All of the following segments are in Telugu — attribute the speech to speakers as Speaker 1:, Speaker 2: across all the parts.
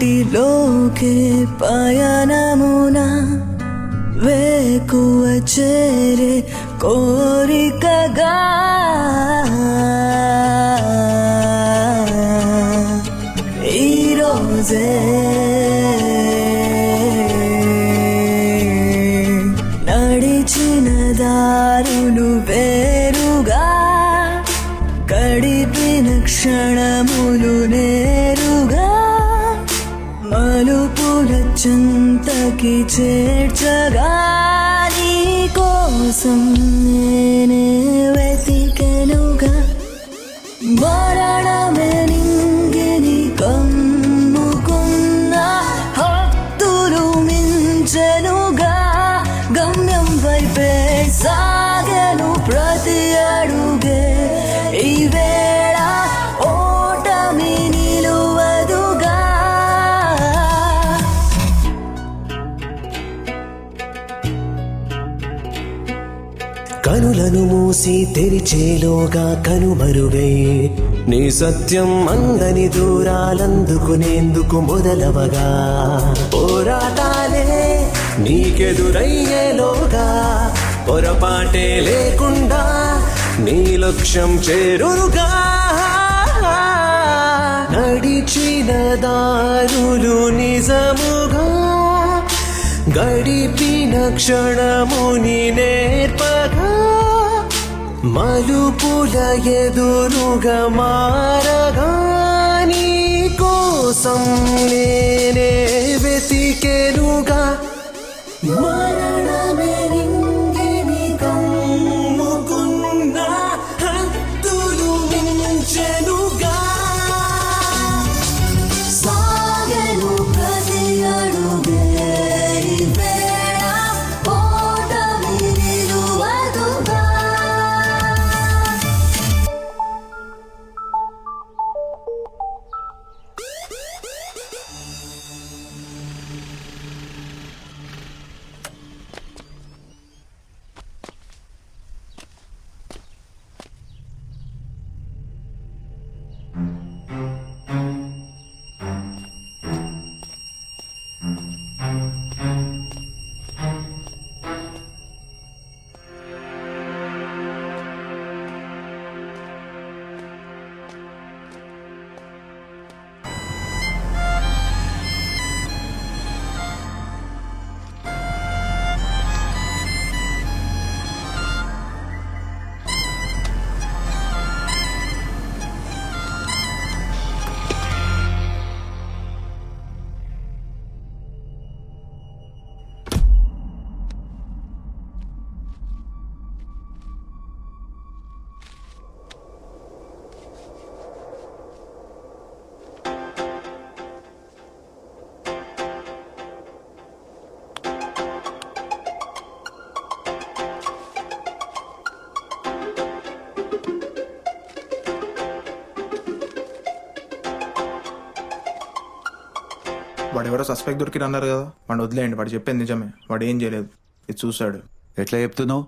Speaker 1: నీటిలోకే పయనమున వేకువ చేరే కోరికగా ఈరోజే నడిచిన దారులు వేరుగా గడిపిన క్షణములు నేరుగా మలుపుల చింతకి చేర్చగా నీ కోసం నేనే వెతికెనుగా మరణమే నింగిని కమ్ముకున్న హద్దులు మించెనుగా గమ్యం వైపే సాగెను ప్రతి అడుగే ఈ వేళ ఓటమి నిలువదుగా
Speaker 2: కనులను మూసి తెరిచేలోగా కనుమరుగై నీ సత్యం అందని దూరాలందుకునేందుకు మొదలవగా పోరాటాలే నీకెదురయ్యేలోగా పొరపాటే లేకుండా నీ లక్ష్యం చేరుగా నడిచిన దారులు నిజముగా గడిపిన క్షణముని నేర్పగా మలుపుల ఎదురుగా మారగా నీ కోసం నేనే వెతికెనుగా మరణమే నింగిని కమ్ముకున్న హద్దులు మించెనుగా
Speaker 1: సాగెను ప్రతి అడుగే ఈ వేళ ఓటమి నిలువదుగా
Speaker 3: వాడు ఎవరో సస్పెక్ట్ దొరికి అన్నారు కదా, వాడు వదిలేయండి. వాడు చెప్పింది నిజమే, వాడు ఏం చేయలేదు, ఇది చూశాడు.
Speaker 4: ఎట్లా చెప్తున్నావు?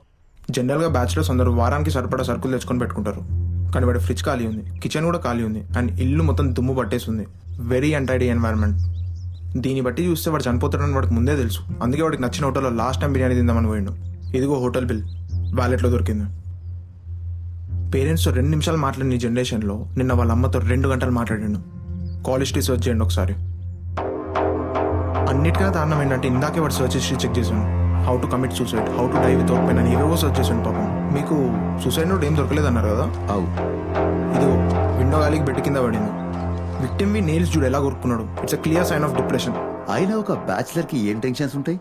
Speaker 3: జనరల్గా బ్యాచులర్స్ అందరూ వారానికి సరిపడా సరుకులు తెచ్చుకొని పెట్టుకుంటారు, కానీ వాడి ఫ్రిడ్జ్ ఖాళీ ఉంది, కిచెన్ కూడా ఖాళీ ఉంది, అండ్ ఇల్లు మొత్తం దుమ్ము పట్టేస్తుంది. Very untidy environment. దీన్ని బట్టి చూస్తే వాడు చనిపోతాడని వాడికి ముందే తెలుసు. అందుకే వాడికి నచ్చిన హోటల్లో లాస్ట్ టైం బిర్యానీ తిందామని పోయిండు. ఇదిగో హోటల్ బిల్ వ్యాలెట్లో దొరికింది. పేరెంట్స్తో 2 నిమిషాలు మాట్లాడిన ఈ జనరేషన్లో నిన్న వాళ్ళ అమ్మతో 2 గంటలు మాట్లాడిండు. కాల్ హిస్టరీ సర్చ్ చేయండి ఒకసారి. అన్నిటికన్నా దారుణం ఏంటంటే ఇందాకే వాడు సర్చ్ హిస్టరీ చెక్ చేశాను. How to commit suicide, how to die without pain అని ఏవేవో సర్చ్ చేశాను. పాపం మీకు సూసైడ్ నోట్ ఏం దొరకలేదన్నారు కదా?
Speaker 4: అవు,
Speaker 3: ఇదిగో విండో గాలికి బెడ్ కింద పడింది. విక్టిమ్ వి నెయిల్స్ చూడు ఎలా కొరుకున్నాడు. It's a clear sign of depression.
Speaker 4: అయినా ఒక బ్యాచులర్ కి ఏం టెన్షన్స్ ఉంటాయి?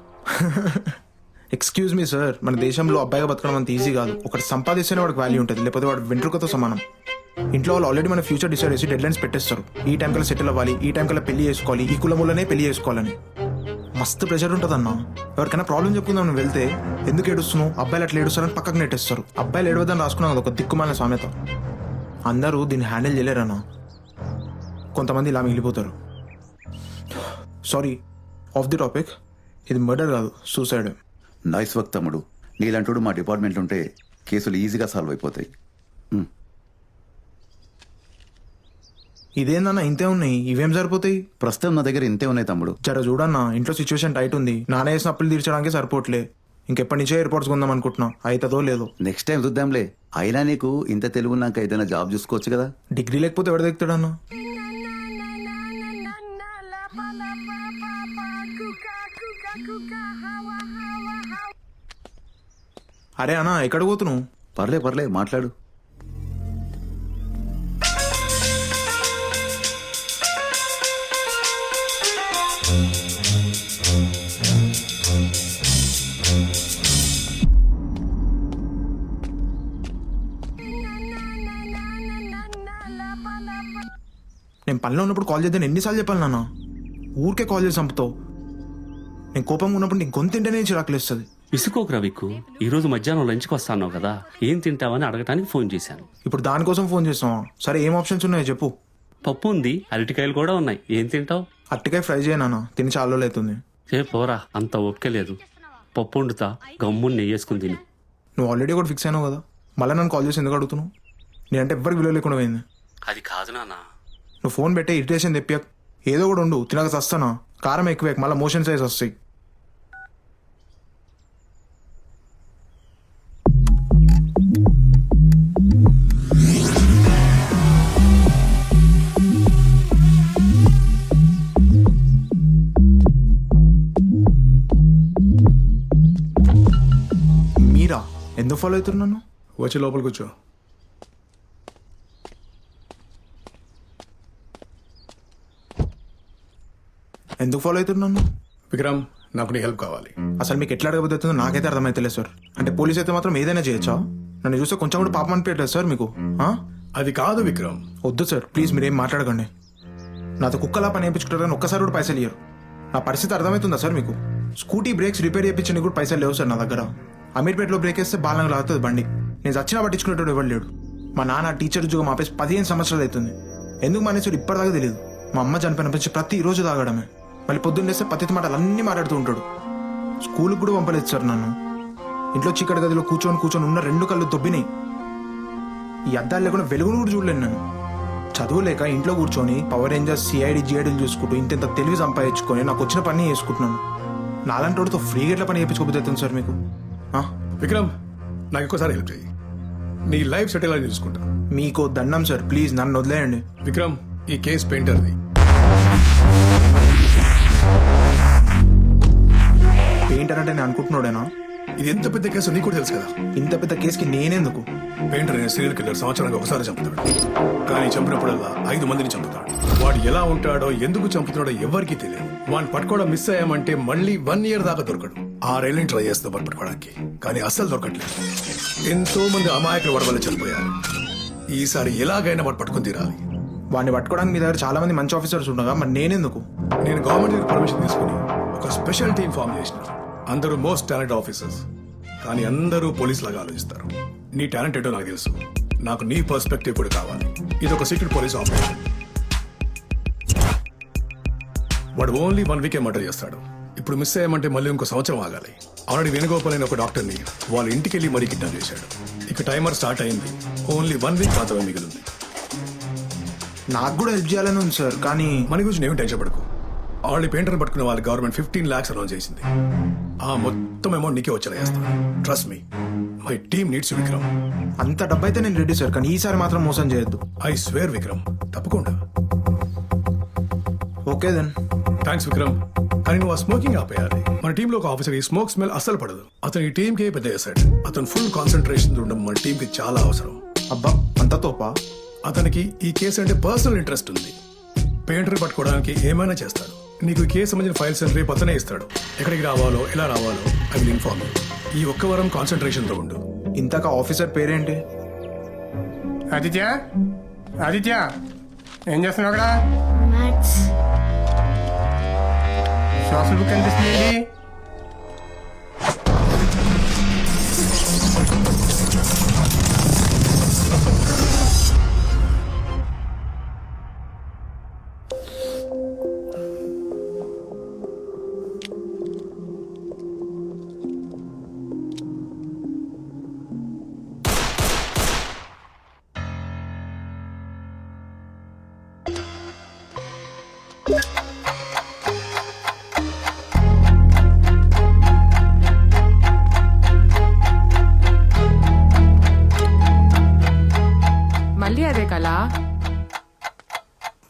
Speaker 3: ఎక్స్క్యూజ్ మీ సార్, మన దేశంలో అబ్బాయిగా బతకడం అంత ఈజీ కాదు. ఒకటి సంపాదిస్తేనే వాడికి వాల్యూ ఉంటుంది, లేకపోతే వాడు వెంట్రుకతో సమానం. ఇంట్లో వాళ్ళు ఆల్రెడీ మన ఫ్యూచర్ డిసైడ్ చేసి డెడ్ లైన్స్ పెట్టేస్తారు. ఈ టైం కల్లా సెటిల్ అవ్వాలి, ఈ టైం కల్లా పెళ్లి చేసుకోవాలి, ఈ కులములనే పెళ్లి చేసుకోవాలని. మస్తు ప్రెషర్ ఉంటుంది అన్న. ఎవరికైనా ప్రాబ్లం చెప్పుకుందాం నువ్వు వెళ్తే, ఎందుకు ఏడుస్తున్నావు, అబ్బాయిలు అట్లా ఏడుస్తారని పక్కకు నెట్టేస్తారు. అబ్బాయిలు ఏడవద్దని రాసుకున్నాం కదా, ఒక దిక్కుమాలిన సామెత. అందరూ దీన్ని హ్యాండిల్ చేయలేరన్నా. కొంతమంది ఇలా మిగిలిపోతారు. Sorry, off the topic. ఇది మర్డర్ కాదు, సూసైడ్.
Speaker 4: నైస్ వర్క్ తమ్ముడు. నీలాంటోడు మా డిపార్ట్మెంట్ ఉంటే కేసులు ఈజీగా సాల్వ్ అయిపోతాయి.
Speaker 3: ఇదేందన్నా ఇంతే ఉన్నాయి, ఇవేం సరిపోతాయి?
Speaker 4: ప్రస్తుతం నా దగ్గర ఇంతే ఉన్నాయి తమ్ముడు.
Speaker 3: జర చూడన్నా, ఇంట్లో సిచ్యువేషన్ టైట్ ఉంది. నాన్న వేసిన అప్పులు తీర్చడానికి సరిపోవట్లే. ఇంకెప్పటి నుంచో ఎయిర్పోర్ట్స్ కొందాం అనుకుంటున్నా, అవుతుందో లేదో.
Speaker 4: నెక్స్ట్ టైం చూద్దాంలే. అయినా నీకు ఇంత తెలుగు నాక ఏదైనా జాబ్ చూసుకోవచ్చు కదా.
Speaker 3: డిగ్రీ లేకపోతే ఎవరు దిగుతాడన్నా? అరే అన్నా, ఎక్కడ పోతున్నావు?
Speaker 4: పర్లే మాట్లాడు.
Speaker 3: నేను పనిలో ఉన్నప్పుడు కాల్ చేద్దాను ఎన్నిసార్లు చెప్పాలి నాన్న? ఊరికే కాల్ చేసి చంపుతావు. నేను కోపంగా ఉన్నప్పుడు నీకు గొంతుంటేనే చిరాకులేస్తుంది.
Speaker 5: విసుకోకరా విక్కు, ఈ రోజు మధ్యాహ్నం లంచ్కి వస్తాను కదా, ఏం తింటావని అడగటానికి ఫోన్ చేశాను.
Speaker 3: ఇప్పుడు దానికోసం ఫోన్ చేస్తావా? సరే, ఏం ఆప్షన్స్ ఉన్నాయో చెప్పు.
Speaker 5: పప్పు ఉంది, అరటికాయలు కూడా ఉన్నాయి. ఏం తింటావు?
Speaker 3: అట్టికాయ ఫ్రై చేయనా, తిని చాలా రోజులు అవుతుంది.
Speaker 5: ఏ పోరా, అంత ఓపిక లేదు. పప్పు వండుతా, గమ్ముని నెయ్యేసుకుని తిని.
Speaker 3: నువ్వు ఆల్రెడీ కూడా ఫిక్స్ అయినావు కదా, మళ్ళీ నన్ను కాల్ చేసి ఎందుకు అడుగుతున్నావు? నేనంటే ఎవ్వరికి విలువ లేకుండా పోయింది.
Speaker 5: అది కాదు నాన్న.
Speaker 3: నువ్వు ఫోన్ పెట్టే ఇరిటేషన్ తెప్పియక్. ఏదో కూడా ఉండు, తినక చస్తానా? కారం ఎక్కువ మళ్ళీ మోషన్ సైజ్ వస్తాయి. మీరా ఎందుకు ఫాలో అవుతున్నాను?
Speaker 6: వచ్చి లోపల కూర్చో.
Speaker 3: ఎందుకు ఫాలో అవుతున్నాను?
Speaker 6: విక్రమ్, నాకు నీ హెల్ప్ కావాలి.
Speaker 3: అసలు మీకు ఎట్లా అడగబోతుందో నాకైతే అర్థమైతలేదు సార్. అంటే పోలీస్ అయితే మాత్రం ఏదైనా చేయొచ్చా? నన్ను చూస్తే కొంచెం కూడా పాపం అనిపించలేదు సార్ మీకు?
Speaker 6: అది కాదు విక్రమ్.
Speaker 3: వద్దు సార్, ప్లీజ్ మీరేం మాట్లాడకండి. నాతో కుక్కలా పని వేయించుకుంటారు కానీ ఒక్కసారి కూడా పైసలు ఇయ్యరు. నా పరిస్థితి అర్థమవుతుందా సార్ మీకు? స్కూటీ బ్రేక్స్ రిపేర్ చేయించడానికి కూడా పైసలు లేవు సార్ నా దగ్గర. అమీర్పేటలో బ్రేక్ వేస్తే బాలంగా లాగుతుంది బండి. నేను చచ్చినా పట్టించుకునేటోడు ఎవరు లేడు. మా నాన్న టీచర్ ఉద్యోగం ఆపేసి 15 సంవత్సరాలు అవుతుంది. ఎందుకు మానేసాడు ఇప్పటిదాకా తెలియదు. మా అమ్మ చనిపోయినప్పటి ప్రతిరోజు తాగడమే. మళ్ళీ పొద్దున్న లేస్తే పద్ధతి మాటలు అన్నీ మాట్లాడుతూ ఉంటాడు. స్కూల్కి కూడా పంపలేదు సార్ నన్ను. ఇంట్లో చీకటి గదిలో కూర్చొని ఉన్న 2 కళ్ళు దొబ్బినాయి. ఈ అద్దాలు లేకుండా వెలుగును కూడా చూడలేను నేను. చదువు లేక ఇంట్లో కూర్చొని పవర్ రేంజర్స్, సిఐడి, జిఐడీలు చూసుకుంటూ ఇంత తెలివి సంపాదించుకొని నాకు వచ్చిన పని చేసుకుంటున్నాను. నాలాంటి వాడితో ఫ్రీగా ఎట్లా పని చేయించుకోబోతుంది సార్ మీకు?
Speaker 6: విక్రమ్, నాకు ఎక్కువసారి హెల్ప్ చేయి. నీ లైఫ్ సెటిల్ అని చూసుకుంటా.
Speaker 3: మీకు దండం సార్, ప్లీజ్ నన్ను వదిలేయండి.
Speaker 6: విక్రమ్, ఈ కేసు పెయింటర్ది.
Speaker 3: పెయింటర్ అంటే నేను అనుకుంటున్నాడేనా?
Speaker 6: ఇది ఎంత పెద్ద కేసు నీకు కూడా తెలుసు కదా.
Speaker 3: ఇంత పెద్ద కేసుకి నేనేందుకు?
Speaker 6: పెయింటర్ అనే సీరియల్ కిల్లర్ సంవత్సరానికి ఒకసారి చంపుతాడు. కానీ చంపినప్పుడల్లా 5 మందిని చంపుతాడు. వాడు ఎలా ఉంటాడో, ఎందుకు చంపుతున్నాడో ఎవరికీ తెలియదు. వాడిని పట్టుకోవడం మిస్ అయ్యామంటే మళ్ళీ 1 year దాకా దొరకడు. 6 ఏళ్ళని ట్రై చేస్తాం వాడు పట్టుకోవడానికి, కానీ అస్సలు దొరకట్లేదు. ఎంతో మంది అమాయకులు వాడి వల్ల చనిపోయారు. ఈసారి ఎలాగైనా వాడు పట్టుకుని తీరాలి.
Speaker 3: వాడిని పట్టుకోవడానికి మీ దగ్గర చాలా మంది మంచి ఆఫీసర్స్ ఉండగా మరి నేనెందుకు?
Speaker 6: నేను గవర్నమెంట్ దగ్గర పర్మిషన్ తీసుకుని ఒక స్పెషల్ టీం ఫామ్ చేసిన. అందరూ మోస్ట్ టాలెంట్ ఆఫీసర్స్, కానీ అందరూ పోలీస్ లాగా ఆలోచిస్తారు. నీ టాలెంట్ ఏంటో నాకు తెలుసు. నాకు నీ పర్స్పెక్టివ్ కూడా కావాలి. ఇది ఒక సీక్రెట్ పోలీస్ ఆపరేషన్. వాడు ఓన్లీ 1 week మర్డర్ చేస్తాడు. ఇప్పుడు మిస్ అయ్యామంటే మళ్ళీ ఇంకో సంవత్సరం ఆగాలి. ఆల్రెడీ వేణుగోపాల్ అనే ఒక డాక్టర్ని వాళ్ళ ఇంటికి వెళ్ళి మరీ కిడ్నాప్ చేశాడు. ఇక టైమర్ స్టార్ట్ అయింది. ఓన్లీ 1 week మాత్రమే మిగిలింది.
Speaker 3: నాకు కూడా హెల్ప్ చేయాలని ఉంది సార్, కానీ
Speaker 6: మన గురించి నేను టెన్షన్ పడకు. ఆల్రెడీ పెయింటర్ని పట్టుకున్న వాళ్ళ గవర్నమెంట్ 15 lakhs అనౌన్స్ చేసింది. ఆ మొత్తం అమౌంట్ నీకే వచ్చేలా చేస్తాను. Trust me, my team needs Vikram.
Speaker 3: అంత డబ్బు అయితే నేను రెడీ సార్, కానీ ఈసారి మాత్రం మోసం చేయొద్దు.
Speaker 6: ఐ స్వేర్ విక్రమ్, తప్పకుండా.
Speaker 3: Okay then.
Speaker 6: థ్యాంక్స్ విక్రమ్, కానీ నువ్వు ఆ స్మోకింగ్ ఆపేయాలి. మన టీంలో ఒక ఆఫీసర్ ఈ స్మోక్ స్మెల్ అస్సలు పడదు. అతను ఈ టీంకి పెద్ద చేశాడు. అతను ఫుల్ కాన్సన్ట్రేషన్ ఉండడం మన టీంకి చాలా అవసరం.
Speaker 3: అబ్బా, అంత తోపా?
Speaker 6: అతనికి ఈ కేసు అంటే పర్సనల్ ఇంట్రెస్ట్ ఉంది. పెయింటర్ పట్టుకోవడానికి ఏమైనా చేస్తాడు. నీకు ఈ కేసు సంబంధించిన ఫైల్స్ రేపు అతనే ఇస్తాడు. ఎక్కడికి రావాలో, ఎలా రావాలో ఐ విల్ ఇన్ఫార్మ్. ఈ ఒక్క వారం కాన్సన్ట్రేషన్ తో ఉండు.
Speaker 3: ఇంతక ఆఫీసర్ పేరేంటి?
Speaker 7: ఆదిత్య, ఆదిత్య, ఏం చేస్తున్నావు అక్కడ?
Speaker 1: మ్యాథ్స్
Speaker 7: సోషల్ బుక్ కనిపిస్తుంది.
Speaker 8: చేయాలా?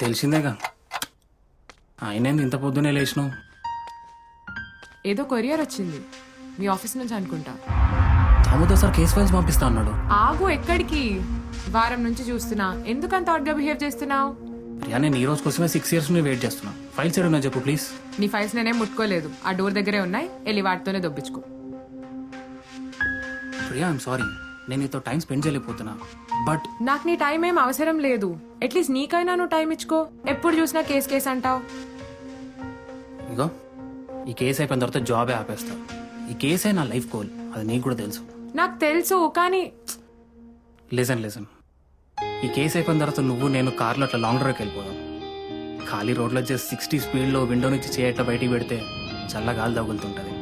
Speaker 9: తెలిసిందేగా. ఆయనేంది ఇంత పొద్దునే లేచినావు?
Speaker 8: ఏదో కొరియర్ వచ్చింది మీ ఆఫీస్ నుంచి అనుకుంటా.
Speaker 9: దామోదర్ సార్ కేస్ ఫైల్స్ పంపిస్తా అన్నాడు.
Speaker 8: ఆగు, ఎక్కడికి? వారం నుంచి చూస్తున్నా, ఎందుకంత హాట్గా బిహేవ్ చేస్తున్నావు?
Speaker 9: ప్రియా, నేను ఈ రోజు కోసమే 6 years నుండి వెయిట్ చేస్తున్నా. ఫైల్స్ ఏడున్నా చెప్పు ప్లీజ్.
Speaker 8: నీ ఫైల్స్ నేనేం ముట్టుకోలేదు, ఆ డోర్ దగ్గరే ఉన్నాయి, వెళ్ళి వాటితోనే దొబ్బించుకో.
Speaker 9: ప్రియా, ఐఎమ్ సారీ, నేను నీతో టైం స్పెండ్ చేయలేకపోతున్నా. బట్
Speaker 8: నాకు నీ టైం ఏం అవసరం లేదు. అట్లీస్ట్ నీకైనా నువ్వు టైం ఇచ్చుకో. ఎప్పుడు చూసినా కేస్ అంటావు.
Speaker 9: ఇగో, ఈ కేసు అయిపోయిన తర్వాత జాబే ఆపేస్తా. ఈ కేసే నా లైఫ్ గోల్, అది నీకు కూడా తెలుసు.
Speaker 8: నాకు తెలుసు, కానీ
Speaker 9: లిసన్, ఈ కేసు అయిపోయిన తర్వాత నువ్వు నేను కార్లో అట్లా లాంగ్ డ్రైవ్కి వెళ్ళిపోదాం. ఖాళీ రోడ్లో జస్ట్ 60 స్పీడ్లో విండో నుంచి చేయట్లా బయటికి పెడితే చల్ల గాలి తగులుతుంటుంది.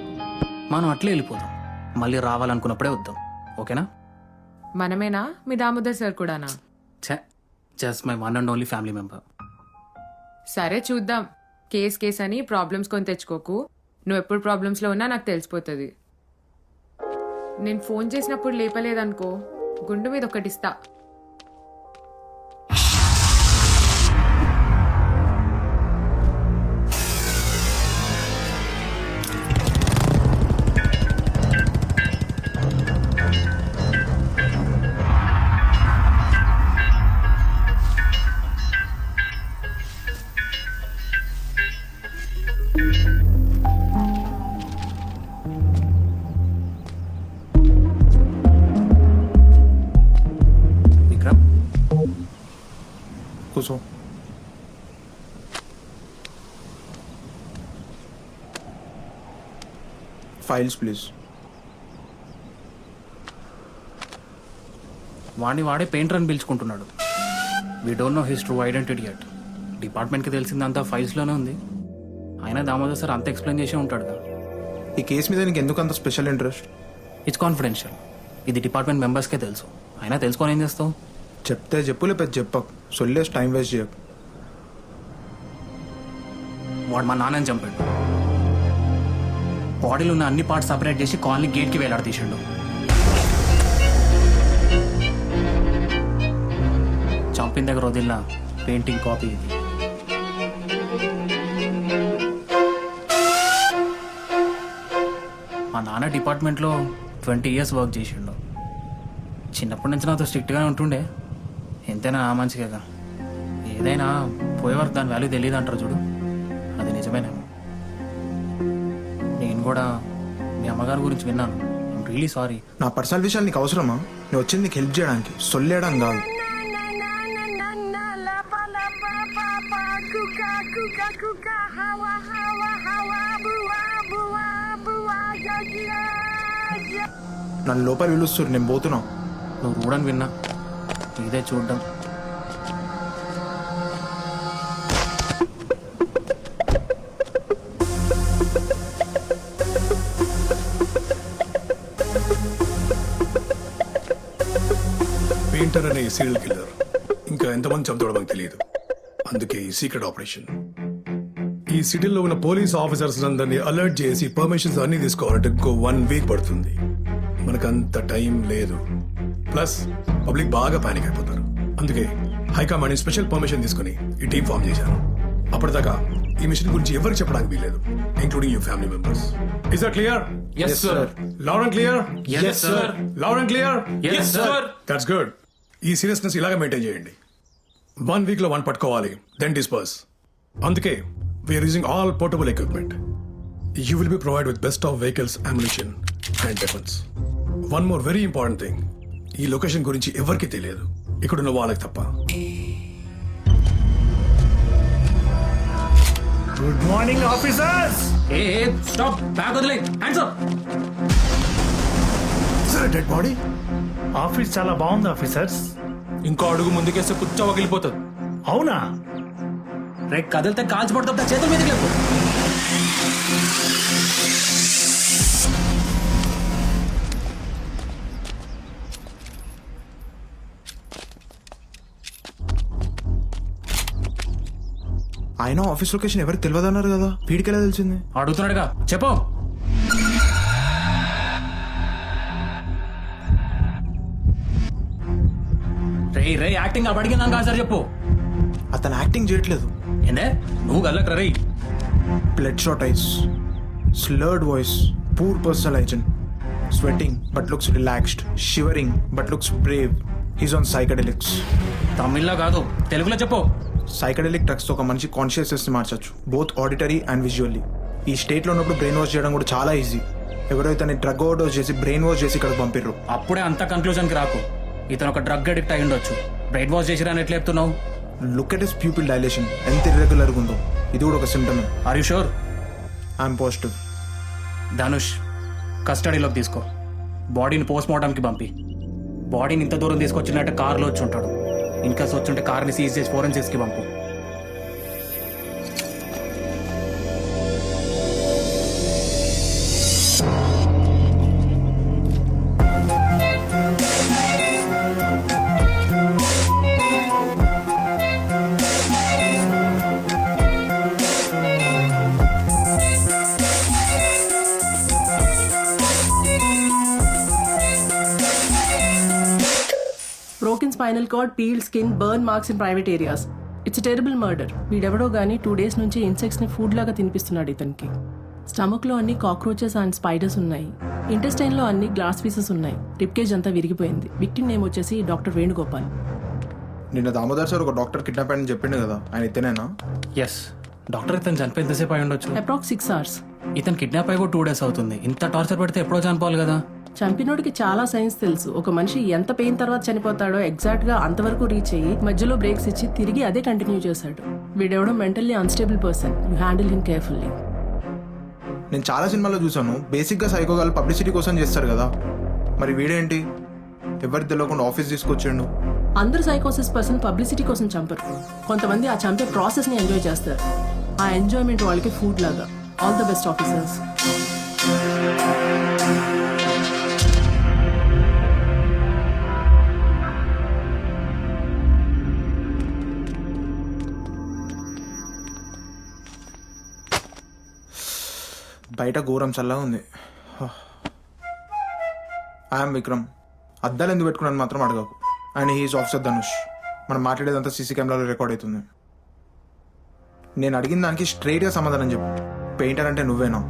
Speaker 9: మనం అట్లే వెళ్ళిపోదాం, మళ్ళీ రావాలనుకున్నప్పుడే వద్దాం. ఓకేనా?
Speaker 8: మనమేనా? మీ దామోదర్ సార్ కూడానా?
Speaker 9: Just my one and only family member.
Speaker 8: సరే చూద్దాం. కేస్ అని ప్రాబ్లమ్స్ కొని తెచ్చుకోకు. నువ్వు ఎప్పుడు ప్రాబ్లమ్స్ లో ఉన్నా నాకు తెలిసిపోతుంది. నేను ఫోన్ చేసినప్పుడు లేపలేదనుకో, గుండు మీద ఒకటిస్తా.
Speaker 9: విక్రమ్,
Speaker 3: కూర్చో. Files please.
Speaker 9: వాడే పెయింటర్ అని పిలుచుకుంటున్నాడు. We don't know his true identity yet. డిపార్ట్మెంట్కి తెలిసిందంతా ఫైల్స్లోనే ఉంది. అయినా దామోదర్ సార్ అంత ఎక్స్ప్లెయిన్ చేసే ఉంటాడుగా.
Speaker 3: ఈ కేసు మీద నీకు ఎందుకు అంత స్పెషల్ ఇంట్రెస్ట్?
Speaker 9: It's confidential. ఇది డిపార్ట్మెంట్ మెంబర్స్కే తెలుసు. అయినా తెలుసుకొని ఏం చేస్తావు?
Speaker 3: చెప్తే చెప్పు, లేకపోతే చెప్పకు. సొల్లేసి టైం వేస్ట్ చేయకు.
Speaker 9: వాడు మా నాన్నని చంపాడు. బాడీలో ఉన్న అన్ని పార్ట్స్ సపరేట్ చేసి కాలనీ గేట్కి వేలాడతీసిండు. చంపిన దగ్గర వదిలిన పెయింటింగ్ కాపీ ఇది. మా నాన్న డిపార్ట్మెంట్లో 20 years వర్క్ చేసిండు. చిన్నప్పటి నుంచి నాతో స్ట్రిక్ట్గానే ఉంటుండే. ఎంతైనా ఆ మంచిగా. ఏదైనా పోయే వరకు దాని వాల్యూ తెలియదు అంటారు చూడు, అది నిజమేనేమో. నేను కూడా మీ అమ్మగారి గురించి విన్నాను. I'm really sorry.
Speaker 3: నా పర్సనల్ విషయాలు నీకు అవసరమా? నేను వచ్చింది నీకు హెల్ప్ చేయడానికి, సొల్లేయడం కాదు. నన్ను లోపల పిలుస్తారు, నేను పోతున్నా.
Speaker 9: నువ్వు రూడని విన్నా, ఇదే చూడ్డం.
Speaker 6: పెయింటర్ అనే సీరియల్ కిల్లర్ ఇంకా ఎంతమంది చంపుతాడో మనకు తెలియదు. అందుకే ఈ సీక్రెట్ ఆపరేషన్. ఈ సిటీలో ఉన్న పోలీస్ ఆఫీసర్స్ అందరినీ అలర్ట్ చేసి పర్మిషన్స్ అన్ని తీసుకోవాలంటే ఇంకో 1 week పడుతుంది. మనకంత టైం లేదు. ప్లస్ పబ్లిక్ బాగా పానిక్ అయిపోతారు. అందుకే హైకమాండ్ స్పెషల్ పర్మిషన్ తీసుకుని ఈ టీం ఫామ్ చేశాను. అప్పటిదాకా ఈ మిషన్ గురించి ఎవరికి చెప్పడానికి వీల్లేదు, including your family members. Is that clear?
Speaker 9: Yes, sir.
Speaker 6: Loud and clear?
Speaker 9: Yes, sir.
Speaker 6: Loud and clear?
Speaker 9: Yes, sir.
Speaker 6: That's good. ఈ సీరియస్నెస్ ఇలాగే మెయింటైన్ చేయండి. 1 week లో 1 పట్టుకోవాలి, దెన్ డిస్పర్స్. అందుకే we're using all portable equipment. You will be provide with best of vehicles, ammunition and weapons. One more very important thing, ఈ లొకేషన్ గురించి ఎవరికీ తెలియదు, ఇక్కడున్న వాళ్ళకి తప్ప.
Speaker 10: Good morning officers.
Speaker 9: ఏ స్టాప్, బ్యాగ్ వదిలే, hands up.
Speaker 6: Dead body.
Speaker 10: Office చాలా బాగుంది ఆఫీసర్స్.
Speaker 2: ఇంకో అడుగు ముందుకేస్తే పుచ్చ వగిలిపోతుంది.
Speaker 10: అవునా?
Speaker 9: రే కదిలితే కాల్చి పడుతుంటా, చేతుల మీదకి లేపు.
Speaker 3: ఆయన ఆఫీస్ లొకేషన్ ఎవరికి తెలియదన్నారు కదా, వీడికెలా తెలిసింది?
Speaker 9: అడుగుతున్నాడుగా, చెప్పు. రే రే యాక్టింగ్ అడిగినాక ఆన్సర్ చెప్పు.
Speaker 3: అతను యాక్టింగ్ చేయట్లేదు.
Speaker 9: ఏందే నువ్వు గల్లక రే.
Speaker 3: Bloodshot eyes, slurred voice, poor personal hygiene, sweating but looks relaxed, shivering but looks brave. He's on psychedelics.
Speaker 9: తమిళ్లో కాదు తెలుగులో చెప్పు.
Speaker 3: సైకడెలిక్ డ్రగ్స్ తో ఒక మనిషి కాన్షియస్నెస్ ని మార్చొచ్చు, బోత్ ఆడిటరీ అండ్ విజువల్లీ. ఈ స్టేట్ లో ఉన్నప్పుడు బ్రెయిన్ వాష్ చేయడం కూడా చాలా ఈజీ. ఎవరైతే డ్రగ్ ఓవర్డోస్ చేసి బ్రెయిన్ వాష్ చేసి ఇక్కడికి పంపిర్రు.
Speaker 9: అప్పుడే అంత కన్క్లూజన్ కి రాకు. ఇతను ఒక డ్రగ్ అడిక్ట్ అయి ఉండొచ్చు. బ్రెయిన్ వాష్ చేసిరా ఎట్లా చెప్తున్నావు?
Speaker 3: Look at his pupil dilation ఎంత ఇర్రెగ్యులర్ గా ఉందో. ఇది కూడా ఒక symptom.
Speaker 9: Are you sure?
Speaker 3: I'm positive.
Speaker 9: Dhanush కస్టడీలోకి తీసుకో. బాడీని పోస్ట్ మార్టంకి పంపి. బాడీని ఇంత దూరం తీసుకొచ్చినట్టు కార్లో వచ్చి ఉంటాడు. ఇంకా వచ్చుంటే కార్ని సీజ్ చేసి ఫోరెన్సిక్స్కి పంపు.
Speaker 11: Broken spinal cord, peeled skin, burn marks in private areas. It's a terrible murder. వీడెవడో గానీ 2 days నుంచి ఇన్సెక్ట్స్ ని ఫుడ్ లాగా తినిపిస్తున్నాడు ఇతనికి. స్టమక్ లో అన్ని కాక్రోచెస్ అండ్ స్పైడర్స్ ఉన్నాయి. ఇంటెస్టైన్ లో అన్ని గ్లాస్ పీసెస్ ఉన్నాయి. రిప్కేజ్ అంతా విరిగిపోయింది. విక్టిమ్ నేమ్ వచ్చేసి డాక్టర్ వేణుగోపాల్.
Speaker 3: నిన్న దామోదర్ సార్ ఒక డాక్టర్ కిడ్నాప్ అని చెప్పిండు కదా, ఆయన ఇతనేనా?
Speaker 9: ఎస్, డాక్టర్ ఇతను చనిపోయి ఎంతసేపు అయి ఉండొచ్చు?
Speaker 11: Approx 6 hours.
Speaker 9: ఇతను కిడ్నాప్ అయ్యి కూడా 2 days అవుతుంది. ఇంత టార్చర్ పెడితే ఎప్పుడో చనిపోవాలి కదా.
Speaker 11: చంపినోడికి చాలా సైన్స్ తెలుసు. ఒక మనిషి ఎంత పెయిన్ తర్వాత చనిపోతాడో ఎగ్జాక్ట్ గా అంతవరకు రీచ్ అయ్యి మధ్యలో బ్రేక్స్ ఇచ్చి తిరిగి అదే కంటిన్యూ చేశాడు. వీడెవడో mentally unstable person. You handle him carefully.
Speaker 3: నేను చాలా సినిమాల్లో చూసాను, బేసిక్ గా సైకోగాలు పబ్లిసిటీ కోసం చేస్తారు కదా, మరి వీడేంటి ఎవరికి తెలియకుండా ఆఫీస్ తీసుకొచ్చిండు?
Speaker 11: అందరు సైకోసిస్ పర్సన్ పబ్లిసిటీ కోసం చంపరు. కొంతమంది ఆ చంపే ప్రాసెస్ ని ఎంజాయ్ చేస్తారు. ఆ ఎంజాయ్మెంట్ వాళ్ళకి ఫుడ్ లాగా. All the best officers.
Speaker 3: బయట ఘోరం చల్లగా ఉంది. ఐఎమ్ విక్రమ్. అద్దాలు ఎందుకు పెట్టుకున్నాను మాత్రం అడగకు. And he's officer Dhanush. మనం మాట్లాడేదంతా సీసీ కెమెరాలో రికార్డ్ అవుతుంది. నేను అడిగిన దానికి స్ట్రైట్గా సమాధానం చెప్పు. పెయింటర్ అంటే నువ్వేనా?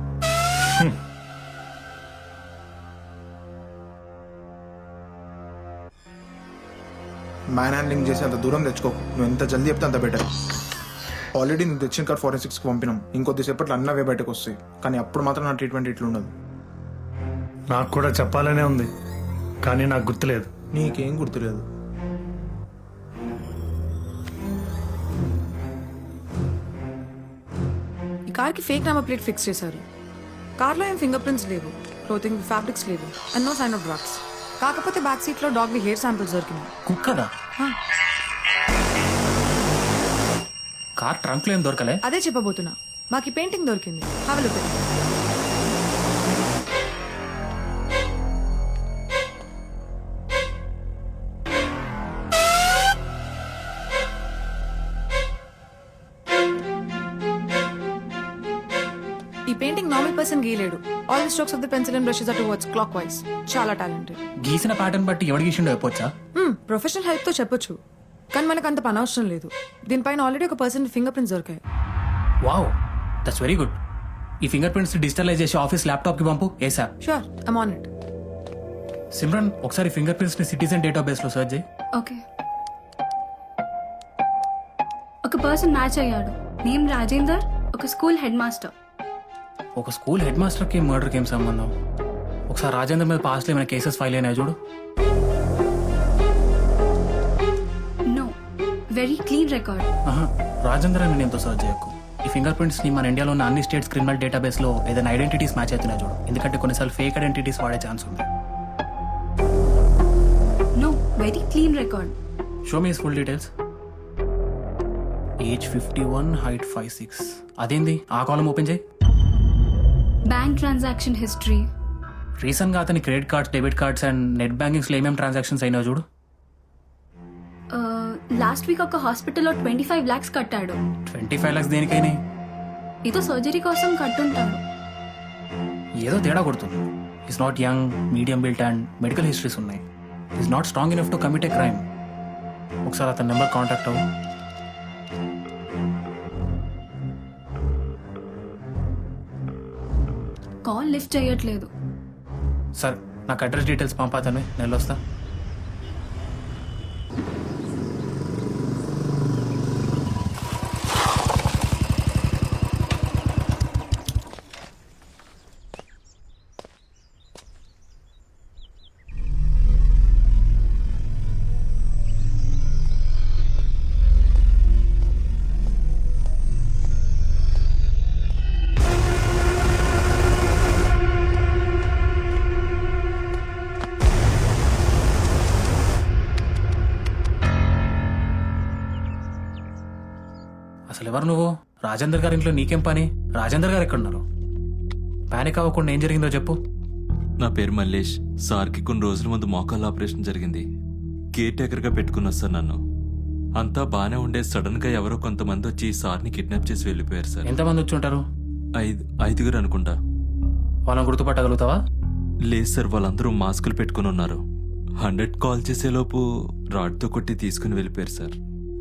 Speaker 3: మ్యాన్ హ్యాండ్లింగ్ చేసి అంత దూరం తెచ్చుకోకు. నువ్వు ఎంత జల్దీ చెప్తే అంత బెటర్. ఆల్రెడీ నువ్వు తెచ్చిన కార్ ఫోరెన్సిక్స్కి పంపినాం. ఇంకొద్దిసేపట్లో అన్నవే బయటకు వస్తాయి. కానీ అప్పుడు మాత్రం నా ట్రీట్మెంట్ ఇట్లా ఉండదు.
Speaker 10: నాకు కూడా చెప్పాలనే ఉంది, కానీ నాకు గుర్తులేదు.
Speaker 3: నీకేం గుర్తులేదు?
Speaker 12: ఈ కార్కి ఫేక్ నెంబర్ ప్లేట్ ఫిక్స్ చేశారు. కార్లో ఏం ఫింగర్ ప్రింట్స్ లేవు, క్లోతింగ్ ఫ్యాబ్రిక్స్ లేవు, and no sign of drugs. కాకపోతే బ్యాక్ సీట్ లో డాగ్ హెయిర్ శాంపిల్స్ దొరికినాయి.
Speaker 9: కుక్కదా? కార్ ట్రంక్ లో ఏం దొరకలే?
Speaker 12: అదే చెప్పబోతున్నా. మాకు పెయింటింగ్ దొరికింది. Have a look at it. ఈ పెయింటింగ్ నార్మల్ పర్సన్ గీయలేడు. All the strokes of the pencil and brushes are towards clockwise. చాలా టాలెంటెడ్.
Speaker 9: గీసిన ప్యాటర్న్ బట్టి ఎవడు గీసిండో చెప్పొచ్చా?
Speaker 12: ప్రొఫెషనల్ హెల్ప్ తో చెప్పొచ్చు, కానీ మనకు అంత పని అవసరం లేదు. దీనిపైన ఆల్రెడీ ఒక పర్సన్ ఫింగర్ ప్రింట్స్ దొరికాయి.
Speaker 9: Wow, that's very good. ఈ ఫింగర్ ప్రింట్స్ డిజిటలైజ్ చేసి ఆఫీస్ ల్యాప్టాప్ కి పంపు. ASAP.
Speaker 12: Sure, I'm on it.
Speaker 9: Simran, ఒకసారి ఫింగర్ ప్రింట్స్ ని సిటిజన్ డేటాబేస్ లో సెర్చ్ చేయి.
Speaker 1: ఓకే. ఒక పర్సన్ మ్యాచ్ అయ్యాడు. నేమ్ రాజేందర్, ఒక స్కూల్ హెడ్ మాస్టర్.
Speaker 9: ఒక స్కూల్ హెడ్ మాస్టర్ కి మర్డర్ కి ఏం సంబంధం? ఒకసారి రాజేందర్ మీద పాస్ట్ లో ఏమైనా కేసెస్ ఫైల్ అయినా చూడు.
Speaker 1: No, very clean record.
Speaker 9: Rajender అని నేమ్తో సర్చ్ చేయకు. ఈ ఫింగర్ ప్రింట్స్ ని మన ఇండియాలో ఉన్న అన్ని స్టేట్స్ క్రిమినల్ డేటాబేస్ లో ఏదైనా ఐడెంటిటీస్ మ్యాచ్ అవుతున్నా చూడు. ఎందుకంటే కొన్నిసార్లు ఫేక్ ఐడెంటిటీస్ వాడే ఛాన్స్ ఉంది.
Speaker 1: No, very clean record.
Speaker 9: Show me full details. Age 51, height 5'6". అదేంది ఆ కాలం ఓపెన్ చేయి.
Speaker 1: Bank transaction history.
Speaker 9: రీసెంట్ గా అతని credit cards, debit cards and net bankings లో ఏమేమి ట్రాన్సాక్షన్స్ అయినా చూడు.
Speaker 1: లాస్ట్ వీక్ ఒక హాస్పిటల్లో 25 lakhs కట్టాడు.
Speaker 9: 25 lakhs దేనికైనా?
Speaker 1: ఏదో సర్జరీ కోసం కట్టుంటాడు.
Speaker 9: ఏదో తేడా కొడుతుంది. Is not young, medium built and medical histories ఉన్నాయి. Is not strong enough to commit a crime. ఒకసారి అతని నెంబర్ కాంటాక్ట్ అవ్వు.
Speaker 1: కాల్ లిఫ్ట్ చేయట్లేదు.
Speaker 9: సరే నాకు అడ్రస్ డీటెయిల్స్ పంపాతను, నేను వస్తా. అసలు ఎవరు నువ్వు? రాజేందర్ గారి ఇంట్లో నీకేం పని? రాజేందర్ గారు ఎక్కడున్నారు? పానిక్ అవ్వకుండా ఏం జరిగిందో చెప్పు.
Speaker 13: నా పేరు మల్లేష్. సార్కి కొన్ని రోజుల ముందు మోకాళ్ళ ఆపరేషన్ జరిగింది. కేర్ టేకర్గా పెట్టుకున్న సార్ నన్ను. అంతా బాగానే ఉండే సడన్ గా ఎవరో కొంతమంది వచ్చి సార్ని కిడ్నాప్ చేసి వెళ్ళిపోయారు సార్.
Speaker 9: ఎంతమంది వచ్చి ఉంటారు?
Speaker 13: ఐదుగురు అనుకుంటా.
Speaker 9: వాళ్ళని గుర్తుపట్టగలుగుతావా?
Speaker 13: లేదు సార్, వాళ్ళందరూ మాస్కులు పెట్టుకుని ఉన్నారు. 100 కాల్ చేసేలోపు రాడ్తో కొట్టి తీసుకుని వెళ్ళిపోయారు సార్.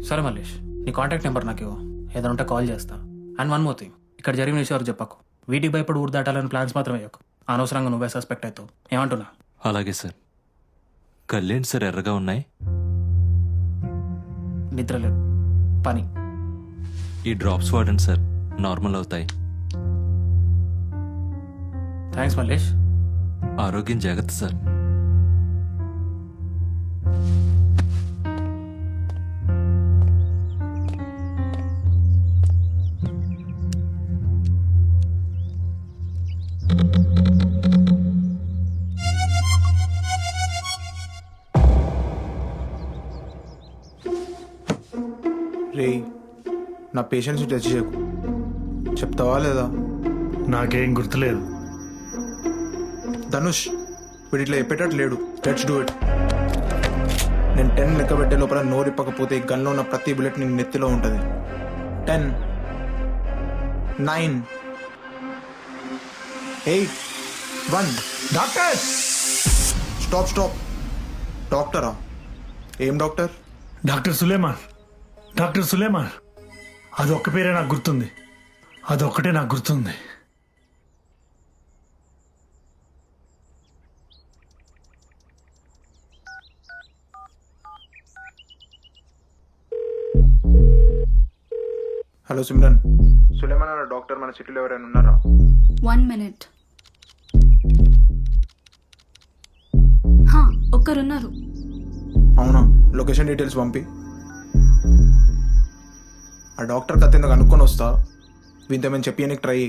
Speaker 9: సరే మల్లేష్, నీ కాంటాక్ట్ నెంబర్ నాకు ఇవ్వు, ఏదైనా ఉంటే కాల్ చేస్తా. అండ్ వన్ మోర్ థింగ్, ఇక్కడ జరిగిన విషయాలు చెప్పకు. వీటికి భయపడి ఊరు దాటాలని ప్లాన్స్ మాత్రమే వేయకు. అనవసరంగా నువ్వే సస్పెక్ట్ అవుతావు. ఏమంటున్నా?
Speaker 13: అలాగే సార్. కళ్ళేంటి సార్ ఎర్రగా ఉన్నాయి?
Speaker 9: నిద్రలేదు, పని.
Speaker 13: ఈ డ్రాప్స్ వాడండి సార్, నార్మల్ అవుతాయి.
Speaker 9: థ్యాంక్స్ మల్లేష్.
Speaker 13: ఆరోగ్యం జాగ్రత్త సార్.
Speaker 3: రే, నా పేషెంట్స్ టచ్ చేయకు. చెప్తావా లేదా?
Speaker 10: నాకేం గుర్తులేదు.
Speaker 3: ధనుష్, వీడు ఇట్లా చెప్పేటట్టు లేడు. Let's do it. నేను 10 లెక్క పెట్టే లోపల నోరిప్పకపోతే ఈ గన్లో ఉన్న ప్రతి బుల్లెట్ నీ నెత్తిలో ఉంటుంది. 10, 9, 8, 1.
Speaker 10: డాక్టర్!
Speaker 3: స్టాప్. డాక్టరా? ఏం doctor?
Speaker 10: Doctor Suleman. Doctor Suleman. అదొక్క పేరే నాకు గుర్తుంది. అదొక్కటే నాకు గుర్తుంది.
Speaker 3: హలో సిమ్రన్, సులేమాన్ అన్న డాక్టర్ మన సిటీలో ఎవరైనా ఉన్నారా?
Speaker 1: 1 minute. ఒక్కరున్నారు.
Speaker 3: అవునా? లొకేషన్ డీటెయిల్స్ పంపి. ఆ డాక్టర్ కథ ఎందుకు అనుకొని వస్తా. వీంతో మేము చెప్పి ట్రై.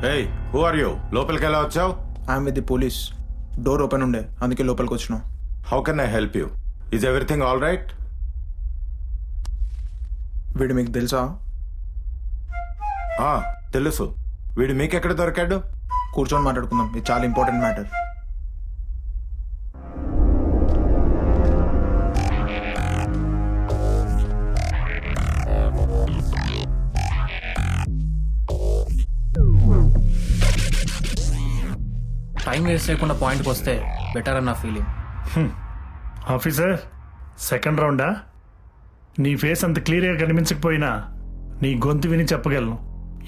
Speaker 14: ఏయ్, హూ ఆర్ యూ? లోపలికి ఎలా వచ్చావు?
Speaker 3: I'm with the police. Door open ఉండే, అందుకే లోపలికి వచ్చినాం.
Speaker 14: How can I help you? Is everything all right?
Speaker 3: వీడు మీకు తెలుసా?
Speaker 14: తెలుసు. వీడు మీకెక్కడ దొరికాడు?
Speaker 3: కూర్చొని మాట్లాడుకుందాం, ఇది చాలా ఇంపార్టెంట్ మ్యాటర్.
Speaker 9: టైం వేస్ట్ చేయకుండా పాయింట్కి వస్తే బెటర్ అని నా ఫీలింగ్.
Speaker 10: Officer, second రౌండా? నీ ఫేస్ అంత క్లియర్గా కనిపించకపోయినా నీ గొంతు విని చెప్పగలను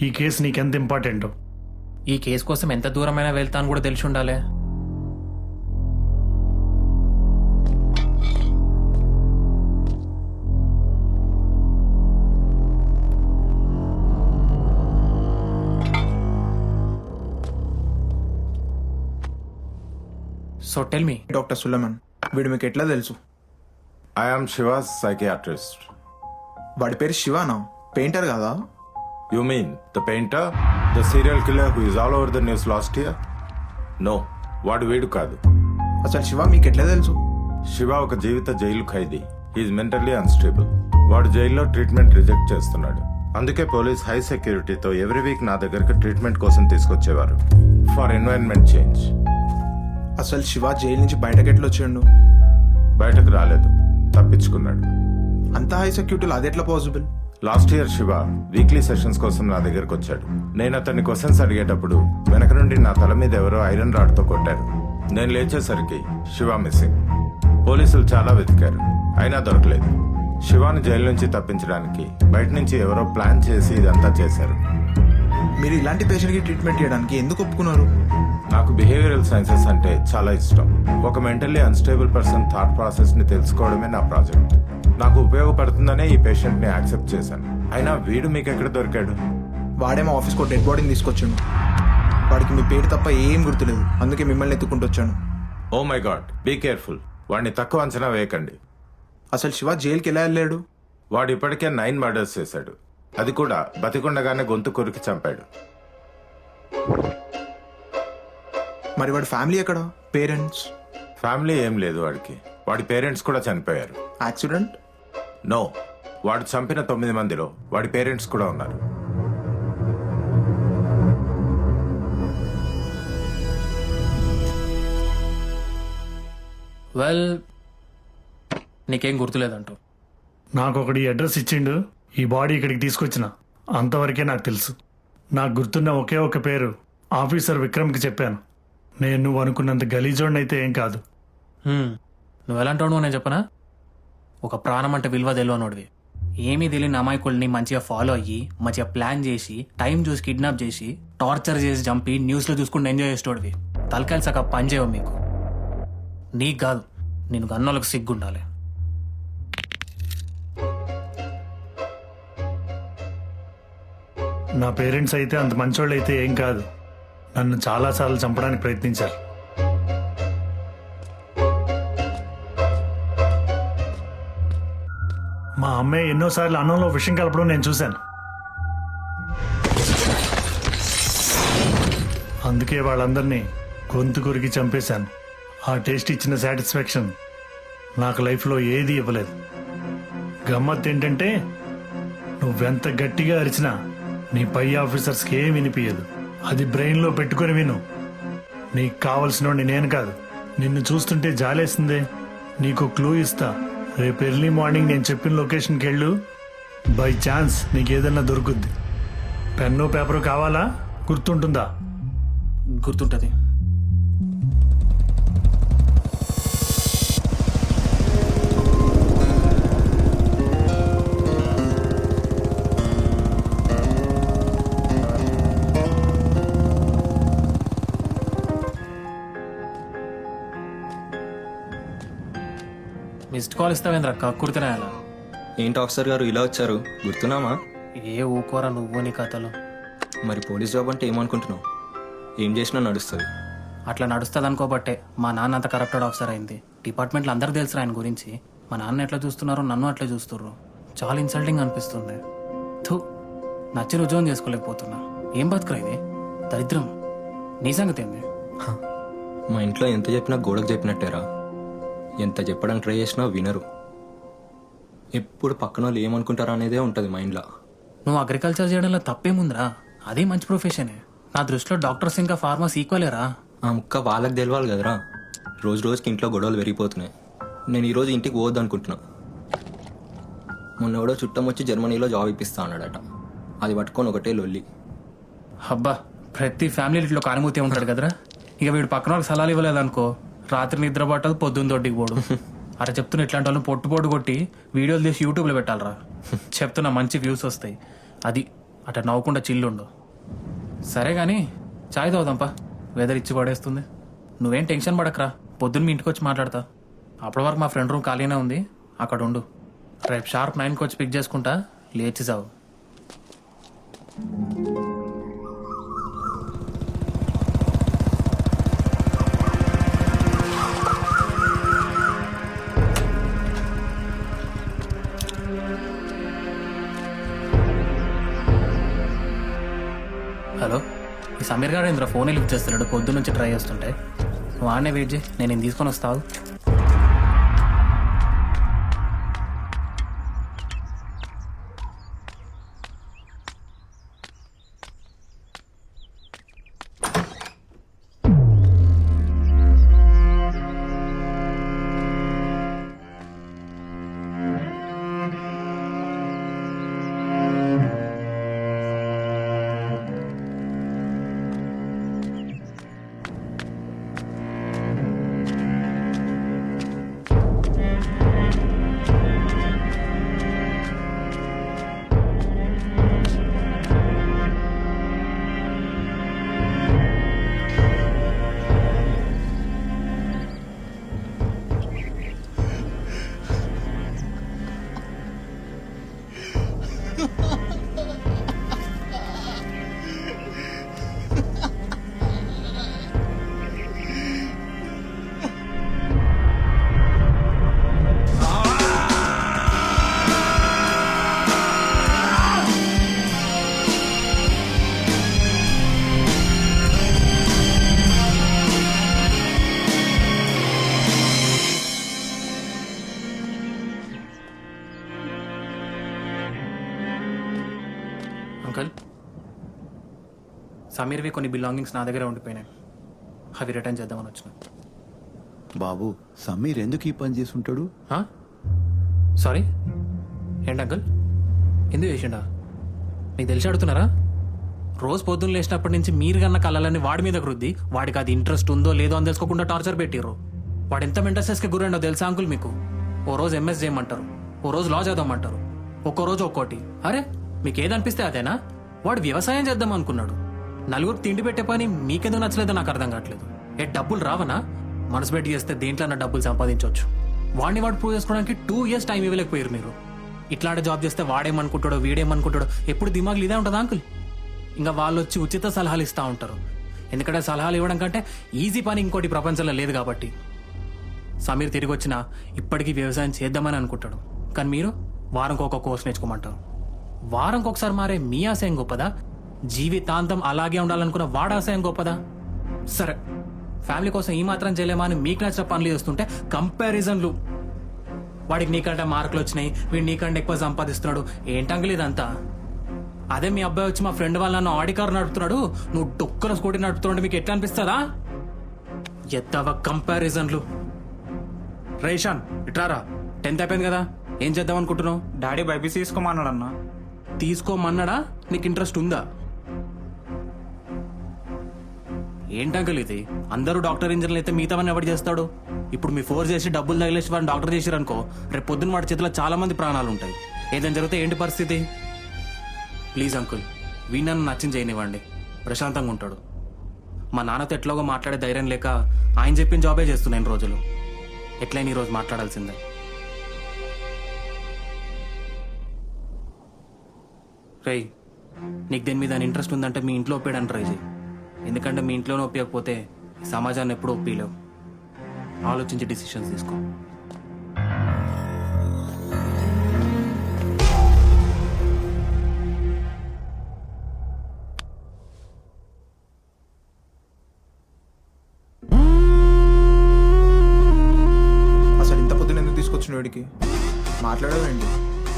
Speaker 10: ఈ కేసు నీకెంత ఇంపార్టెంటో.
Speaker 9: ఈ కేసు కోసం ఎంత దూరమైనా వెళ్తాను కూడా తెలిసి ఉండాలి. So tell me.
Speaker 3: Doctor Suleman, వీడు మీకు ఎట్లా తెలుసు?
Speaker 14: I'm she was psychiatrist.
Speaker 3: వాడి పేరు శివానా? పెయింటర్ కాదా?
Speaker 14: You mean the painter? The serial killer who is all over the news last year? No, వాడు వీడు కాదు.
Speaker 3: అసలు శివ మీకు ఎట్లా తెలుసు?
Speaker 14: శివ ఒక జీవిత జైలు ఖైదీ. He's mentally unstable. వాడు జైల్లో ట్రీట్మెంట్ రిజెక్ట్ చేస్తున్నాడు. అందుకే పోలీస్ హై సెక్యూరిటీతో ఎవ్రీ వీక్ నా దగ్గరకు ట్రీట్మెంట్ కోసం తీసుకొచ్చేవారు. For environment change.
Speaker 3: అసలు శివ జైలు నుంచి బయటకు ఎట్లా వచ్చాడు?
Speaker 14: బయటకు రాలేదు, తప్పించుకున్నాడు.
Speaker 3: అంత హై సెక్యూరిటీలో అది ఎట్లా possible?
Speaker 14: Last year Shiva weekly sessions కోసం నా దగ్గరకు వచ్చాడు. నేను అతన్ని క్వశ్చన్స్ అడిగేటప్పుడు వెనక నుండి నా తల మీద ఎవరో ఐరన్ రాడ్తో కొట్టారు. నేను లేచేసరికి శివ మిస్సింగ్. పోలీసులు చాలా వెతికారు, అయినా దొరకలేదు. శివాని జైలు నుంచి తప్పించడానికి బయట నుంచి ఎవరో ప్లాన్ చేసి ఇదంతా చేశారు.
Speaker 3: మీరు ఇలాంటి పేషెంట్కి ట్రీట్మెంట్ చేయడానికి ఎందుకు ఒప్పుకున్నారు?
Speaker 14: నాకు బిహేవియరల్ సైన్సెస్ అంటే చాలా ఇష్టం. ఒక mentally unstable person thought process ని తెలుసుకోవడమే నా ప్రాజెక్ట్. నాకు ఉపయోగపడుతుందనే ఈ పేషెంట్ ని యాక్సెప్ట్ చేశాను. అయినా వీడు మీకు ఎక్కడ దొరికాడు?
Speaker 3: వాడేమో ఆఫీస్కి డెడ్ బాడీని తీసుకొచ్చాను. వాడికి మీ పేరు తప్ప ఏం గుర్తులేదు, అందుకే మిమ్మల్ని ఎత్తుకుంటూ వచ్చాను.
Speaker 14: Oh my god, be careful. వాడిని తక్కువ అంచనా వేయకండి.
Speaker 3: అసలు శివ జైలుకి ఎలా వెళ్ళాడు?
Speaker 14: వాడు ఇప్పటికే 9 మర్డర్స్ చేశాడు. అది కూడా బతికుండగానే గొంతు కొరికి చంపాడు.
Speaker 3: మరి వాడి ఫ్యామిలీ ఎక్కడ? పేరెంట్స్?
Speaker 14: ఫ్యామిలీ ఏం లేదు వాడికి. వాడి పేరెంట్స్ కూడా చనిపోయారు.
Speaker 3: యాక్సిడెంట్?
Speaker 14: నో, వాడు చంపిన 9 మందిలో వాడి పేరెంట్స్ కూడా ఉన్నారు.
Speaker 9: వెల్, నీకేం గుర్తులేదంటూ.
Speaker 10: నాకు ఒకటి అడ్రస్ ఇచ్చిండు, ఈ బాడీ ఇక్కడికి తీసుకొచ్చిన. అంతవరకే నాకు తెలుసు. నాకు గుర్తున్న ఒకే ఒక పేరు ఆఫీసర్ విక్రమ్కి చెప్పాను. నేను నువ్వు అనుకున్నంత గలీజోడిని అయితే ఏం కాదు.
Speaker 9: నువ్వు ఎలాంటి వాడు నేను చెప్పనా? ఒక ప్రాణం అంటే విలువ తెలియనోడివి. ఏమీ తెలియని అమాయకుల్ని మంచిగా ఫాలో అయ్యి మంచిగా ప్లాన్ చేసి టైం చూసి కిడ్నాప్ చేసి టార్చర్ చేసి చంపి న్యూస్లో చూసుకుంటూ ఎంజాయ్ చేసేటోడివి. తలకాయలు సగ పని చేయవు మీకు. నీకు కాదు, నేను గన్నోళ్ళకి సిగ్గుండాలి.
Speaker 10: నా పేరెంట్స్ అయితే అంత మంచోళ్ళు అయితే ఏం కాదు. నన్ను చాలాసార్లు చంపడానికి ప్రయత్నించారు. మా అమ్మాయి ఎన్నోసార్లు అన్నంలో విషం కలపడం నేను చూశాను. అందుకే వాళ్ళందరినీ గొంతు కొరికి చంపేశాను. ఆ టేస్ట్ ఇచ్చిన సాటిస్ఫాక్షన్ నాకు లైఫ్లో ఏది ఇవ్వలేదు. గమ్మత్ ఏంటంటే నువ్వెంత గట్టిగా అరిచినా నీ పై ఆఫీసర్స్కి ఏం వినిపించదు. అది బ్రెయిన్లో పెట్టుకుని విను. నీకు కావలసినోడిని నేను కాదు. నిన్ను చూస్తుంటే జాలేస్తుందే. నీకు క్లూ ఇస్తా. రేపు ఎర్లీ మార్నింగ్ నేను చెప్పిన లొకేషన్కి వెళ్ళు. బై ఛాన్స్ నీకు ఏదన్నా దొరుకుద్ది. పెన్ను పేపరు కావాలా? గుర్తుంటుందా?
Speaker 9: గుర్తుంటుంది. మిస్డ్ కాల్ ఇస్తావేంద్ర కక్కుర్తినా?
Speaker 15: ఏంటి ఆఫీసర్ గారు ఇలా వచ్చారు? గుర్తున్నామా?
Speaker 9: ఏ ఊకోరా నువ్వు నీ కథలు.
Speaker 15: మరి పోలీస్ జాబ్ అంటే ఏమనుకుంటున్నావు? ఏం చేసినా నడుస్తుంది.
Speaker 9: అట్లా నడుస్తుంది అనుకోబట్టే మా నాన్న అంత కరప్టెడ్ ఆఫీసర్ అయింది. డిపార్ట్మెంట్లో అందరికి తెలుసు ఆయన గురించి. మా నాన్న ఎట్లా చూస్తున్నారో నన్ను అట్లా చూస్తుర్రు. చాలా ఇన్సల్టింగ్ అనిపిస్తుంది. థూ, నచ్చిన ఉద్యోగం చేసుకోలేకపోతున్నా. ఏం బతుకురా ఇది? దరిద్రం. నీ సంగతి ఏంది?
Speaker 15: మా ఇంట్లో ఎంత చెప్పినా గోడకు చెప్పినట్టేరా. ఎంత చెప్పడానికి ట్రై చేసినా వినరు. ఎప్పుడు పక్కన వాళ్ళు ఏమనుకుంటారా అనేదే ఉంటుంది మైండ్లో.
Speaker 9: నువ్వు అగ్రికల్చర్ చేయడంలో తప్పేముందిరా? అదే మంచి ప్రొఫెషనే. నా దృష్టిలో డాక్టర్స్ ఇంకా ఫార్మర్స్ ఈక్వలేరా.
Speaker 15: ఆ ముక్క వాళ్ళకి తెలవాలి కదరా. రోజు రోజుకి ఇంట్లో గొడవలు పెరిగిపోతున్నాయి. నేను ఈరోజు ఇంటికి పోవద్దు అనుకుంటున్నా. మొన్న ఎవడో చుట్టం వచ్చి జర్మనీలో జాబ్ ఇప్పిస్తా అన్నాడట. అది పట్టుకొని ఒకటే లొల్లి.
Speaker 9: అబ్బా, ప్రతి ఫ్యామిలీ ఇట్లో కానుమూతి ఉంటాడు కదరా. ఇక వీడు పక్కన వాళ్ళకి సలహాలు ఇవ్వలేదనుకో, రాత్రి నిద్ర పట్టదు, పొద్దున్న దొడ్డికి పోడు. అలా చెప్తున్నా, ఇట్లాంటి వాళ్ళని పొట్టు కొట్టి వీడియోలు తీసి యూట్యూబ్లో పెట్టాలరా. చెప్తున్నా, మంచి వ్యూస్ వస్తాయి. అది అట్లా నవ్వకుండా చిల్లుండు. సరే కానీ చాయ్ తాగుదాంపా, వెదర్ ఇచ్చి పడేస్తుంది. నువ్వేం టెన్షన్ పడకరా, పొద్దున్న మీ ఇంటికి వచ్చి మాట్లాడతా. అప్పటి వరకు మా ఫ్రెండ్ రూమ్ ఖాళీనే ఉంది, అక్కడ ఉండు. రేపు షార్ప్ 9కి వచ్చి పిక్ చేసుకుంటా, లేచి సావు. హలో, ఈ సమీర్ గారు ఇందులో ఫోనే లిఫ్ట్ చేస్తున్నాడు. పొద్దు నుంచి ట్రై చేస్తుంటే నువ్వు ఆడనే వెయిట్ చేయి, నేను తీసుకొని వస్తావు. అంకల్, సమీర్వి కొన్ని బిలాంగింగ్స్ నా దగ్గర ఉండిపోయినాయి, అవి రిటర్న్ చేద్దామని వచ్చిన.
Speaker 4: బాబు, సమీర్ ఎందుకు ఈ పని చేసి ఉంటాడు?
Speaker 9: సారీ, ఏంటి అంకల్, ఎందుకు చేసిండా? మీకు తెలిసి అడుగుతున్నారా? రోజు పొద్దున్న లేచినప్పటి నుంచి మీరు కన్నా కళ్ళని వాడి మీద రుద్ది, వాడికి అది ఇంట్రెస్ట్ ఉందో లేదో అని తెలుసుకోకుండా టార్చర్ పెట్టిర్రు. వాడు ఎంత మెంటల్స్కి గురైండో తెలుసా అంకుల్ మీకు? ఓ రోజు ఎంఎస్ చేయమంటారు, ఓ రోజు లా చదవమంటారు, ఒక్కో రోజు ఒక్కోటి. అరే, మీకు ఏదనిపిస్తే అదేనా? వాడు వ్యవసాయం చేద్దాం అనుకున్నాడు. నలుగురు తిండి పెట్టే పని మీకెందుకు నచ్చలేదో నాకు అర్థం కావట్లేదు. డబ్బులు రావనా? మనసు పెట్టి చేస్తే దేంట్లో డబ్బులు సంపాదించవచ్చు. వాడిని వాడు ప్రూవ్ చేసుకోవడానికి 2 years టైం ఇవ్వలేకపోయారు మీరు. ఇట్లాంటి జాబ్ చేస్తే వాడేమనుకుంటాడో వీడేమనుకుంటాడో ఎప్పుడు దిమాగులు ఇదే ఉంటుందా అంకుల్? ఇంకా వాళ్ళు వచ్చి ఉచిత సలహాలు ఇస్తూ ఉంటారు. ఎందుకంటే సలహాలు ఇవ్వడం కంటే ఈజీ పని ఇంకోటి ప్రపంచంలో లేదు కాబట్టి. సమీర్ తిరిగి వచ్చినా ఇప్పటికీ వ్యవసాయం చేద్దామని అనుకుంటాడు. కానీ మీరు వారంకి ఒక కోర్స్ నేర్చుకోమంటారు. వారంకి ఒకసారి మారే మీ ఆశయం గొప్పదా? జీవితాంతం అలాగే ఉండాలనుకున్న వాడు ఆశయం గొప్పదా? సరే, ఫ్యామిలీ కోసం ఈ మాత్రం చేయలేమా అని మీకు నచ్చిన పనులు చేస్తుంటే కంపారిజన్లు. వాడికి నీకంటే మార్కులు వచ్చినాయి, వీడు నీకంటే ఎక్కువ సంపాదిస్తున్నాడు, ఏంటంగులు ఇదంతా? అదే మీ అబ్బాయి వచ్చి మా ఫ్రెండ్ వాళ్ళ నన్ను ఆడి కారు నడుపుతున్నాడు, నువ్వు డొక్కల స్కూటీ నడుపుతున్నాడు, మీకు ఎట్లా అనిపిస్తుందా? ఎత్తవ కంపారిజన్లు. రేషాన్, ఇట్రారా, 10th అయిపోయింది కదా, ఏం చేద్దాం అనుకుంటున్నావు?
Speaker 7: డాడీ బైపీసీ తీసుకోమన్నాడు అన్న.
Speaker 9: తీసుకోమన్నాడా? నీకు ఇంట్రెస్ట్ ఉందా? ఏంటంకల్ ఇది? అందరూ డాక్టర్ ఇంజనీర్లు అయితే మిగతావన్నీ ఎవరు చేస్తాడు? ఇప్పుడు మీ ఫోర్స్ చేసి డబ్బులు తగిలేసి వాడిని డాక్టర్ చేసిరనుకో, రేపు పొద్దున్న వాడి చేతిలో చాలా మంది ప్రాణాలు ఉంటాయి. ఏదైనా జరిగితే ఏంటి పరిస్థితి? ప్లీజ్ అంకుల్, వీణ్ణను నచ్చింది చేయనివ్వండి, ప్రశాంతంగా ఉంటాడు. మా నాన్నతో ఎట్లాగో మాట్లాడే ధైర్యం లేక ఆయన చెప్పిన జాబే చేస్తున్నాను రోజులు. ఎట్లయినా ఈరోజు మాట్లాడాల్సిందే. రేయ్, నీకు దేని మీద ఇంట్రెస్ట్ ఉందంటే మీ ఇంట్లో ఒప్పేయడానికి ట్రై చేయి. ఎందుకంటే మీ ఇంట్లోనే ఒప్పకపోతే సమాజాన్ని ఎప్పుడూ ఒప్పిలేవు. ఆలోచించి డిసిషన్స్ తీసుకో.
Speaker 3: అసలు ఇంత పొద్దున ఎందుకు తీసుకొచ్చిన వాడికి? మాట్లాడవేంటి?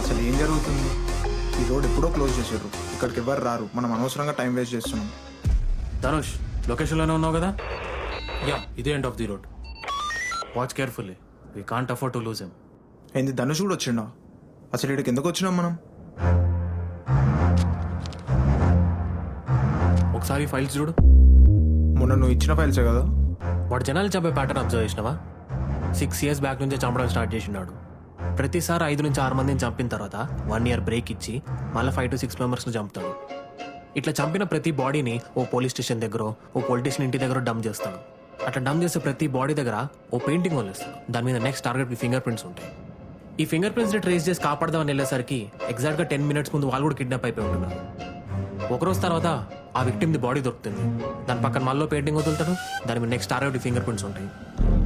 Speaker 3: అసలు ఏం జరుగుతుంది? ఈ రోడ్ ఎప్పుడో క్లోజ్ చేసారు. ఇక్కడికి ఎవరు రారు. మనం అనవసరంగా టైం వేస్ట్ చేస్తున్నాం.
Speaker 9: ధనుష్ లొకేషన్లోనే ఉన్నావు కదా?
Speaker 2: యా, ఇదే end of the road.
Speaker 9: Watch carefully, we can't afford to lose him.
Speaker 3: ఏంది ధనుష్ కూడా వచ్చిండా? అసలు ఇక్కడికి ఎందుకు వచ్చినాం మనం?
Speaker 9: ఒకసారి ఫైల్స్ చూడు.
Speaker 3: మొన్న నువ్వు ఇచ్చిన ఫైల్సే కదా?
Speaker 9: వాడు జనాలు చంపే ప్యాటర్న్ అబ్జర్వ్ చేసినావా? 6 years బ్యాక్ నుంచే చంపడం స్టార్ట్ చేసినాడు. ప్రతిసారి 5 నుంచి 6 మందిని చంపిన తర్వాత 1 year బ్రేక్ ఇచ్చి మళ్ళీ 5 to 6 మెంబర్స్ని చంపుతాడు. ఇట్లా చంపిన ప్రతి బాడీని ఓ పోలీస్ స్టేషన్ దగ్గర, ఓ పొలిటీషియన్ ఇంటి దగ్గర డంప్ చేస్తాడు. అట్లా డంప్ చేసే ప్రతి బాడీ దగ్గర ఓ పెయింటింగ్ వదిలేస్తాడు. దాని మీద నెక్స్ట్ టార్గెట్ ఫింగర్ ప్రింట్స్ ఉంటాయి. ఈ ఫింగర్ ప్రింట్స్ని ట్రేస్ చేసి కాపాడదామని వెళ్ళేసరికి ఎగ్జాక్ట్గా 10 minutes ముందు వాళ్ళు కూడా కిడ్నాప్ అయిపోయి ఉంటున్నారు. ఒకరోజు తర్వాత ఆ విక్టిమ్ది బాడీ దొరుకుతుంది. దాని పక్కన మళ్ళీ పెయింటింగ్ వదులుతాడు. దాని మీద నెక్స్ట్ టార్గెట్ ఫింగర్ ప్రింట్స్ ఉంటాయి.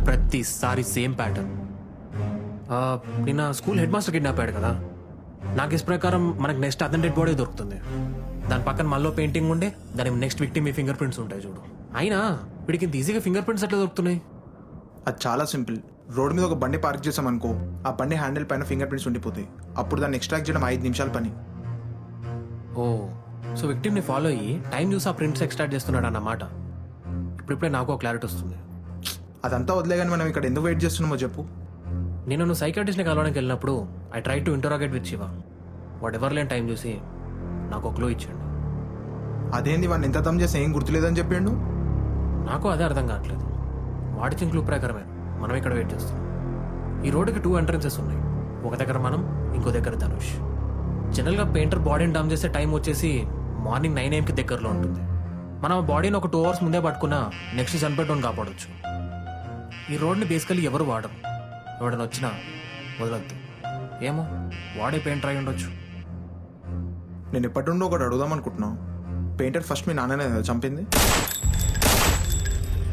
Speaker 9: ప్రతిసారి సేమ్ ప్యాటర్న్. నిన్న స్కూల్ హెడ్ మాస్టర్ కిడ్నాప్ అయ్యాడు కదా, నాకు ఇస్ ప్రకారం మనకు నెక్స్ట్ అతని డెడ్ బాడీ దొరుకుతుంది. దాని పక్కన మళ్ళీ పెయింటింగ్ ఉండే దాని నెక్స్ట్ విక్టిమ్ ఫింగర్ ప్రింట్స్ ఉంటాయి చూడు. అయినా వీడికి ఇంత ఈజీగా ఫింగర్ ప్రింట్స్ ఎట్లా దొరుకుతున్నాయి?
Speaker 3: అది చాలా సింపుల్. రోడ్ మీద ఒక బండి పార్క్ చేసాం అనుకో, ఆ బండి హ్యాండిల్ పైన ఫింగర్ ప్రింట్స్ ఉండిపోతాయి. అప్పుడు దాన్ని ఎక్స్ట్రాక్ట్ చేయడం 5 నిమిషాల పని.
Speaker 9: ఓ, సో విక్టిమ్ని ఫాలో అయ్యి టైం చూసి ఆ ప్రింట్స్ ఎక్స్ట్రాక్ట్ చేస్తున్నాడు అన్నమాట. ఇప్పుడిప్పుడే నాకు క్లారిటీ వస్తుంది.
Speaker 3: అదంతా వదిలే కానీ మనం ఇక్కడ ఎందుకు వెయిట్ చేస్తున్నామో చెప్పు.
Speaker 9: నేను నువ్వు సైకాట్రిస్ట్ని కలవడానికి వెళ్ళినప్పుడు I try to interrogate with Shiva. What ever లేని టైం చూసి నాకు ఒక క్లూ ఇచ్చాడు.
Speaker 3: అదేంది వాడిని ఎంత దమ్ చేసి ఏం గుర్తులేదని చెప్పిండు?
Speaker 9: నాకు అదే అర్థం కావట్లేదు. వాడిచ్చిన క్లూ ప్రకారమే మనం ఇక్కడ వెయిట్ చేస్తాం. ఈ రోడ్డుకి 2 entrances ఉన్నాయి. ఒక దగ్గర మనం, ఇంకో దగ్గర ధనుష్. జనరల్గా పెయింటర్ బాడీని డంప్ చేసే టైం వచ్చేసి మార్నింగ్ 9 AM దగ్గరలో ఉంటుంది. మనం ఆ బాడీని ఒక 2 hours ముందే పట్టుకున్నా నెక్స్ట్ చనిపెట్టడం కాపాడవచ్చు. ఈ రోడ్ని బేసికలీ ఎవరు వాడరు. ఎవడైనా వచ్చినా వదలద్దు. ఏమో వాడే పెయింటర్ అయి ఉండొచ్చు.
Speaker 3: నేను ఎప్పటి నుండో ఒకటి అడుగుదాం అనుకుంటున్నా. పెయింటర్ ఫస్ట్ మీ నాన్ననే కదా చంపింది?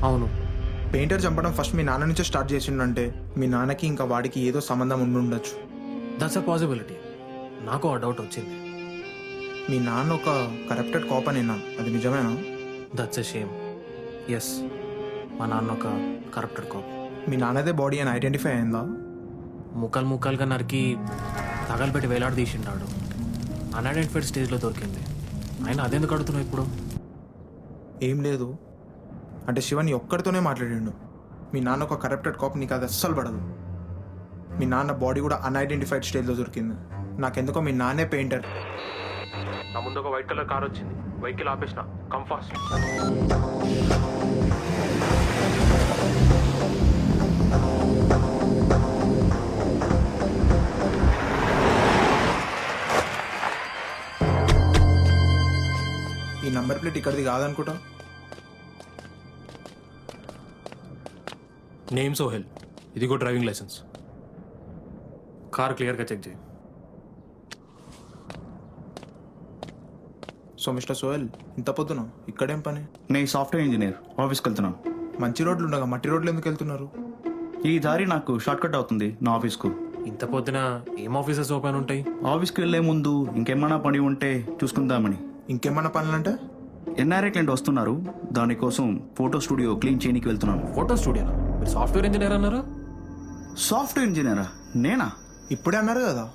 Speaker 9: అవును.
Speaker 3: పెయింటర్ చంపడం ఫస్ట్ మీ నాన్న నుంచే స్టార్ట్ చేసిండంటే మీ నాన్నకి ఇంకా వాడికి ఏదో సంబంధం ఉండి ఉండొచ్చు.
Speaker 9: That's a possibility. నాకు ఆ డౌట్ వచ్చింది.
Speaker 3: మీ నాన్న ఒక కరప్టెడ్ కాప్ అని విన్నాను, అది నిజమేనా?
Speaker 9: That's a shame. ఎస్, మా నాన్న ఒక కరప్టెడ్ కాప్.
Speaker 3: మీ నాన్నదే బాడీ అని ఐడెంటిఫై అయిందా?
Speaker 9: ముక్కలుగా నరికి తగలబెట్టి వేలాడి తీసిండాడు. అన్ఐడెంటిఫైడ్ స్టేజ్లో దొరికింది. ఆయన అదెందుకు అడుగుతున్నావు ఇప్పుడు?
Speaker 3: ఏం లేదు, అంటే శివని ఒక్కడితోనే మాట్లాడిండు. మీ నాన్న ఒక కరప్టెడ్ కాప్, నీకు అది అస్సలు పడదు. మీ నాన్న బాడీ కూడా అన్ఐడెంటిఫైడ్ స్టేజ్లో దొరికింది. నాకెందుకో మీ నాన్నే పెయింటర్.
Speaker 9: నా ముందు ఒక వైట్ కలర్ కార్ వచ్చింది. వెహికల్ ఆపేసిన. Come fast.
Speaker 3: ఈ నంబర్ ప్లేట్ ఇక్కడిది కాదనుకుంటా.
Speaker 2: నేమ్ సోహెల్, ఇదిగో డ్రైవింగ్ లైసెన్స్.
Speaker 9: కార్ క్లియర్గా చెక్ చేయి.
Speaker 3: సో మిస్టర్ సోహెల్, ఇంత పొద్దున ఇక్కడేం పని?
Speaker 16: నేను సాఫ్ట్వేర్ ఇంజనీర్, ఆఫీస్కి వెళ్తున్నాను.
Speaker 3: మంచి రోడ్లు ఉండగా మట్టి రోడ్లు ఎందుకు వెళ్తున్నారు?
Speaker 16: ఈ దారి నాకు షార్ట్ కట్ అవుతుంది నా ఆఫీస్కు.
Speaker 9: ఇంత పొద్దున ఏం ఆఫీసెస్ ఓపెన్ ఉంటాయి?
Speaker 16: ఆఫీస్కి వెళ్లే ముందు ఇంకేమైనా పని ఉంటే చూసుకుందామని.
Speaker 3: ఇంకేమన్నా పనులంటే?
Speaker 16: ఎన్ఆర్ఐ క్లయింట్ వస్తున్నారు, దానికోసం ఫోటో స్టూడియో క్లీన్ చేయడానికి వెళ్తున్నాను.
Speaker 9: ఫోటో స్టూడియోనా? మీరు సాఫ్ట్వేర్ ఇంజనీర్ అన్నారు.
Speaker 16: సాఫ్ట్వేర్ ఇంజనీరా? నేనా?
Speaker 3: ఇప్పుడే అన్నారు కదా.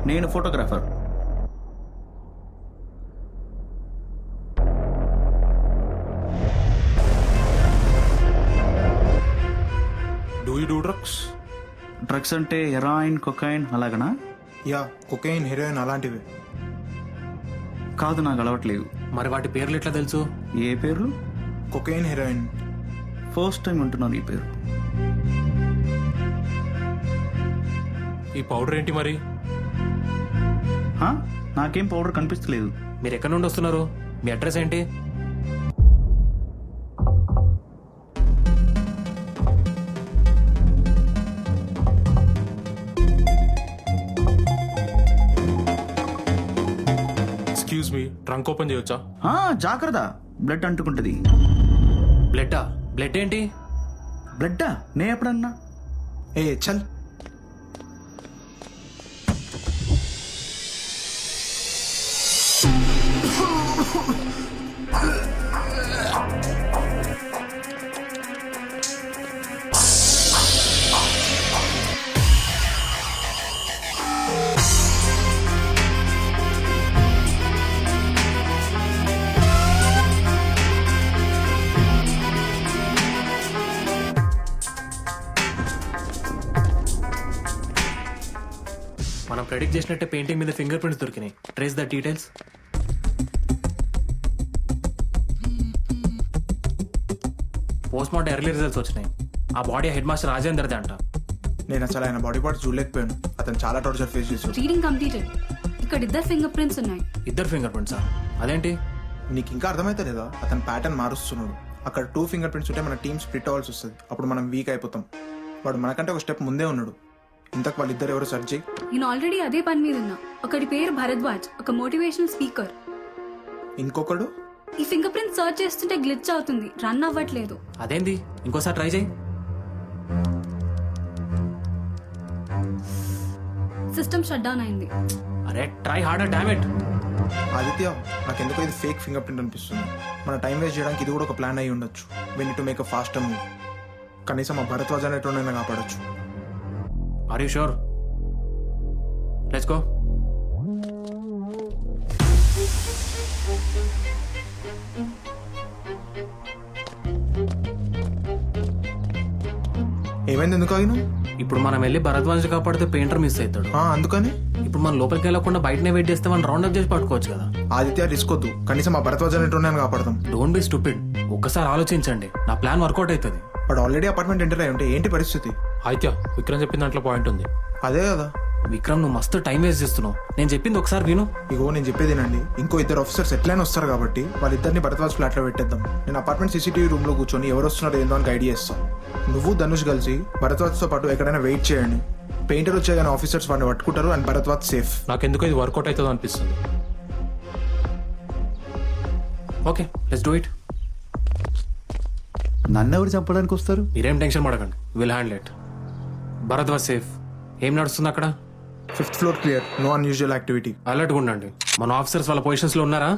Speaker 16: నేను photographer.
Speaker 2: Do you do drugs?
Speaker 16: Drugs అంటే హెరాయిన్, కొకైన్ అలాగనా?
Speaker 3: యా, కొకైన్, హెరోయిన్ అలాంటివి.
Speaker 16: కాదు, నాకు అలవాట్లేదు.
Speaker 9: మరి వాటి పేర్లు ఎట్లా తెలుసు?
Speaker 16: ఏ పేర్లు?
Speaker 3: Cocaine, heroine.
Speaker 16: ఫస్ట్ టైం అంటున్నాను ఈ పేరు.
Speaker 2: ఈ పౌడర్ ఏంటి మరి?
Speaker 16: నాకేం పౌడర్ కనిపిస్తలేదు.
Speaker 9: మీరు ఎక్కడి నుండి వస్తున్నారు? మీ అడ్రస్ ఏంటి?
Speaker 2: ఎక్స్క్యూజ్ మీ, ట్రంక్ ఓపెన్ చేయొచ్చా?
Speaker 16: జాగ్రత్త, బ్లడ్ అంటుకుంటది.
Speaker 9: బ్లడ్డా? బ్లడ్ ఏంటి?
Speaker 16: బ్లడ్డా? నే ఎప్పుడన్నా?
Speaker 3: ఏ చల్.
Speaker 9: చేసినట్టే పెయింటింగ్ మీద ఫింగర్ ప్రింట్స్ దొరికినాయి. Trace the details. Post mortem early results వచ్చినాయి. ఆ బాడీ హెడ్ మాస్టర్ రాజేందర్దే అంట.
Speaker 3: నేను అసలు ఆయన బాడీ పార్ట్స్ చూడలేకపోయాను. అతను చాలా టార్చర్ ఫేస్ చేశాడు.
Speaker 1: Reading completed. ఇక్కడ ఇద్దరు ఫింగర్ ప్రింట్స్ ఉన్నాయి.
Speaker 9: ఇద్దరు ఫింగర్ ప్రింట్సా? అదేంటి?
Speaker 3: నీకు ఇంకా అర్థమైతే లేదా? అతను ప్యాటర్న్ మారుస్తున్నాడు. అక్కడ 2 ఫింగర్ ప్రింట్స్ ఉంటే మన టీమ్ స్ప్లిట్ అవ్వాల్సి వస్తుంది. అప్పుడు మనం వీక్ అయిపోతాం. వాడు మనకంటే ఒక స్టెప్ ముందే ఉన్నాడు. ఇంతకు వాళ్ళిద్దరు ఎవరు సెర్చ్ చేయి.
Speaker 1: నేను ఆల్రెడీ అదే పని మీద ఉన్నా. ఒకటి పేరు భరద్వాజ్, ఒక మోటివేషనల్ స్పీకర్.
Speaker 3: ఇంకొకడు
Speaker 1: ఈ ఫింగర్ ప్రింట్ సర్చ్ చేస్తుంటే గ్లిచ్ అవుతుంది, రన్ అవ్వట్లేదు.
Speaker 9: అదేంది? ఇంకోసారి ట్రై చేయి.
Speaker 1: సిస్టమ్ షట్ డౌన్ అయింది.
Speaker 9: అరే try harder, damn it.
Speaker 3: Aditya, నాకెందుకో ఇది ఫేక్ ఫింగర్ ప్రింట్ అనిపిస్తుంది. మన టైం వేస్ట్ చేయడానికి ఇది కూడా ఒక ప్లాన్ అయి ఉండొచ్చు. We need to make a faster move. కనీసం ఆ భరద్వాజ్ అనేటోనైనా కాపాడొచ్చు.
Speaker 9: Are you sure? Let's go.
Speaker 3: ఏమైంది? ఎందుకు ఆగినావు?
Speaker 9: ఇప్పుడు మనం వెళ్ళి భరద్వాజ్ కాపాడితే పెయింటర్ మిస్ అవుతాడు.
Speaker 3: అందుకని
Speaker 9: ఇప్పుడు మనం లోపలికి వెళ్ళకుండా బయటనే వెయిట్ చేస్తే మనం రౌండ్ అప్ చేసి పట్టుకోవచ్చు కదా.
Speaker 3: ఆదిత్య, రిస్క్ వద్దు. కనీసం ఆ భరద్వాజ్ అనేటోనైనా కాపాడతాం.
Speaker 9: Don't be stupid. ఒక్కసారి ఆలోచించండి. నా ప్లాన్ వర్కౌట్ అవుతుంది.
Speaker 3: వాడు ఆల్రెడీ అపార్ట్మెంట్ ఎంటర్ అయి ఉంటే ఏంటి పరిస్థితి?
Speaker 2: ఆదిత్య, విక్రమ్ చెప్పిన దాంట్లో పాయింట్ ఉంది.
Speaker 3: అదే కదా
Speaker 9: విక్రమ్, నువ్వు మస్తు టైం వేస్ట్ చేస్తున్నావు. నేను చెప్పింది ఒకసారి విను.
Speaker 3: ఇగో నేను చెప్పేదేనండి. ఇంకో 2 ఆఫీసర్స్ ఎట్లయినా వస్తారు కాబట్టి వాళ్ళిద్దరిని భరద్వాజ్ ఫ్లాట్ లో పెట్టేద్దాం. నేను అపార్ట్మెంట్ సీసీటీవీ రూమ్ లో కూర్చొని ఎవరు వస్తున్నారో ఏందో అని గైడ్ చేస్తాను. నువ్వు ధనుష్ కలిసి భరద్వాజ్ తో పాటు ఎక్కడైనా వెయిట్ చేయండి. పెయింటర్ వచ్చే కానీ ఆఫీసర్స్ వాడిని పట్టుకుంటారు అండ్ భరద్వాజ్ సేఫ్.
Speaker 2: నాకెందుకో ఇది వర్కౌట్ అవుతుంది అనిపిస్తుంది.
Speaker 9: Okay, let's do it.
Speaker 4: నన్ను ఎవరు చంపడానికి వస్తారు?
Speaker 9: మీరేం టెన్షన్ పడకండి. Will handle it. Bharadwaj safe. ఏం నడుస్తుంది అక్కడ?
Speaker 3: 5th floor clear. No unusual activity.
Speaker 9: అలర్ట్గా ఉండండి. మన ఆఫీసర్స్ వాళ్ళ పొజిషన్స్ లో ఉన్నారా?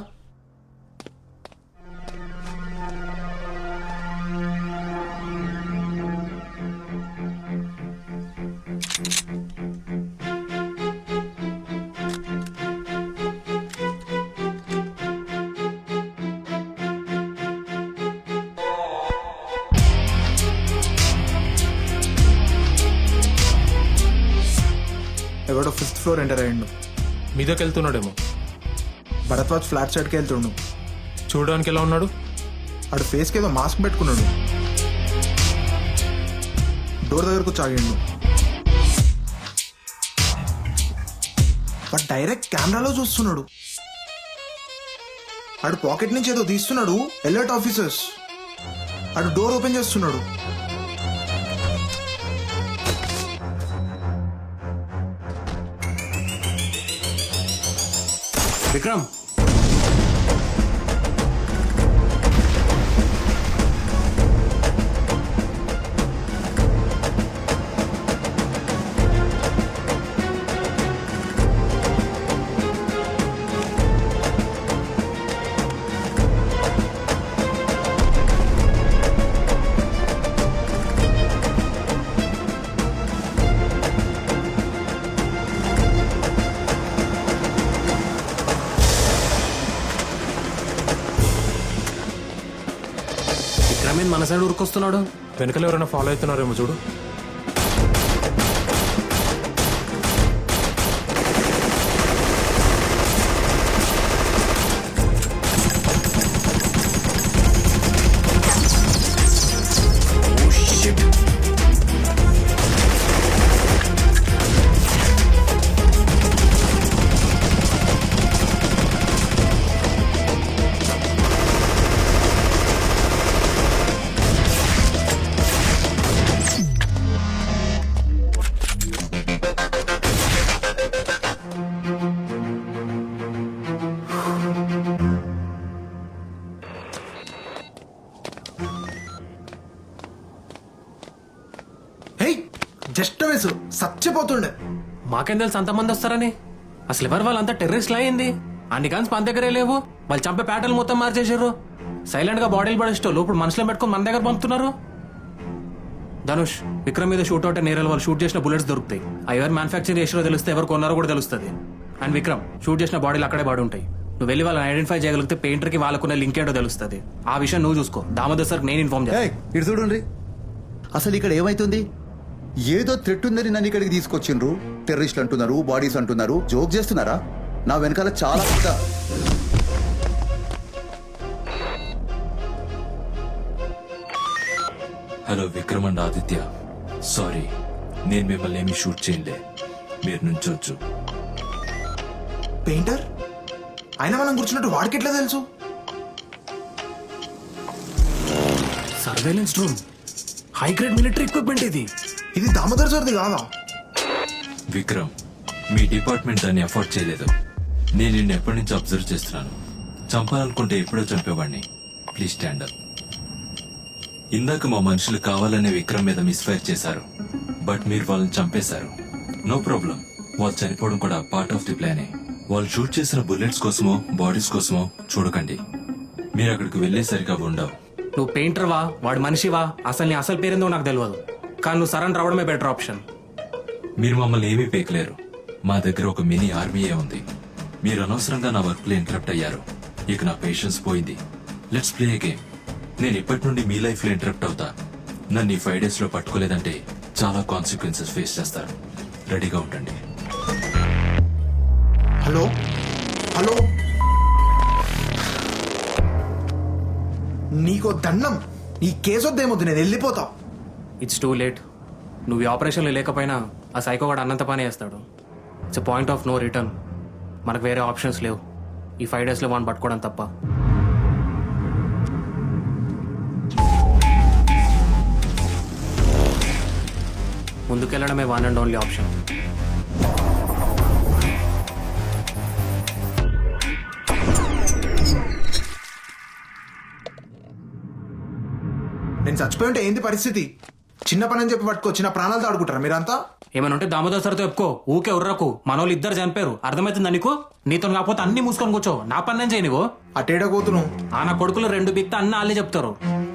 Speaker 3: ఎవడో 5th ఫ్లోర్ ఎంటర్ అయ్యిండు.
Speaker 2: మీదకి వెళ్తున్నాడేమో.
Speaker 3: భరద్వాజ్ ఫ్లాట్ సైడ్కి వెళ్తుండు.
Speaker 2: చూడడానికి ఎలా ఉన్నాడు?
Speaker 3: ఆడు ఫేస్కి ఏదో మాస్క్ పెట్టుకున్నాడు. డోర్ దగ్గరకు చాగిండు. బట్ డైరెక్ట్ కెమెరాలో చూస్తున్నాడు. ఆడు పాకెట్ నుంచి ఏదో తీస్తున్నాడు. Alert officers. ఆడు డోర్ ఓపెన్ చేస్తున్నాడు.
Speaker 9: విక్రమ్, విక్రమ్ మన సైడ్ ఉరుకొస్తున్నాడు.
Speaker 2: వెనకలు ఎవరైనా ఫాలో అవుతున్నారేమో చూడు.
Speaker 3: Just miss. సచ్చిపోతుండే.
Speaker 9: మాకేం తెలుసు అంతమంది వస్తారని? అసలు ఎవరు వాళ్ళంతా టెర్రరిస్ట్లు అయింది. అన్ని కానీ మన దగ్గరే లేవు. వాళ్ళు చంపే ప్యాటర్న్ మొత్తం మార్చేసారు. సైలెంట్ గా బాడీలు పడేస్టోళ్ళు ఇప్పుడు మనుషులను పెట్టుకుని మన దగ్గర పంపుతున్నారు. ధనుష్, విక్రమ్ మీద షూట్ అవుట్ నేరాలు వాళ్ళు షూట్ చేసిన బుల్లెట్స్ దొరుకుతాయి. అవి ఎవరు మ్యానుఫ్యాక్చర్ చేసినో తెలిస్తే, ఎవరు కొన్నారో కూడా తెలుస్తుంది. అండ్ విక్రమ్, షూట్ చేసిన బాడీలు అక్కడే పడి ఉంటాయి. నువ్వు వెళ్ళి వాళ్ళని ఐడెంటిఫై చేయగలిగితే పెయింటర్ కి వాళ్ళకున్న లింక్ ఏంటో తెలుస్తుంది. ఆ విషయం నువ్వు చూసుకో. దామోదర్ సార్ నేను ఇన్ఫార్మ్ చేస్తాను.
Speaker 4: ఇటు చూడండి. అసలు ఇక్కడ ఏమైతుంది? ఏదో థ్రెట్ ఉందని నన్ను ఇక్కడికి తీసుకొచ్చిండ్రు. టెర్రరిస్టులు అంటున్నారు, బాడీస్ అంటున్నారు. జోక్ చేస్తున్నారా? నా వెనకాల చాలా పెద్ద
Speaker 13: hello Vikram and Aditya, sorry నేను మిమ్మల్ని ఏమి షూట్ చేయలే, మీరు నుంచోచ్చు.
Speaker 3: పెయింటర్ అయినా మనం కూర్చున్నట్టు వాడికి ఎట్లా తెలుసు?
Speaker 9: Surveillance room, high grade military equipment ఇది.
Speaker 3: ఇది దామోదర్ సార్ది కాదా?
Speaker 13: విక్రమ్, మీ డిపార్ట్మెంట్ దాన్ని అఫోర్డ్ చేయలేదు. నేను నిన్ను ఎప్పటి నుంచి అబ్జర్వ్ చేస్తున్నాను. చంపాలనుకుంటే ఎప్పుడో చంపేవాడిని. Please stand up. ఇందాక మా మనుషులు కావాలనే విక్రమ్ మీద మిస్ఫైర్ చేశారు, బట్ మీరు వాళ్ళని చంపేశారు. నో ప్రాబ్లం, వాళ్ళు చనిపోవడం కూడా పార్ట్ ఆఫ్ ది ప్లానే. వాళ్ళు షూట్ చేసిన బుల్లెట్స్ కోసమో బాడీస్ కోసమో చూడకండి. మీరు అక్కడికి వెళ్లేసరిగా ఉండవు.
Speaker 9: నువ్వు పెయింటర్వా, వాడు మనిషివా, అసలు నీ అసలు పేరేందో నాకు తెలియదు. కానీ నువ్వు సరెండర్ అవడమే బెటర్ ఆప్షన్.
Speaker 13: మీరు మమ్మల్ని ఏమీ పేకలేరు. మా దగ్గర ఒక మినీ ఆర్మీయే ఉంది. మీరు అనవసరంగా నా వర్క్ లో ఇంటరప్ట్ అయ్యారు. ఇక నా పేషెన్స్ పోయింది. Let's play A game. నేను ఇప్పటి నుండి మీ లైఫ్ లో ఇంటరప్ట్ అవుతా. నన్ను ఈ 5 days లో పట్టుకోలేదంటే చాలా కాన్సిక్వెన్సెస్ ఫేస్ చేస్తారు. రెడీగా ఉండండి.
Speaker 3: హలో హలో, నీకో దండం. ఈ కేసు వద్దేమొద్దు, నేను వెళ్ళిపోతా.
Speaker 9: It's too late. నువ్వు ఈ ఆపరేషన్లో లేకపోయినా ఆ సైకో వాడు అన్నంత పని చేస్తాడు. It's point of no return. మనకు వేరే ఆప్షన్స్ లేవు. ఈ 5 daysలో వాడిని పట్టుకోవడం తప్ప. ముందుకెళ్ళడమే వన్ అండ్ ఓన్లీ ఆప్షన్.
Speaker 3: నేను చచ్చిపోయి ఉంటే ఏంది పరిస్థితి? చిన్న పని అని చెప్పి పట్టుకొచ్చి నా ప్రాణాలతో ఆడుకుంటారా మీరంతా?
Speaker 9: ఏమైనా ఉంటే దామోదర్ సార్తో చెప్పుకో. ఊకే ఉర్రకు. మనోళ్ళు 2 చనిపోయారు, అర్థమవుతుందా నీకు? నీతో కాకపోతే అన్ని మూసుకొని కూర్చో. నా పని నేను చేయనివో.
Speaker 3: అటేడా పోతున్నావు?
Speaker 9: నా కొడుకులు 2 బిక్త అన్న వాళ్ళే చెప్తారు.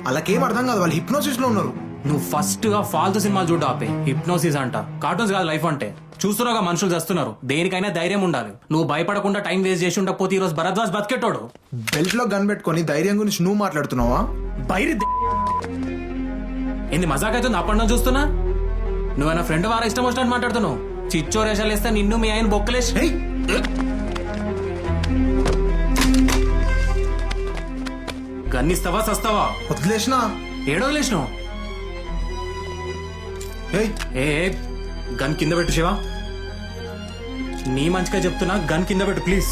Speaker 3: అలాకేం అర్థం కాదు, వాళ్ళు హిప్నోసిస్ లో ఉన్నారు.
Speaker 9: నువ్వు ఫస్ట్ గా ఫాల్తు సినిమాలు చూడ ఆపే. హిప్నోసిస్ అంట, కార్టూన్స్ కాదు లైఫ్ అంటే. చూస్తున్నాగా మనుషులు చేస్తున్నారు. దేనికైనా ధైర్యం ఉండాలి. నువ్వు భయపడకుండా టైం వేస్ట్ చేసి ఉండకపోతే ఈరోజు భరద్వాజ్ బతికెట్టాడు.
Speaker 3: బెల్ట్ లో గన్ పెట్టుకొని ధైర్యం గురించి నువ్వు మాట్లాడుతున్నావా?
Speaker 9: బైరి ఏంది మజాక్ అవుతుంది? అప్పటి చూస్తున్నా నువ్వైనా ఫ్రెండ్ వారా ఇష్టం వచ్చినట్టు మాట్లాడుతున్నావు. చిచ్చోరేషాలు వేస్తే నిన్ను మీ ఆయన బొక్కలేసి గన్నిస్తావా సస్తావా?
Speaker 3: వదిలేసినా?
Speaker 9: ఏడో వదిలేసినావు? ఏ గన్ కింద పెట్టు శివ. నీ మంచిగా చెప్తున్నా, గన్ కింద పెట్టు ప్లీజ్.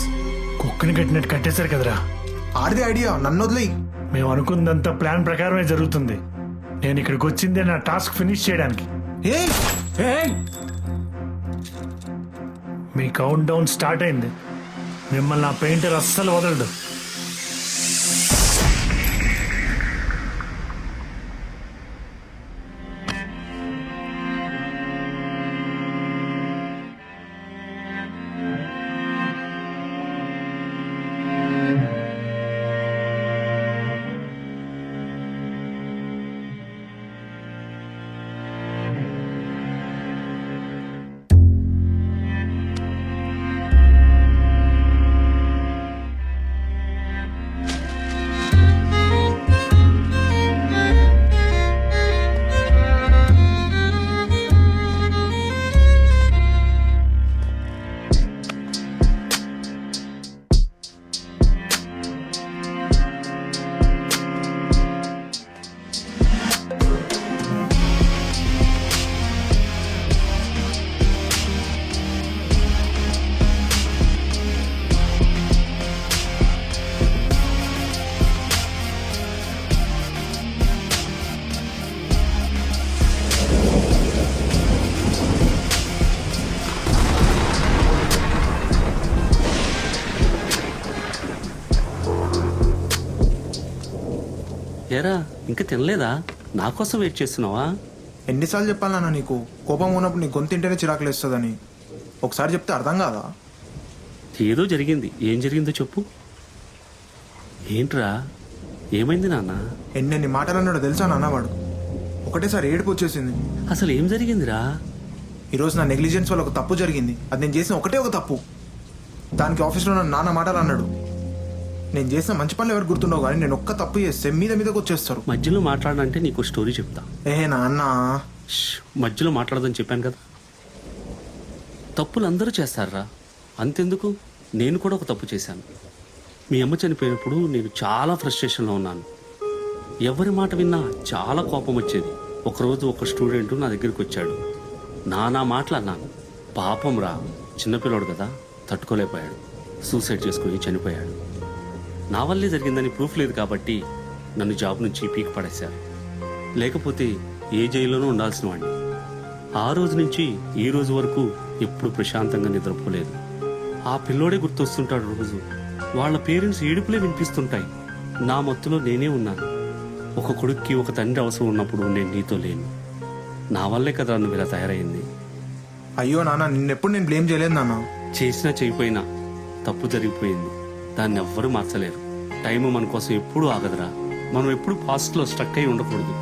Speaker 10: కుక్కని కట్టినట్టు కట్టేశారు కదరా.
Speaker 3: ఆడిది ఐడియా, నన్ను వదిలే.
Speaker 10: మేము అనుకున్నదంతా ప్లాన్ ప్రకారమే జరుగుతుంది. నేను ఇక్కడికి వచ్చిందే నా టాస్క్ ఫినిష్ చేయడానికి. మీ కౌంట్ డౌన్ స్టార్ట్ అయింది. మిమ్మల్ని నా పెయింటర్ అస్సలు వదలడు.
Speaker 5: ఏరా ఇంకా తినలేదా? నా కోసం వెయిట్ చేస్తున్నావా?
Speaker 3: ఎన్నిసార్లు చెప్పాలన్నా నీకు? కోపం ఉన్నప్పుడు నీ గొంతు తింటేనే చిరాకులేస్తుందని. ఒకసారి చెప్తే అర్థం కాదా?
Speaker 5: ఏదో జరిగింది. ఏం జరిగిందో చెప్పు. ఏంట్రా ఏమైంది నాన్న?
Speaker 3: ఎన్నెన్ని మాటలు అన్నాడో తెలుసా నాన్న వాడు? ఒకటేసారి ఏడుపు వచ్చేసింది.
Speaker 5: అసలు ఏం జరిగిందిరా?
Speaker 3: ఈరోజు నా నెగ్లిజెన్స్ వల్ల ఒక తప్పు జరిగింది. అది నేను చేసిన ఒకటే ఒక తప్పు. దానికి ఆఫీస్లో నన్ను నాన్న మాటలు అన్నాడు. నేను చేసిన మంచి పనులు ఎవరు గుర్తుండవు, కానీ నేను ఒక్క తప్పు చేస్తే మీదకి వచ్చేస్తారు.
Speaker 5: మధ్యలో మాట్లాడాలంటే నీకు స్టోరీ చెప్తా.
Speaker 3: నాన్న
Speaker 5: మధ్యలో మాట్లాడదని చెప్పాను కదా. తప్పులు అందరూ చేస్తారా, అంతెందుకు నేను కూడా ఒక తప్పు చేశాను. మీ అమ్మ చనిపోయినప్పుడు నేను చాలా ఫ్రస్ట్రేషన్లో ఉన్నాను. ఎవరి మాట విన్నా చాలా కోపం వచ్చేది. ఒకరోజు ఒక స్టూడెంట్ నా దగ్గరికి వచ్చాడు. నానా మాటలు అన్నాను. పాపం రా, చిన్నపిల్లోడు కదా, తట్టుకోలేకపోయాడు. సూసైడ్ చేసుకుని చనిపోయాడు. నా వల్లే జరిగిందని ప్రూఫ్ లేదు కాబట్టి నన్ను జాబ్ నుంచి పీకి పడేశారు. లేకపోతే ఏ జైల్లోనూ ఉండాల్సిన వాడిని. ఆ రోజు నుంచి ఈ రోజు వరకు ఎప్పుడు ప్రశాంతంగా నిద్రపోలేదు. ఆ పిల్లోడే గుర్తొస్తుంటాడు రోజు. వాళ్ళ పేరెంట్స్ ఏడుపులే వినిపిస్తుంటాయి. నా మత్తులో నేనే ఉన్నాను. ఒక కొడుక్కి ఒక తండ్రి అవసరం ఉన్నప్పుడు నేను నీతో లేను. నా వల్లే కదా నువ్వు ఇలా తయారైంది.
Speaker 3: అయ్యో నాన్న, నిన్నెప్పుడు నేను బ్లేమ్ చేయలేదు నాన్న.
Speaker 5: చేసినా చేయపోయినా తప్పు జరిగిపోయింది. దాన్ని ఎవ్వరూ మార్చలేరు. టైం మన కోసం ఎప్పుడూ ఆగదురా. మనం ఎప్పుడు పాస్ట్లో స్ట్రక్ అయి ఉండకూడదు,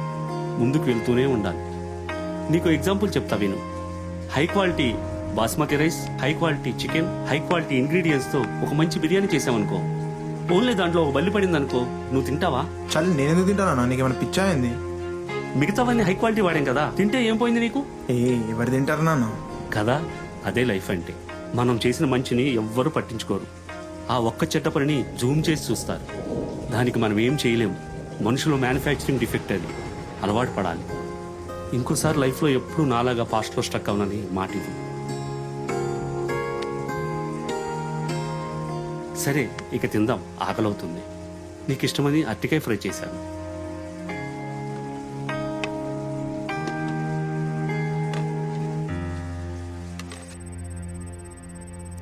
Speaker 5: ముందుకు వెళ్తూనే ఉండాలి. నీకు ఎగ్జాంపుల్ చెప్తా విను. High quality basmati rice, high quality chicken, high quality ఇంగ్రీడియంట్స్తో ఒక మంచి బిర్యానీ చేసావనుకో, ఓన్లీ దాంట్లో ఒక బల్లి పడింది అనుకో, నువ్వు తింటావా?
Speaker 3: చల్, నేనెందుకు తింటానా? నీకేమైనా పిచ్చా అయింది?
Speaker 5: మిగతావన్నీ హై క్వాలిటీ వాడాం కదా, తింటే ఏం పోయింది నీకు?
Speaker 3: ఎవరు తింటారు నాన్న?
Speaker 5: కదా, అదే లైఫ్ అంటే. మనం చేసిన మంచిని ఎవ్వరూ పట్టించుకోరు. ఆ ఒక్క చెడ్డ పనిని జూమ్ చేసి చూస్తారు. దానికి మనం ఏం చేయలేము. మనుషులో మ్యానుఫ్యాక్చరింగ్ డిఫెక్ట్ అది. అలవాటు పడాలి. ఇంకోసారి లైఫ్లో ఎప్పుడు నాలాగా పాస్ట్లో స్ట్రక్ అవ్వనని మాట ఇది. సరే, ఇక తిందాం, ఆకలవుతుంది. నీకు ఇష్టమని అరటికాయ ఫ్రై చేశాను.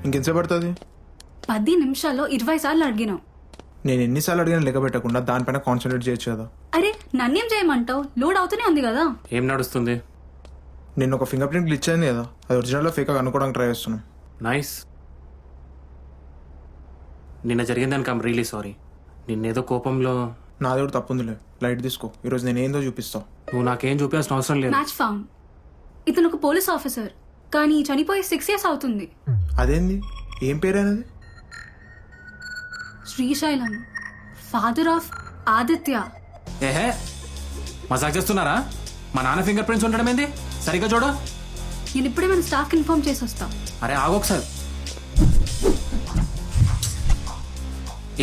Speaker 3: ఇంకెంతసేపు పడుతుంది?
Speaker 1: 10 నిమిషాల్లో 20 సార్లు అడిగినావు.
Speaker 3: నేను ఎన్నిసార్లు అడిగినా లెక్క పెట్టకుండా దానిపైన కాన్సన్ట్రేట్ చేయొచ్చు కదా.
Speaker 1: అరే, నన్నేం చేయమంటావు? లోడ్ అవుతూనే ఉంది కదా.
Speaker 9: ఏం నడుస్తుంది?
Speaker 3: నిన్న ఒక ఫింగర్ ప్రింట్ గ్లిచ్ అయింది కదా, అది ఒరిజినల్లో ఫేక్ అనుకోవడానికి ట్రై చేస్తున్నాం.
Speaker 9: నైస్. నిన్న జరిగిన దానికి ఐమ్ రియలీ సారీ. నిన్నేదో కోపంలో.
Speaker 3: నా దేవుడు తప్పుందిలే, లైట్ తీసుకో. ఈరోజు నేను ఏందో చూపిస్తావు.
Speaker 9: నువ్వు నాకేం చూపించాల్సిన అవసరం లేదు.
Speaker 1: Match found. ఇతను ఒక పోలీస్ ఆఫీసర్, కానీ చనిపోయి 6 years అవుతుంది.
Speaker 3: అదేంది? ఏం పేరైనది?
Speaker 1: Srisailam, father of Aditya.
Speaker 9: ఏహే, మజాక్ చేస్తున్నారా? మా నాన్న ఫింగర్ ప్రింట్స్ ఉండడం ఏంది? సరిగ్గా చూడు.
Speaker 1: నేను ఇప్పుడే మన స్టాఫ్ ఇన్ఫార్మ్ చేసి వస్తా.
Speaker 9: అరే ఆగొకసారి.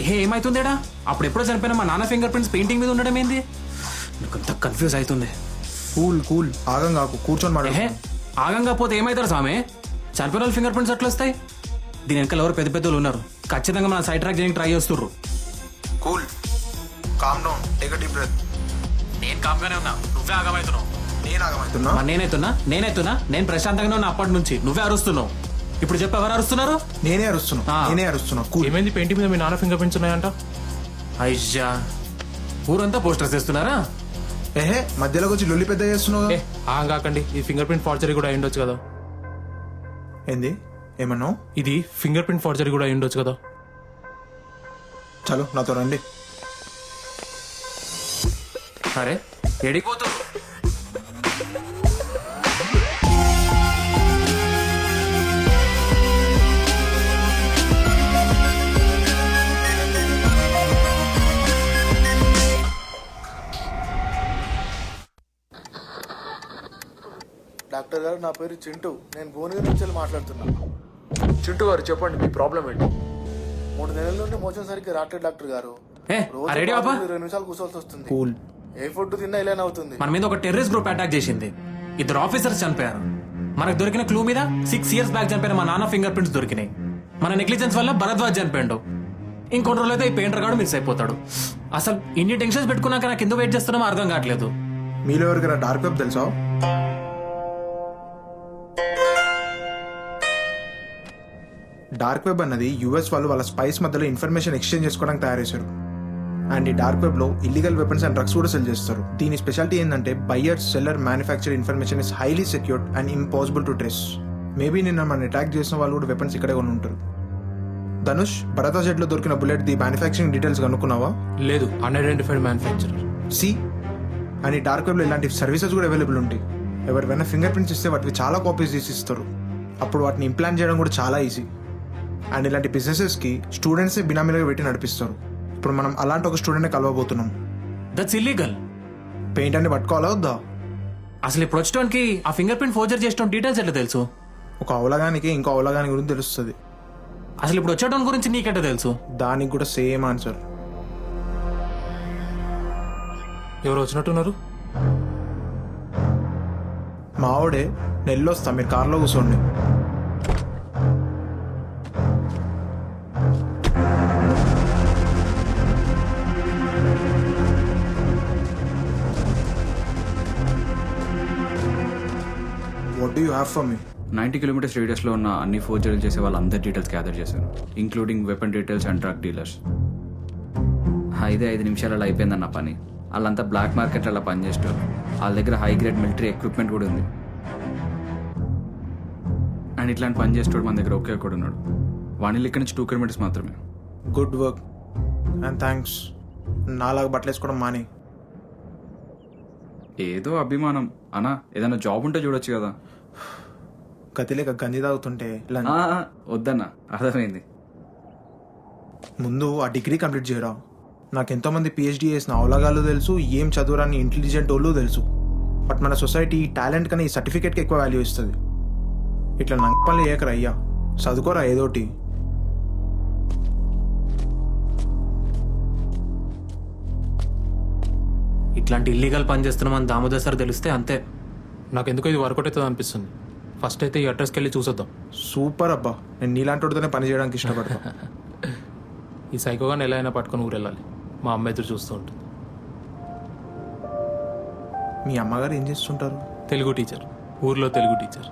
Speaker 9: ఏహే, ఏమైతుందేడా? అప్పుడు ఎప్పుడో చనిపోయిన మా నాన్న ఫింగర్ ప్రింట్స్ పెయింటింగ్ మీద ఉండడం ఏంది? నాకు అంత కన్ఫ్యూజ్ అవుతుంది.
Speaker 3: కూల్ కూల్, ఆగం కాకు, కూర్చొని మాట.
Speaker 9: ఏహే, ఆగంగా పోతే ఏమవుతారు స్వామి? చనిపోయిన వాళ్ళు ఫింగర్ ప్రింట్స్ ఎట్లా వస్తాయి? దీని వెనకాల ఎవరు పెద్ద పెద్దలు ఉన్నారు. ఖచ్చితంగా మన సైడ్ ట్రాక్ చేయడానికి ట్రై చేస్తుర్రు.
Speaker 3: Cool, calm down, take a deep breath.
Speaker 9: నేను కామ్గానే ఉన్నా, నువ్వే ఆగమవుతున్నావు.
Speaker 3: నేను ఆగమవుతున్నా?
Speaker 9: నేనైతున్నా. నేను ప్రశాంతంగానే ఉన్నా అప్పటి నుంచి. నువ్వే అరుస్తున్నావు. ఇప్పుడు చెప్పు, ఎవరు అరుస్తున్నారు?
Speaker 3: నేనే అరుస్తున్నా. కూల్.
Speaker 2: ఏమైంది? పెయింటింగ్ మీద మీ నాన్న ఫింగర్ ప్రింట్స్ ఉన్నాయంట.
Speaker 9: అయ్యా, ఊరంతా పోస్టర్స్ వేస్తున్నారా?
Speaker 3: ఏహే, మధ్యలోకి వచ్చి లొల్లి పెద్ద చేస్తున్నావు.
Speaker 2: కాకండి, ఈ ఫింగర్ ప్రింట్ ఫార్జరీ కూడా అయ్యుండొచ్చు కదా.
Speaker 3: ఏంది? ఏమన్నావు?
Speaker 2: ఇది ఫింగర్ ప్రింట్ ఫార్జరీ కూడా అయ్యుండొచ్చు కదా.
Speaker 3: చలో నాతో రండి.
Speaker 9: అరే ఎడిపోతు.
Speaker 3: డాక్టర్ గారు, నా పేరు చింటూ. నేను భువనగిరి నుంచి మాట్లాడుతున్నా. చింటూ గారు, చెప్పండి మీ ప్రాబ్లం ఏంటి? 3 నెలల నుండి మోషన్ సరిగ్గా రావట్లేదు డాక్టర్ గారు. రోజు 20 నిమిషాలు కూర్చోవాల్సి వస్తుంది. ఏ ఫుడ్ తిన్నా ఇలానే అవుతుంది.
Speaker 9: మన మీద ఒక టెర్రరిస్ట్ గ్రూప్ అటాక్ చేసింది. 2 ఆఫీసర్స్ చనిపోయారు. మనకు దొరికిన క్లూ మీద 6 years బ్యాక్ చనిపోయిన మా నాన్న ఫింగర్ ప్రింట్స్ దొరికినాయి. మన నెగ్లిజెన్స్ వల్ల భరద్వాజ్ చనిపోయాడు. ఇంకొన్ని రోజులైతే ఈ పెయింటర్ గాడు మిస్ అయిపోతాడు. అసలు ఇన్ని టెన్షన్స్ పెట్టుకున్నాక నాకు ఎందుకు వెయిట్ చేస్తున్నామో అర్థం కావట్లేదు.
Speaker 3: మీలో ఎవరికైనా డార్క్ వెబ్ తెలుసా? డార్క్ వెబ్ అన్నది యుఎస్ వాళ్ళు వాళ్ళ స్పైస్ మధ్యలో ఇన్ఫర్మేషన్ ఎక్స్చేంజ్ చేసుకోవడానికి తయారు చేశారు. అండ్ ఈ డార్క్ వెబ్ లో ఇల్లీగల్ వెపన్స్ అండ్ డ్రగ్స్ కూడా సెల్ చేస్తారు. దీని స్పెషాలిటీ ఏంటంటే buyer, seller, manufacture information is highly secured and impossible to trace. Maybe నిన్న మన అటాక్ చేసిన వాళ్ళు కూడా వెపన్స్ ఇక్కడే కొని ఉంటారు. ధనుష్, భరద్వాజ్ లో దొరికిన బుల్లెట్ ది మ్యానుఫ్యాక్చరింగ్ డీటెయిల్స్ కనుక్కున్నావా?
Speaker 2: లేదు, అన్ఐడెంటిఫైడ్ మ్యానుఫ్యాక్చరర్.
Speaker 3: సి అండ్ ఈ డార్క్ వెబ్ లో ఇలాంటి సర్వీసెస్ కూడా అవైలబుల్ ఉంటాయి. ఎవరివైనా ఫింగర్ ప్రింట్స్ ఇస్తే వాటికి చాలా కాపీస్ తీసి ఇస్తారు. అప్పుడు వాటిని ఇంప్లాంట్ చేయడం కూడా చాలా ఈజీ. అండ్ ఇలాంటి బిజినెసెస్కి స్టూడెంట్సే బినామీలుగా పెట్టి నడిపిస్తారు. ఇప్పుడు మనం అలాంటి ఒక స్టూడెంట్ని కలవబోతున్నాం.
Speaker 9: That's illegal.
Speaker 3: పెయింట్ అన్ని పట్టుకోవాలా వద్దా?
Speaker 9: అసలు ఇప్పుడు వచ్చడానికి ఆ ఫింగర్ ప్రింట్ ఫోర్జర్ చేసిన డీటెయిల్స్ ఎట్లా తెలుసు?
Speaker 3: ఒక అవలగానికి ఇంకో అవలగాని గురించి తెలుస్తుంది.
Speaker 9: అసలు ఇప్పుడు వచ్చేటోని గురించి నీకెట్లా తెలుసు?
Speaker 3: దానికి కూడా సేమ్ ఆన్సర్.
Speaker 2: ఎవరు వచ్చినట్టున్నారు?
Speaker 3: మావాడే, నెల్లొస్తా, మీరు కార్లో కూర్చోండి. What do you have for me?
Speaker 16: 90 kilometres రేడియస్లో ఉన్న అన్ని ఫోర్జరీలు చేసే వాళ్ళందరి డీటెయిల్స్ గ్యాదర్ చేశాను, including weapon details and drug dealers. 5 నిమిషాలలో అయిపోయిందన్న పని. వాళ్ళంతా బ్లాక్ మార్కెట్లలో పనిచేస్తారు. వాళ్ళ దగ్గర హై గ్రేడ్ మిలిటరీ ఎక్విప్మెంట్ కూడా ఉంది. అండ్ ఇట్లాంటి పని చేసేవాడు మన దగ్గర ఒకే కూడా ఉన్నాడు. వాణిలు ఇక్కడ నుంచి 2 కిలోమీటర్స్ మాత్రమే.
Speaker 3: Good work and thanks. నాలాగా బట్టలు వేసుకోవడం మాని.
Speaker 16: ఏదో అభిమానం అన్నా, ఏదైనా జాబ్ ఉంటే చూడొచ్చు కదా.
Speaker 3: గతిలేక గంజి తాగుతుంటే
Speaker 16: వద్దన్నా, అర్థమైంది.
Speaker 3: ముందు ఆ డిగ్రీ కంప్లీట్ చేయరా. నాకు ఎంతోమంది పిహెచ్డీ చేసిన అవలగాళ్ళు తెలుసు, ఏం చదువురాని ఇంటెలిజెంట్ వాళ్ళు తెలుసు. బట్ మన సొసైటీ టాలెంట్ కన్నా ఈ సర్టిఫికేట్కి ఎక్కువ వాల్యూ ఇస్తుంది. ఇట్లా నంగ పనులు చేయకరా అయ్యా, చదువుకోరా ఏదోటి.
Speaker 9: ఇట్లాంటి ఇల్లీగల్ పని చేస్తున్నామని దామోదర్ సార్ తెలిస్తే అంతే.
Speaker 2: నాకెందుకో ఇది వర్కౌట్ అవుతుంది అనిపిస్తుంది. ఫస్ట్ అయితే ఈ అడ్రస్కి వెళ్ళి చూసొద్దాం.
Speaker 3: సూపర్ అబ్బా, నేను నీలాంటితోనే పని చేయడానికి ఇష్టపడతా.
Speaker 2: ఈ సైకోగాని ఎలా అయినా పట్టుకొని ఊరు వెళ్ళాలి. మా అమ్మ ఎదురు చూస్తూ ఉంటుంది.
Speaker 3: మీ అమ్మగారు ఏం చేస్తుంటారు?
Speaker 2: తెలుగు టీచర్, ఊర్లో తెలుగు టీచర్.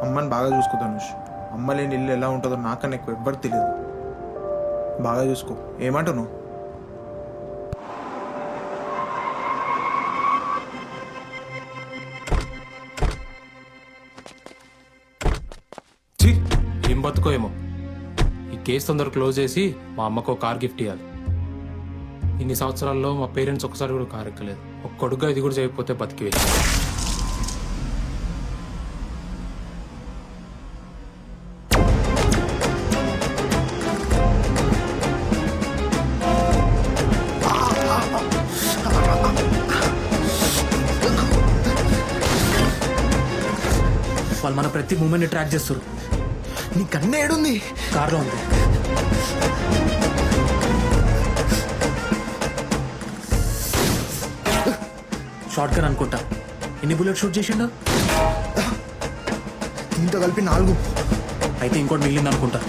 Speaker 3: అమ్మని బాగా చూసుకో ధనుష్. అమ్మ లేని ఇల్లు ఎలా ఉంటుందో నాకన్నా ఎక్కువ ఎవ్వరికి తెలియదు. బాగా చూసుకో. ఏమంటున్నావు?
Speaker 2: ఏం బతుకో ఏమో. ఈ కేసు తొందర క్లోజ్ చేసి మా అమ్మకు కార్ గిఫ్ట్ ఇవ్వాలి. ఇన్ని సంవత్సరాల్లో మా పేరెంట్స్ ఒకసారి కూడా కార్ ఎక్కలేదు. ఒక కొడుగ్గా ఇది కూడా చేయకపోతే బతికి వెళ్ళి.
Speaker 9: వాళ్ళు మన ప్రతి మూమెంట్ ట్రాక్ చేస్తారు.
Speaker 3: నీ కన్ను ఏడుంది?
Speaker 9: కార్లో ఉంది. షార్ట్ గన్ అనుకుంటా. ఎన్ని బుల్లెట్ షూట్ చేసిండు?
Speaker 3: దీంతో కలిపి 4.
Speaker 9: అయితే ఇంకోటి మిగిలింది అనుకుంటా.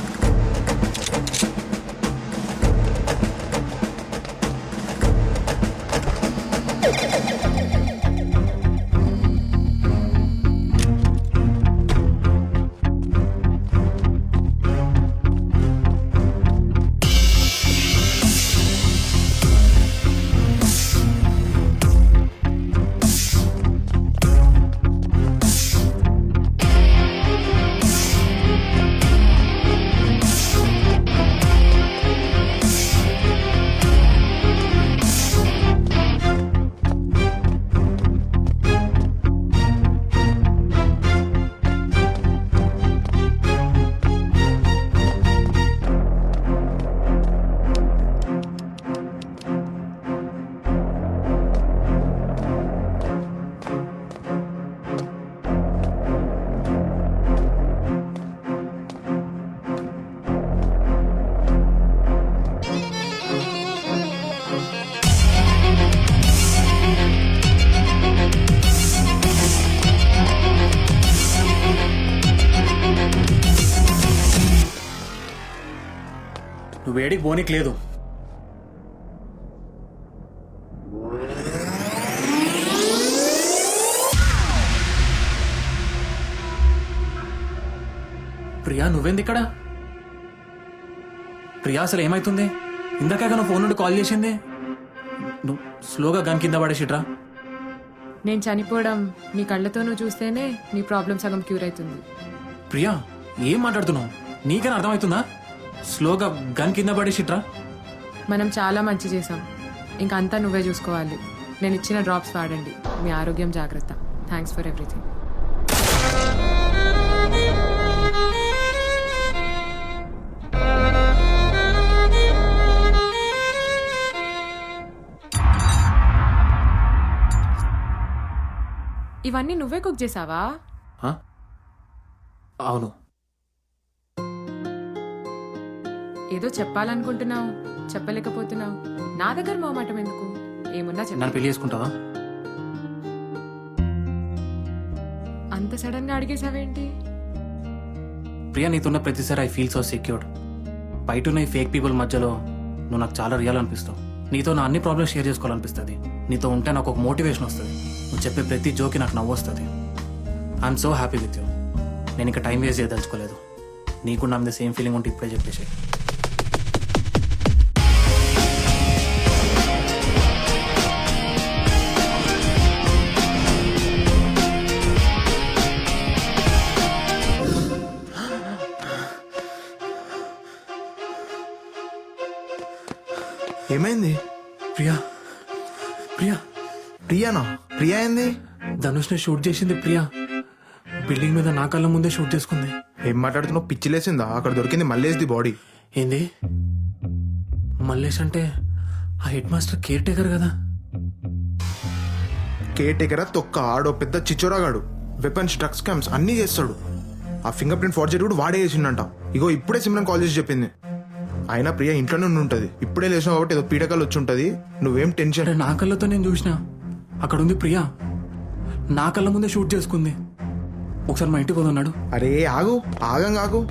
Speaker 9: నువ్వు వేడికి పోనీకి లేదు. ప్రియా నువ్వేంది ఇక్కడ? ప్రియా అసలు ఏమైతుంది? ఇందాక నువ్వు ఫోన్ నుండి కాల్ చేసింది. నువ్వు స్లోగా గన్ కింద పడేసిట్రా.
Speaker 8: నేను చనిపోవడం నీ కళ్ళతో నువ్వు చూస్తేనే నీ ప్రాబ్లం సగం క్యూర్ అవుతుంది.
Speaker 9: ప్రియా ఏం మాట్లాడుతున్నావు? నీకైనా అర్థమవుతుందా? స్లోగా గన్ కింద పడేసిట్రా.
Speaker 8: మనం చాలా మంచి చేసాం. ఇంకా అంతా నువ్వే చూసుకోవాలి. నేను ఇచ్చిన డ్రాప్స్ వాడండి. మీ ఆరోగ్యం జాగ్రత్త. Thanks for everything. ఇవన్నీ నువ్వే కుక్ చేసావా?
Speaker 9: అవును.
Speaker 8: ఏదో చెప్పాలనుకుంటున్నావు, చెప్పలేకపోతున్నావు. నా దగ్గర మొహమాటం ఎందుకు? ఏమున్నా చెప్పు.
Speaker 9: నన్ను పెళ్లి చేసుకుంటావా?
Speaker 8: అంత సడన్ గా అడిగేసావేంటి?
Speaker 9: ప్రియా, నీతున్న ప్రతిసారి ఐ ఫీల్ సో సెక్యూర్డ్. బయట ఉన్న ఈ ఫేక్ పీపుల్ మధ్యలో నువ్వు నాకు చాలా రియల్ అనిపిస్తావు. నీతో నా అన్ని ప్రాబ్లమ్స్ షేర్ చేసుకోవాలనిపిస్తుంది. నీతో ఉంటే నాకు ఒక మోటివేషన్ వస్తుంది. నువ్వు చెప్పే ప్రతి జోకి నాకు నవ్వు వస్తుంది. I'm so happy with you. నేను ఇంకా టైం వేస్ట్ చేయదలుచుకోలేదు. నీకు నా మీద సేమ్ ఫీలింగ్ ఉంటే ఇప్పుడే చెప్పేసి.
Speaker 3: ఏమైంది?
Speaker 9: ప్రియా, ప్రియా,
Speaker 3: ప్రియానా? ప్రియా ఏంది?
Speaker 9: ధనుష్ని షూట్ చేసింది ప్రియా. బిల్డింగ్ మీద నా కళ్ళ ముందే షూట్ చేసుకుంది.
Speaker 3: ఏం మాట్లాడుతున్నావు? పిచ్చిలేసిందా? అక్కడ దొరికింది మల్లేష్ది బాడీ.
Speaker 9: ఏంది? మల్లేష్ అంటే ఆ హెడ్ మాస్టర్ కేర్ టేకర్ కదా?
Speaker 3: కేర్ టేకరా తొక్క? ఆడో పెద్ద చిచ్చోరాగాడు. వెపన్స్, డ్రగ్స్ క్యాంప్స్ అన్నీ చేస్తాడు. ఆ ఫింగర్ ప్రింట్ ఫార్జరీ కూడా వాడే చేసిండంట. ఇగో ఇప్పుడే సిమ్రన్ కాల్ చేసి చెప్పింది. అయినా ప్రియా ఇంట్లోనే ఉంటుంది. ఇప్పుడే లేచినావు కాబట్టి ఏదో పీడకలు వచ్చి ఉంటుంది. నువ్వేం టెన్షన్.
Speaker 9: నా కళ్ళతో నేను చూసిన. అక్కడ ఉంది ప్రియా. నా కళ్ళ ముందే షూట్ చేసుకుంది. ఒకసారి మా ఇంటికి పోతున్నాడు.
Speaker 3: అరే ఆగు, ఆగు.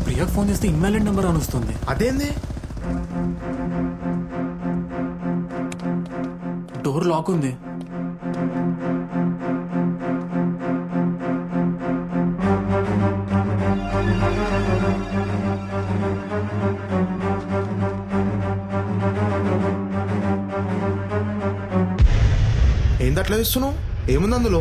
Speaker 9: ప్రియాకు ఫోన్ చేస్తే ఇన్వాలిడ్ నెంబర్ అని వస్తుంది.
Speaker 3: అదేంది?
Speaker 9: డోర్ లాక్ ఉంది.
Speaker 3: ఏంది అట్లా ఇస్తున్నావు? ఏముంది అందులో?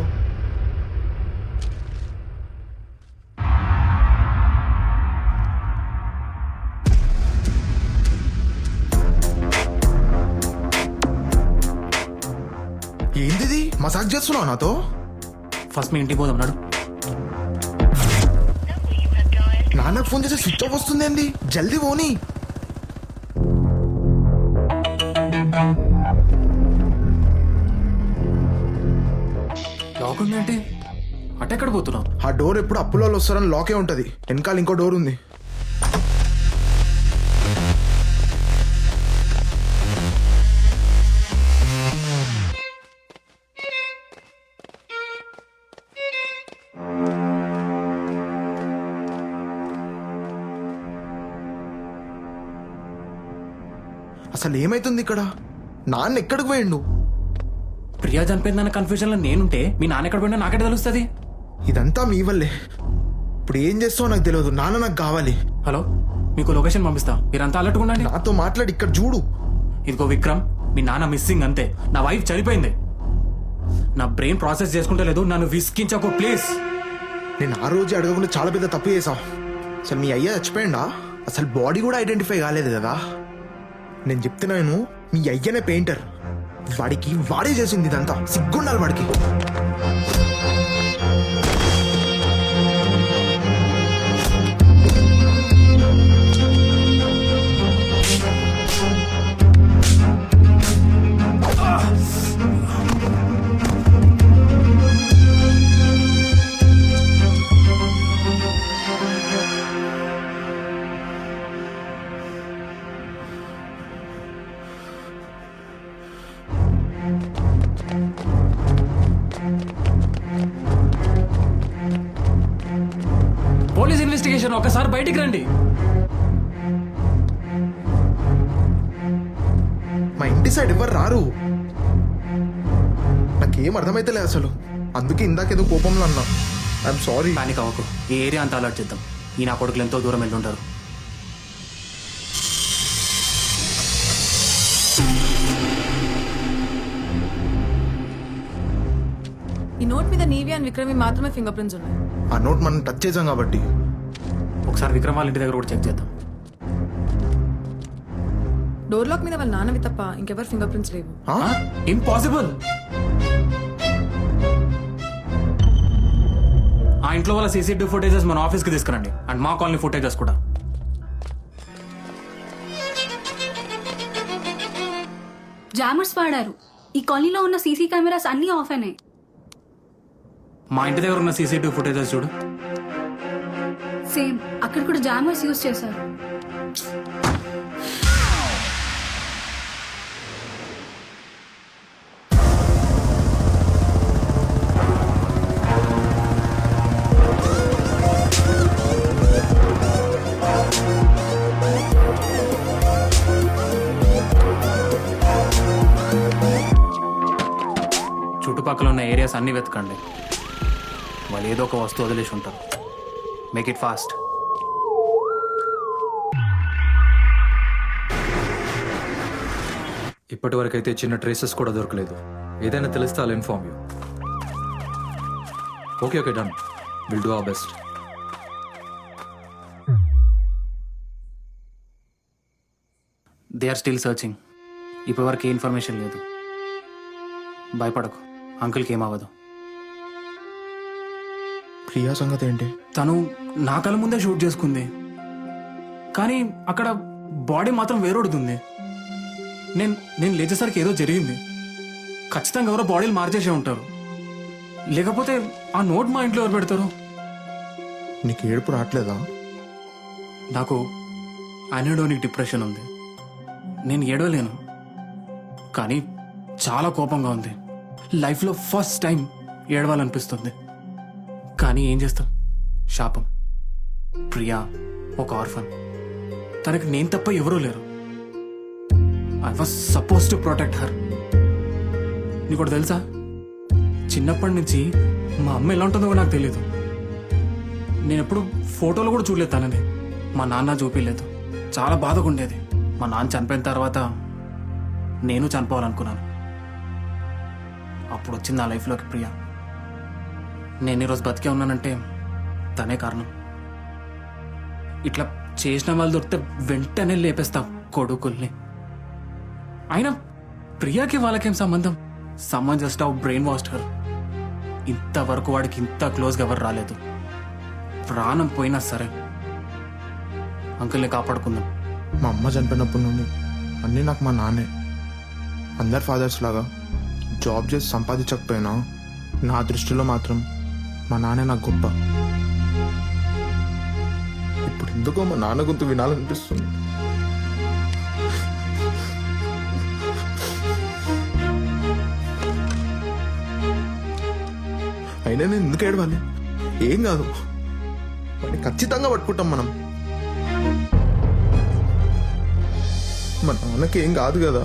Speaker 3: ఏంటిది? మసాజ్ చేస్తున్నావు నాతో?
Speaker 9: ఫస్ట్ మీ ఇంటికి పోదాం నాడు.
Speaker 3: నాన్నకు ఫోన్ చేస్తే స్విచ్ ఆఫ్ వస్తుంది. ఏంది? జల్దీ పోనీ.
Speaker 9: లాక్ ఉందంటే అటెక్కడ పోతున్నావు?
Speaker 3: ఆ డోర్ ఎప్పుడు అప్పులో వస్తారని లాకే ఉంటది. వెనకాల ఇంకో డోర్ ఉంది. అసలు ఏమైతుంది ఇక్కడ? నాన్న ఎక్కడికి పోయిండు?
Speaker 9: ప్రియా చనిపోయిందన్న కన్ఫ్యూజన్ లో నేనుంటే మీ నాన్న ఎక్కడ పోయినా నాకెట తెలుస్తుంది?
Speaker 3: ఇదంతా మీ వల్లే. ఇప్పుడు ఏం చేస్తావో నాకు తెలియదు. నాన్న నాకు కావాలి.
Speaker 9: హలో, మీకు లొకేషన్ పంపిస్తా. మీరంతా అలర్ట్గా ఉండండి.
Speaker 3: నాతో మాట్లాడి ఇక్కడ చూడు.
Speaker 9: ఇదిగో విక్రమ్, మీ నాన్న మిస్సింగ్ అంతే. నా వైఫ్ చనిపోయింది. నా బ్రెయిన్ ప్రాసెస్ చేసుకుంటే లేదు. నన్ను విసికించకు ప్లీజ్.
Speaker 3: నేను ఆ రోజు అడగకుండా చాలా పెద్ద తప్పు చేసావు. అసలు మీ అయ్య చచ్చిపోయిందా? అసలు బాడీ కూడా ఐడెంటిఫై కాలేదు కదా. నేను చెప్తున్నాను, మీ అయ్యనే పెయింటర్. వాడికి వాడే చేసింది ఇదంతా. సిగ్గుండాలి వాడికి.
Speaker 9: పోలీస్ ఇన్వెస్టిగేషన్, ఒకసారి బయటికి రండి.
Speaker 3: మా ఇంటి సైడ్ ఎవరు రారు. నాకేం అర్థమైతలే అసలు. అందుకే ఇందాకేదో కోపంలో అన్నా. I'm sorry.
Speaker 9: పానిక్ అవ్వకు. ఈ ఏరియా అంతా అలర్ట్ చేద్దాం. ఈ నా కొడుకులు ఎంతో దూరం వెళ్ళుంటారు.
Speaker 12: ఈ నోట్ మీద నీవి అండ్ విక్రమి మాత్రమే ఫింగర్ ప్రింట్స్ ఉన్నాయి.
Speaker 3: ఆ నోట్ మనం టచ్ చేసాం కాబట్టి.
Speaker 9: ఒకసారి విక్రమ్ వాళ్ళ ఇంటి దగ్గర కూడా చెక్ చేద్దాం.
Speaker 12: డోర్ లాక్ మీద వాళ్ళ నాన్నవి తప్ప ఇంకెవరు ఫింగర్ ప్రింట్స్ లేవు.
Speaker 9: ఇంపాసిబుల్. ఆ ఇంట్లో వాళ్ళ సీసీటీవీ ఫుటేజెస్ మన ఆఫీస్కి తీసుకురండి. అండ్ మా కాలనీ ఫుటేజెస్ కూడా.
Speaker 1: జామర్స్ వాడారు. ఈ కాలనీలో ఉన్న సీసీ కెమెరాస్ అన్నీ ఆఫ్ అయినాయి.
Speaker 9: మా ఇంటి దగ్గర ఉన్న సీసీటీవీ ఫుటేజెస్ చూడు.
Speaker 1: సేమ్ అక్కడ కూడా జామర్స్ యూజ్ చేశారు.
Speaker 9: చుట్టుపక్కల ఉన్న ఏరియాస్ అన్ని వెతకండి. వాళ్ళు ఏదో ఒక వస్తువు వదిలేసి ఉంటారు. Make it fast.
Speaker 17: ఇప్పటి వరకు అయితే చిన్న ట్రేసెస్ కూడా దొరకలేదు. ఏదైనా తెలిస్తే I'll inform you. Okay okay done. Will do our best.
Speaker 9: They are still searching. ఇప్పటి వరకు ఏ ఇన్ఫర్మేషన్ లేదు. భయపడకు, అంకుల్కి ఏమవ్వదు.
Speaker 3: ప్రియా సంగతి ఏంటి?
Speaker 9: తను నా కళ్ళ ముందే షూట్ చేసుకుంది, కానీ అక్కడ బాడీ మాత్రం వేరొడుతుంది. నేను లేచేసరికి ఏదో జరిగింది. ఖచ్చితంగా ఎవరో బాడీలు మార్చేసే ఉంటారు. లేకపోతే ఆ నోట్ మా ఇంట్లో ఎవరు పెడతారు?
Speaker 3: నీకు ఏడుపు రావట్లేదా?
Speaker 9: నాకు అనెడోనిక్ డిప్రెషన్ ఉంది. నేను ఏడవలేను, కానీ చాలా కోపంగా ఉంది. లైఫ్లో ఫస్ట్ టైం ఏడవాలనిపిస్తుంది, కానీ ఏం చేస్తాం? శాపం. ప్రియా ఒక ఆర్ఫన్. తనకి నేను తప్ప ఎవరూ లేరు. I was suppose to protect her. నీకు తెలుసా, చిన్నప్పటి నుంచి మా అమ్మ ఎలా ఉంటుందో నాకు తెలియదు. నేను ఎప్పుడు ఫోటోలు కూడా చూడలేదు తనని. మా నాన్న చూపించలేదు. చాలా బాధగా ఉండేది. మా నాన్న చనిపోయిన తర్వాత నేను చనిపోవాలనుకున్నాను. అప్పుడు వచ్చింది నా లైఫ్లోకి ప్రియా. నేను ఈరోజు బతికే ఉన్నానంటే తనే కారణం. ఇట్లా చేసిన వాళ్ళు దొరికితే వెంటనే లేపేస్తాం కొడుకుల్ని. అయినా ప్రియాకి వాళ్ళకేం సంబంధం? Someone just how brain washed her. ఇంతవరకు వాడికి ఇంత క్లోజ్గా ఎవరు రాలేదు. ప్రాణం పోయినా సరే అంకుల్ని కాపాడుకుందాం.
Speaker 3: మా అమ్మ చనిపోయినప్పటి నుండి అన్నీ నాకు మా నాన్నే. అందరు ఫాదర్స్ లాగా జాబ్ చేసి సంపాదించకపోయినా నా దృష్టిలో మాత్రం మా నాన్నే నాకు గొప్ప. ఇప్పుడు ఎందుకో మా నాన్న గొంతు వినాలనిపిస్తుంది. అయినా నేను ఎందుకు ఏడవాలి? ఏం కాదు, వాడిని ఖచ్చితంగా పట్టుకుంటాం మనం. మా నాన్నకి ఏం కాదు కదా.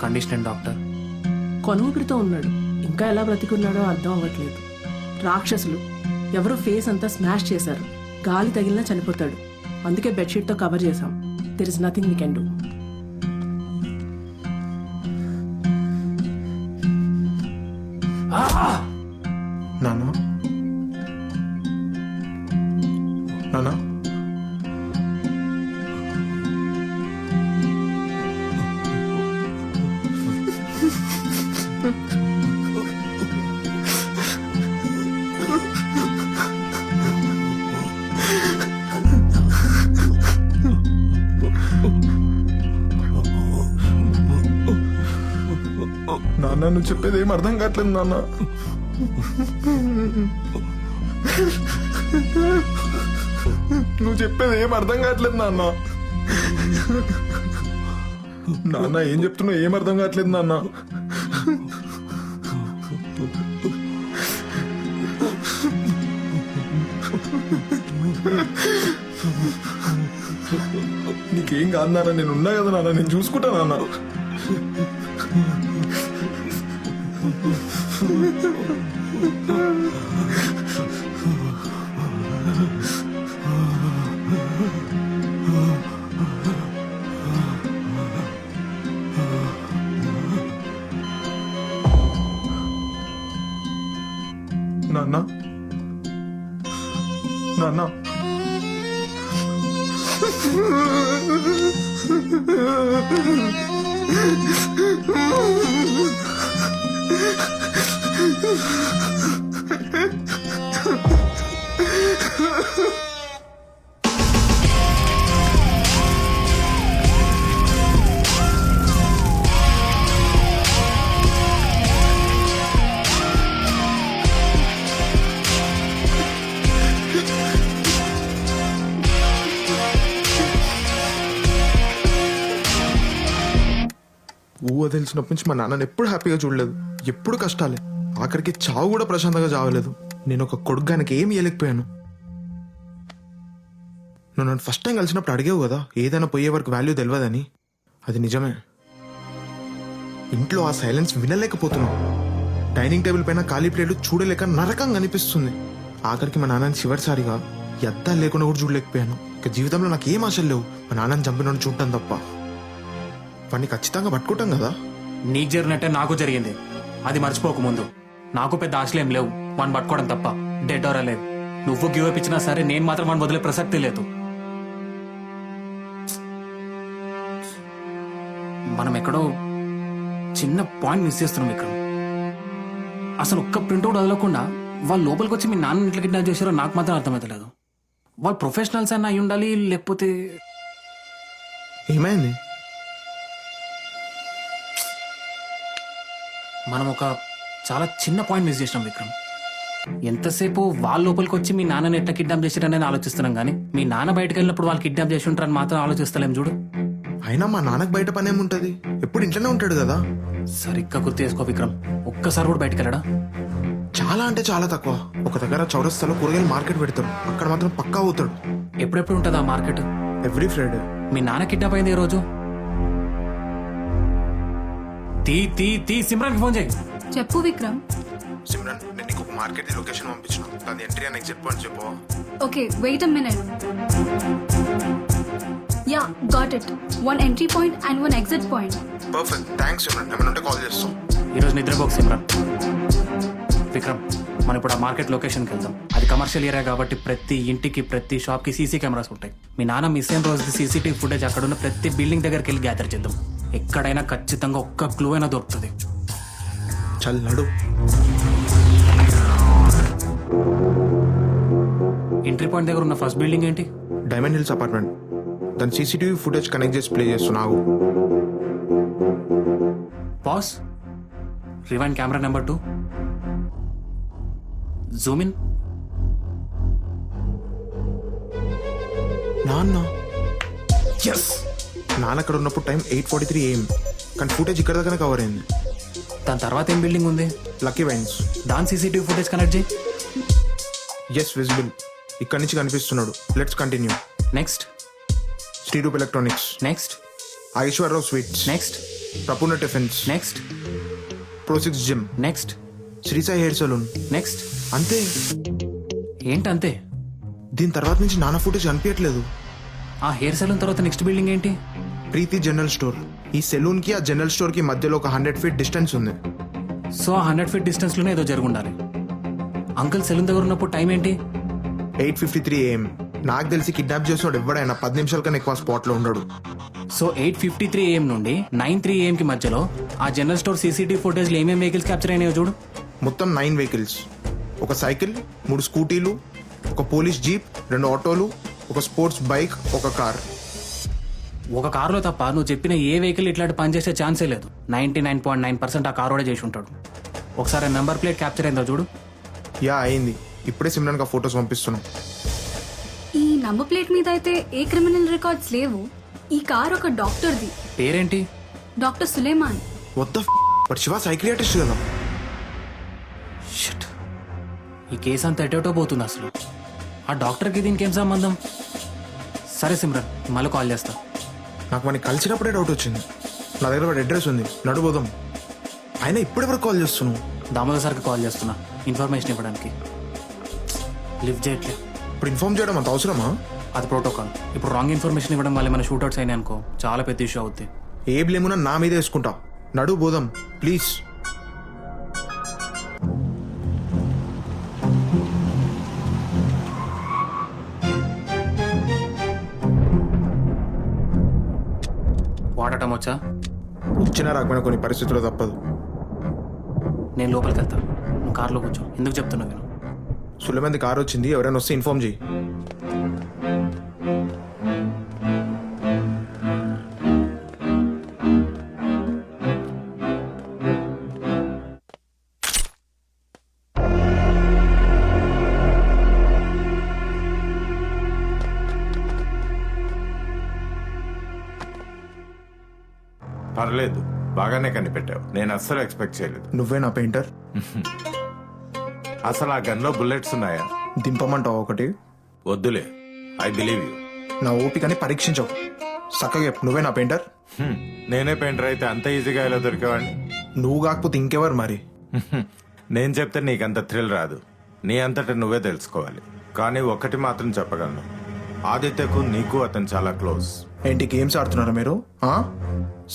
Speaker 9: కండిషన్ డాక్టర్
Speaker 11: కొనుగుపిడితో ఉన్నాడు. ఇంకా ఎలా బ్రతికున్నాడో అర్థం అవ్వట్లేదు. రాక్షసులు ఎవరో ఫేస్ అంతా స్మాష్ చేశారు. గాలి తగిలినా చనిపోతాడు. అందుకే బెడ్షీట్తో కవర్ చేశాం. There is nothing we can do.
Speaker 3: నానా నానా నాన్న నువ్వు చెప్పేది ఏం అర్థం కావట్లేదు నాన్న. నువ్వు చెప్పేది ఏం అర్థం కావట్లేదు నాన్న. నాన్న ఏం చెప్తున్నావు ఏం అర్థం కావట్లేదు నాన్న. నీకేం కాదు నాన్న, నేను ఉన్నా కదా నాన్న, నేను చూసుకుంటా నాన్న. నాన్న నాన్న ఊహ తెలిసినప్పటి నుంచి మా నాన్నని ఎప్పుడు హ్యాపీగా చూడలేదు. ఎప్పుడు కష్టాలే, ఆఖరికి చావు కూడా ప్రశాంతంగా చావలేదు. నేను ఒక కొడుకుగానికి ఏమి ఇవ్వలేకపోయాను. నువ్వు నన్ను ఫస్ట్ టైం కలిసినప్పుడు అడిగావు కదా ఏదైనా పోయే వరకు వాల్యూ తెలియదని. అది నిజమే. ఇంట్లో ఆ సైలెన్స్ వినలేకపోతున్నావు. డైనింగ్ టేబుల్ పైన ఖాళీ ప్లేట్లు చూడలేక నరకంగా అనిపిస్తుంది. ఆఖరికి మా నాన్నని చివరిసారిగా అద్దాలు లేకుండా కూడా చూడలేకపోయాను. ఇక జీవితంలో నాకు ఏం ఆశలు లేవు, మా నాన్నని చంపినోని చూడటం తప్ప. వాడిని ఖచ్చితంగా పట్టుకుంటాం కదా.
Speaker 9: నీకు జరిగినట్టే నాకు జరిగింది, అది మర్చిపోక ముందు. నాకు పెద్ద ఆశలేం లేవు, వాడిని పట్టుకోవడం తప్ప. డెడ్ ఆర్ లేదు. నువ్వు గివ్ అప్ ఇచ్చినా సరే నేను మాత్రం వాడిని వదిలే ప్రసక్తి లేదు. మనం ఎక్కడో చిన్న పాయింట్ మిస్ చేస్తున్నాం ఇక్కడ. అసలు ఒక్క ప్రింట్అవుట్ వదలకుండా వాళ్ళు లోపలికి వచ్చి మీ నాన్న ఇంట్లో కిడ్నాప్ చేశారో నాకు మాత్రం అర్థమవుతలేదు. వాళ్ళు ప్రొఫెషనల్స్ అన్న అయి ఉండాలి, లేకపోతే
Speaker 3: ఏమైంది?
Speaker 9: మనం ఒక చాలా చిన్న పాయింట్ మిస్ చేసినాం విక్రమ్. ఎంతసేపు వాళ్ళ లోపలికి వచ్చి మీ నాన్నని ఎట్లా కిడ్నాప్ చేశారనేది ఆలోచిస్తున్నాం కానీ మీ నాన్న బయటకు వెళ్ళినప్పుడు వాళ్ళు కిడ్నాప్ చేసి ఉంటారని మాత్రం ఆలోచిస్తలేం చూడు.
Speaker 3: అయినా మా నాన్నకు బయట పని ఏముంటది, ఎప్పుడు ఇంట్లోనే ఉంటాడు కదా.
Speaker 9: సరిగ్గా గుర్తు చేసుకో విక్రమ్, ఒక్కసారి కూడా బయటకు వెళ్ళడా?
Speaker 3: చాలా అంటే చాలా తక్కువ. ఒక దగ్గర చౌరస్తాలో కూరగాయలు మార్కెట్ పెడతారు, అక్కడ మాత్రం పక్కా అవుతాడు.
Speaker 9: ఎప్పుడెప్పుడు ఉంటుంది ఆ మార్కెట్?
Speaker 3: Every Friday.
Speaker 9: మీ నాన్న కిడ్నాప్ అయింది ఈ రోజు. తీ సిమ్రాన్ ఫోన్ చేయి.
Speaker 1: చెప్పు విక్రమ్.
Speaker 3: సిమ్రన్, నేను నీకు ఒక మార్కెట్ లొకేషన్ పంపించిన, దాని ఎంట్రీ అని చెప్పు అని చెప్పు.
Speaker 1: Okay, wait a minute. Ya, got it. 1 entry point and 1 exit point.
Speaker 3: Perfect, thanks Simran. ఏమైనా ఉంటే కాల్ చేస్తాం.
Speaker 9: ఈరోజు నిద్రపోకు సిమ్రాన్. విక్రమ్, మనం ఇప్పుడు ఆ మార్కెట్ లొకేషన్కి వెళ్దాం. అది కమర్షియల్ ఏరియా కాబట్టి ప్రతి ఇంటికి ప్రతి షాప్కి సీసీ కెమెరాస్ ఉంటాయి. మీ నాన్న మిస్ అయిన రోజు సీసీటీవీ ఫుటేజ్ అక్కడ ఉన్న ప్రతి బిల్డింగ్ దగ్గరికి వెళ్ళి గ్యాదర్ చేద్దాం. ఎక్కడైనా ఖచ్చితంగా ఒక్క క్లూ అయినా దొరుకుతుంది.
Speaker 3: చల్లడు.
Speaker 9: ఎంట్రీ పాయింట్ దగ్గర ఉన్న ఫస్ట్ బిల్డింగ్ ఏంటి?
Speaker 3: Diamond hills apartment. దాని సీసీటీవీ ఫుటేజ్ కనెక్ట్ చేసి ప్లే చేస్తున్నావు.
Speaker 9: Pass. Rewind camera number 2. Zoom in.
Speaker 3: నాన్న. ఎస్, నాన్న అక్కడ ఉన్నప్పుడు టైం 8:43 AM, కానీ ఫుటేజ్ ఇక్కడ దగ్గర కవర్ అయింది.
Speaker 9: దాని తర్వాత ఏం బిల్డింగ్ ఉంది?
Speaker 3: Lucky wines.
Speaker 9: దాని సీసీటీవీ ఫుటేజ్ కనెక్ట్ చేయి.
Speaker 3: Yes, visible. ఇక్కడ నుంచి కనిపిస్తున్నాడు. Let's continue.
Speaker 9: Next.
Speaker 3: Sreeroop electronics.
Speaker 9: Next.
Speaker 3: Aishwarrao sweets.
Speaker 9: Next.
Speaker 3: Prapoorna tiffins.
Speaker 9: Next.
Speaker 3: ప్రో6 gym.
Speaker 9: Next.
Speaker 3: Srisai hair salon.
Speaker 9: Next.
Speaker 3: అంతే.
Speaker 9: ఏంటంతే?
Speaker 3: దీని తర్వాత నుంచి నాన్న ఫుటేజ్ కనిపించట్లేదు.
Speaker 9: ఆ హెయిర్ సెలూన్ తర్వాత నెక్స్ట్ బిల్డింగ్ ఏంటి?
Speaker 3: Preethi general store. ఈ సెలూన్ కి ఆ జనరల్ స్టోర్ కి మధ్యలో ఒక 100 feet డిస్టెన్స్ ఉంది.
Speaker 9: సో ఆ 100 feet డిస్టెన్స్ లోనే ఏదో జరుగుండాలి. అంకుల్ సెలూన్ దగ్గర ఉన్నప్పుడు టైం ఏంటి?
Speaker 3: 8:53 AM. నాకు తెలిసి కిడ్నాప్ చేసినోడు ఎవడైనా 10 నిమిషాల కన్నా ఎక్కువ స్పాట్ లో ఉండడు.
Speaker 9: సో 8:53 AM నుండి 9:03 AM కి మధ్యలో ఆ జనరల్ స్టోర్ సీసీటీవీ ఫుటేజ్ లో ఏమేమి వెహికల్స్ క్యాప్చర్ అయినాయో చూడు.
Speaker 3: మొత్తం 9 వెహికల్స్. ఒక సైకిల్, 3 స్కూటీలు, ఒక పోలీస్ జీప్, 2 ఆటోలు, ఒక స్పోర్ట్స్ బైక్, ఒక కార్.
Speaker 9: ఒక కారులో తప్ప నువ్వు చెప్పిన ఏ వెహికల్ ఇట్లాంటి పని చేసే ఛాన్సే లేదు. 99.9% ఆ కారోడే చేసి ఉంటాడు. ఒకసారి నెంబర్ ప్లేట్ క్యాప్చర్ అయిందో చూడు.
Speaker 3: యా అయింది. ఇప్పుడే సిమ్రాన్ గా ఫొటోస్ పంపిస్తున్నాం.
Speaker 1: ఈ నంబర్ ప్లేట్ మీద అయితే ఏ క్రిమినల్ రికార్డ్స్ లేవు. ఈ కార్ ఒక డాక్టర్ది.
Speaker 9: పేరేంటి?
Speaker 1: డాక్టర్ సులేమాన్.
Speaker 3: వద్ద బట్ శివ సైక్రియాటిస్ట్ కదా.
Speaker 9: షిట్. ఈ కేసు అంతా ఎటోటో పోతుంది అసలు. ఆ డాక్టర్కి దీనికి ఏం సంబంధం? సరే సిమ్రన్, మళ్ళీ కాల్ చేస్తా.
Speaker 3: నాకు మనకి కలిసినప్పుడే డౌట్ వచ్చింది. నా దగ్గర వాడి అడ్రస్ ఉంది, నడుబోదాం. అయినా ఇప్పుడెవరు కాల్ చేస్తున్నావు?
Speaker 9: దామోదర్ సార్కి కాల్ చేస్తున్నా ఇన్ఫర్మేషన్ ఇవ్వడానికి. లిఫ్ట్ చేయట్లే.
Speaker 3: ఇప్పుడు ఇన్ఫార్మ్ చేయడం అంత అవసరమా?
Speaker 9: అది ప్రోటోకాల్. ఇప్పుడు రాంగ్ ఇన్ఫర్మేషన్ ఇవ్వడం వల్ల మన షూట్అవుట్స్ అయినాయి అనుకో, చాలా పెద్ద ఇష్యూ అవుద్ది.
Speaker 3: ఏ బ్లేమున్నా నా మీద వేసుకుంటా. నడు బోదాం ప్లీజ్.
Speaker 9: వాడటం వచ్చా?
Speaker 3: వచ్చినా రాకపోయినా కొన్ని పరిస్థితుల్లో తప్పదు.
Speaker 9: నేను లోపలికి వెళ్తా, నువ్వు కార్లో కూర్చో. ఎందుకు చెప్తున్నావు నేను?
Speaker 3: సులమంది కార్ వచ్చింది, ఎవరైనా వస్తే ఇన్ఫార్మ్ చేయి.
Speaker 14: పర్లేదు, బాగానే కనిపెట్టావు. నేను అస్సలు ఎక్స్పెక్ట్ చేయలేదు.
Speaker 3: నువ్వే నా పెయింటర్.
Speaker 14: అసలు ఆ గన్లో బుల్లెట్స్ ఉన్నాయా?
Speaker 3: దింపమంటావా ఒకటి?
Speaker 14: వద్దులే, ఐ బిలీవ్ యూ.
Speaker 3: నా ఓపికని పరీక్షించవు. చక్కగా చెప్పు, నువ్వే నా పెయింటర్.
Speaker 14: నేనే పెయింటర్ అయితే అంత ఈజీగా ఎలా దొరికేవాడిని?
Speaker 3: నువ్వు కాకపోతే ఇంకెవరు మరి?
Speaker 14: నేను చెప్తే నీకంత థ్రిల్ రాదు. నీ అంతటా నువ్వే తెలుసుకోవాలి. కానీ ఒక్కటి మాత్రం చెప్పగలను, ఆదిత్యకు నీకు అతను చాలా క్లోజ్.
Speaker 3: ఏంటి గేమ్స్ ఆడుతున్నారా మీరు?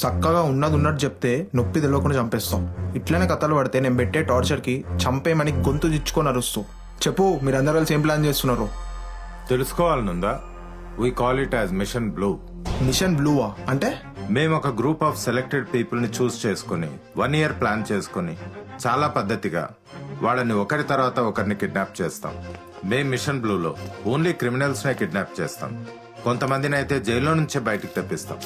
Speaker 3: చక్కగా ఉన్నది ఉన్నట్టు చెప్తే నొప్పి తెలియకుండా చంపేస్తాం. ఇట్లనే కథలు పడితే నేను పెట్టే టార్చర్కి చంపేమని గొంతు దిచ్చుకొని అరుస్తూ. చెప్పు, మీరందరూ కలిసి ఏం ప్లాన్ చేస్తున్నారు?
Speaker 14: తెలుసుకోవాలనుందా? We call it as mission blue.
Speaker 3: Mission బ్లూవా అంటే?
Speaker 14: మేము ఒక గ్రూప్ ఆఫ్ సెలెక్టెడ్ పీపుల్ ని చూస్ చేసుకుని 1 year ప్లాన్ చేసుకుని చాలా పద్ధతిగా వాళ్ళని ఒకరి తర్వాత ఒకరిని కిడ్నాప్ చేస్తాం. మేము మిషన్ బ్లూలో ఓన్లీ క్రిమినల్స్ నే కిడ్నాప్ చేస్తాం. కొంతమందిని అయితే జైల్లో నుంచే బయటికి తెప్పిస్తాం.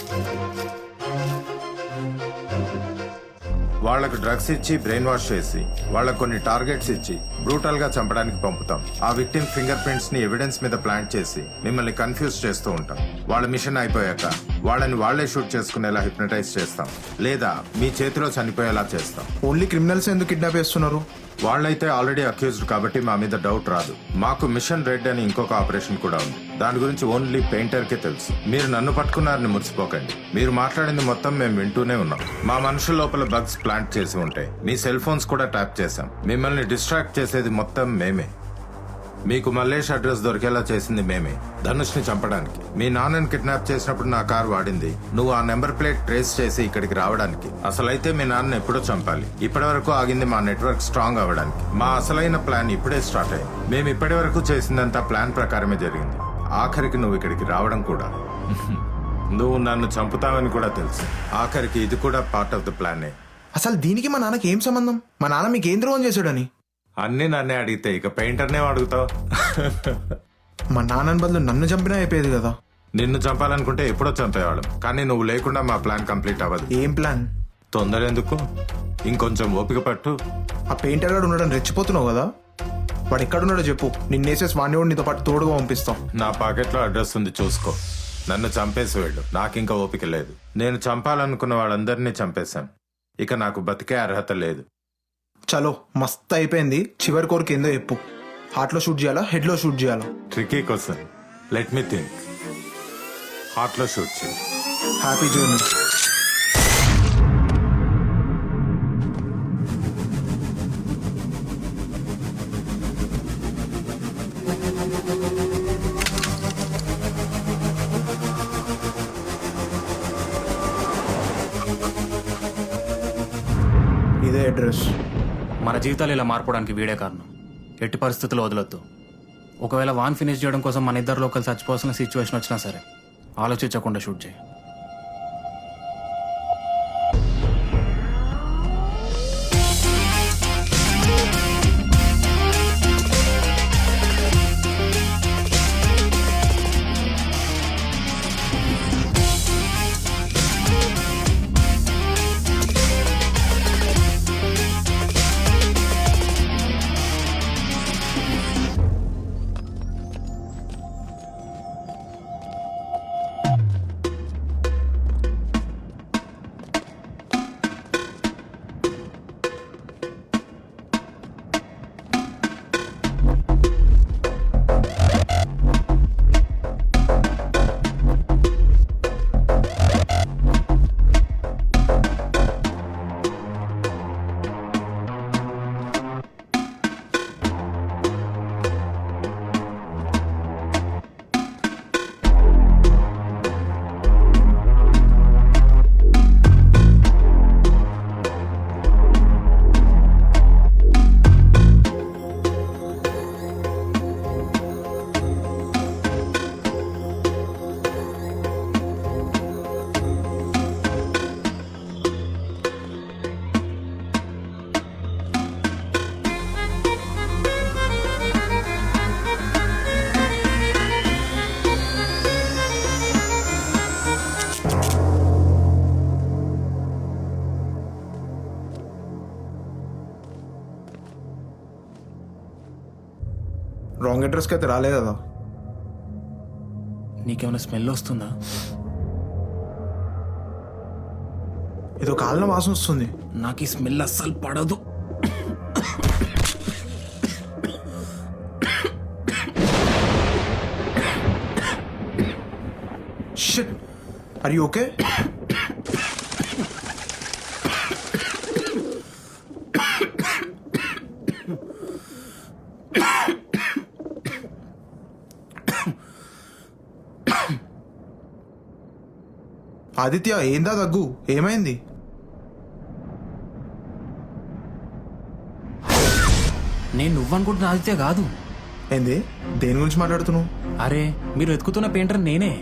Speaker 14: వాళ్లకు డ్రగ్స్ ఇచ్చి బ్రెయిన్ వాష్ చేసి వాళ్ళకు కొన్ని టార్గెట్స్ ఇచ్చి బ్రూటల్ గా చంపడానికి పంపుతాం. ఆ విక్టిమ్ ఫింగర్ ప్రింట్స్ ని ఎవిడెన్స్ మీద ప్లాంట్ చేసి మిమ్మల్ని కన్ఫ్యూజ్ చేస్తూ ఉంటాం. వాళ్ళ మిషన్ అయిపోయాక వాళ్ళని వాళ్లే షూట్ చేసుకునేలా హిప్నటైజ్ చేస్తాం, లేదా మీ చేతిలో చనిపోయేలా చేస్తాం.
Speaker 3: ఓన్లీ క్రిమినల్స్ ఎందుకు కిడ్నాప్ చేస్తున్నారు?
Speaker 14: వాళ్ళైతే ఆల్రెడీ అక్యూజ్డ్ కాబట్టి మా మీద డౌట్ రాదు. మాకు మిషన్ రెడ్ అని ఇంకొక ఆపరేషన్ కూడా ఉంది. దాని గురించి ఓన్లీ పెయింటర్ కే తెలుసు. మీరు నన్ను పట్టుకున్నారని మురిసిపోకండి. మీరు మాట్లాడింది మొత్తం మేము వింటూనే ఉన్నాం. మా మనుషుల లోపల బగ్స్ ప్లాంట్ చేసి ఉంటాయి. మీ సెల్ ఫోన్స్ కూడా ట్యాప్ చేశాం. మిమ్మల్ని డిస్ట్రాక్ట్ చేసేది మొత్తం మేమే. మీకు మల్లేష్ అడ్రస్ దొరికేలా చేసింది మేమే, ధనుష్ని చంపడానికి. మీ నాన్నని కిడ్నాప్ చేసినప్పుడు నా కార్ వాడింది నువ్వు ఆ నెంబర్ ప్లేట్ ట్రేస్ చేసి ఇక్కడికి రావడానికి. అసలైతే మీ నాన్న ఎప్పుడో చంపాలి. ఇప్పటి వరకు ఆగింది మా నెట్వర్క్ స్ట్రాంగ్ అవ్వడానికి. మా అసలైన ప్లాన్ ఇప్పుడే స్టార్ట్ అయింది. మేము ఇప్పటి వరకు చేసిందంతా ప్లాన్ ప్రకారమే జరిగింది. ఆఖరికి నువ్వు ఇక్కడికి రావడం కూడా. నువ్వు నన్ను చంపుతావని కూడా తెలుసు. ఆఖరికి ఇది కూడా పార్ట్ ఆఫ్ ద ప్లానే.
Speaker 3: అసలు దీనికి మా నాన్నకి ఏం సంబంధం? మా నాన్న మీకు ఏం ద్రోహం చేశాడని?
Speaker 14: అన్ని నన్నే అడిగితే ఇక పెయింటర్నే అడుగుతావు.
Speaker 3: మా నాన్నని బదులు నన్ను చంపినా అయిపోయేది కదా.
Speaker 14: నిన్ను చంపాలనుకుంటే ఎప్పుడో చంపేవాళ్ళం, కానీ నువ్వు లేకుండా మా ప్లాన్ కంప్లీట్ అవ్వదు.
Speaker 3: ఏం ప్లాన్?
Speaker 14: తొందర ఎందుకు, ఇంకొంచెం ఓపిక పట్టు.
Speaker 3: ఆ పెయింటర్ గారు ఉండడం రెచ్చిపోతున్నావు కదా. వాడు ఎక్కడున్నాడో చెప్పు, నిన్నేసేసి వాడిని కూడా నీతో పాటు తోడుగా పంపిస్తాం.
Speaker 14: నా పాకెట్లో అడ్రస్ ఉంది, చూసుకో. నన్ను చంపేసి వెళ్ళు, నాకింకా ఓపిక లేదు. నేను చంపాలనుకున్న వాళ్ళందరినీ చంపేశాను. ఇక నాకు బతికే అర్హత లేదు.
Speaker 3: చలో, మస్త్ అయిపోయింది. చివరి కోరిక ఏందో చెప్పు. హార్ట్లో షూట్ చేయాలా, హెడ్లో షూట్ చేయాలా?
Speaker 14: Tricky question, let me think. హార్ట్లో షూట్ చేయి.
Speaker 3: Happy journey. ఇదే అడ్రస్.
Speaker 9: మన జీవితాలు ఇలా మారిపోవడానికి వీడే కారణం. ఎట్టి పరిస్థితుల్లో వదలొద్దు. ఒకవేళ వాన్ ఫినిష్ చేయడం కోసం మన ఇద్దరు లోకల్ చచ్చిపోవాల్సిన సిచ్యువేషన్ వచ్చినా సరే ఆలోచించకుండా షూట్ చేయి.
Speaker 3: రాంగ్ అడ్రస్కి అయితే రాలే కదా.
Speaker 9: నీకేమైనా స్మెల్ వస్తుందా?
Speaker 3: ఏదో కాలిన వాసన వస్తుంది.
Speaker 9: నాకు ఈ స్మెల్ అస్సలు పడదు.
Speaker 3: Shit, are you okay? Aditya, ఏందా దగ్గు? ఏమైంది?
Speaker 9: నేను నువ్వనుకుంటున్న ఆదిత్య కాదు.
Speaker 3: ఏంది? దేని గురించి మాట్లాడుతున్నావు?
Speaker 9: అరే, మీరు వెతుకుతున్న పెయింటర్ నేనే.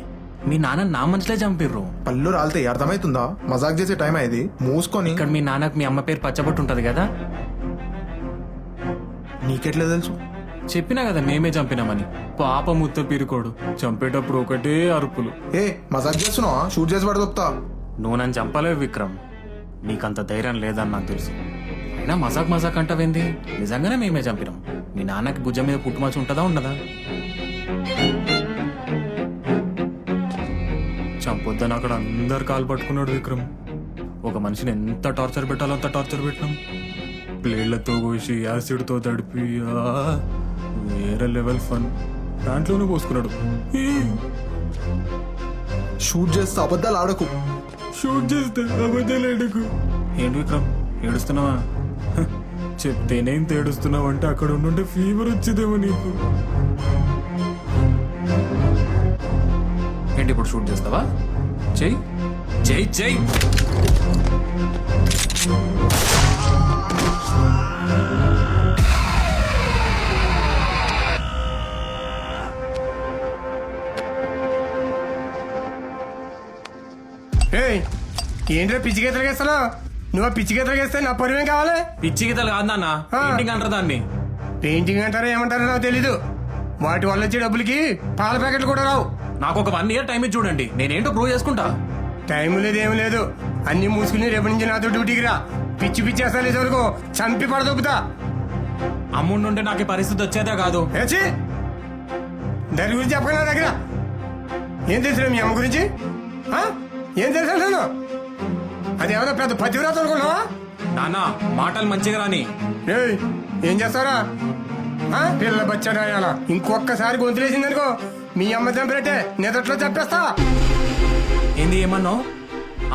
Speaker 9: మీ నాన్న నా మనుషులే చంపిర్రు.
Speaker 3: పళ్ళు రాలితే అర్థమవుతుందా? మజాక్ చేసే టైం అయింది, మూసుకొని.
Speaker 9: ఇక్కడ మీ నాన్నకు మీ అమ్మ పేరు పచ్చబొట్టు ఉంటది కదా.
Speaker 3: నీకెట్లా తెలుసు?
Speaker 9: చెప్పినా కదా మేమే చంపినామని. పాప ముత్త పిరుకోడు, చంపేటప్పుడు ఒకటే అరుపులు.
Speaker 3: ఏ మజాక్ చేస్తున్నావా? షూట్ చేసి పడదొప్తా.
Speaker 9: నువ్వు నన్ను చంపలేవు విక్రమ్, నీకంత ధైర్యం లేదని నాకు తెలుసు. అయినా మజాక్ అంటావేంది? నిజంగానే మేమే చంపినాం. మీ నాన్నకి భుజం మీద పుట్టుమచ్చ ఉంటుందా ఉండదా? చంపొద్దని అక్కడ అందరు కాలు పట్టుకున్నాడు విక్రమ్. ఒక మనిషిని ఎంత టార్చర్ పెట్టాలో అంత టార్చర్ పెట్టినాం. ప్లేట్లతో కోసి యాసిడ్తో తడిపి వేరే లెవెల్ ఫన్ దాంట్లోనే పోసుకున్నాడు.
Speaker 3: షూట్ చేస్తే అబద్ధాలు ఆడకు.
Speaker 9: షూట్ చేస్తే అబద్ధాలు ఆడకు. ఏంటి విక్రమ్ ఏడుస్తున్నావా? చెప్తేనే ఇంత ఏడుస్తున్నావు అంటే అక్కడ ఉండుంటే ఫీవర్ వచ్చేదేమో నీకు. ఏంటి ఇప్పుడు షూట్ చేస్తావా? చెయ్యి చెయ్యి చెయ్యి.
Speaker 18: ఏంటో పిచ్చి గీతలు వేస్తున్నావు? నువ్వు పిచ్చి గీతలు వేస్తే నా పరివేం కావాలి?
Speaker 9: పిచ్చి గీతలు కాదన్న, పెయింటింగ్ అంటారు దాన్ని.
Speaker 18: పెయింటింగ్ అంటారో ఏమంటారో నాకు తెలీదు. వాటి వల్ల వచ్చే డబ్బులకి పాల ప్యాకెట్లు కూడా రావు.
Speaker 9: నాకు ఒక 1 year టైం ఇచ్చి చూడండి, నేనేంటో ప్రూవ్ చేసుకుంటా.
Speaker 18: టైం లేదు ఏం లేదు, అన్ని మూసుకుని రేపు నుంచి నాతో డ్యూటీకి రా. పిచ్చి పిచ్చి అసలు ఇదివరకు చంపి పడదొప్పుతా.
Speaker 9: అమ్ముండి ఉంటే నాకు ఈ పరిస్థితి వచ్చేదే కాదు.
Speaker 18: దాని గురించి చెప్పగా నా దగ్గర ఏం తెలుసు మీ అమ్మ గురించి? ఏం తెలుసు అసలు? అది ఏమైనా పెద్ద పతివ్రత అనుకున్నావా?
Speaker 9: నాన్న మాటలు మంచిగా రాని.
Speaker 18: ఏం చేస్తారా పిల్ల బచ్చాడా? ఇంకొక్కసారి గొంతులేసిందనుకో మీ అమ్మ చంపినట్టే నిదట్లో చంపేస్తా.
Speaker 9: ఏంది ఏమన్నావు?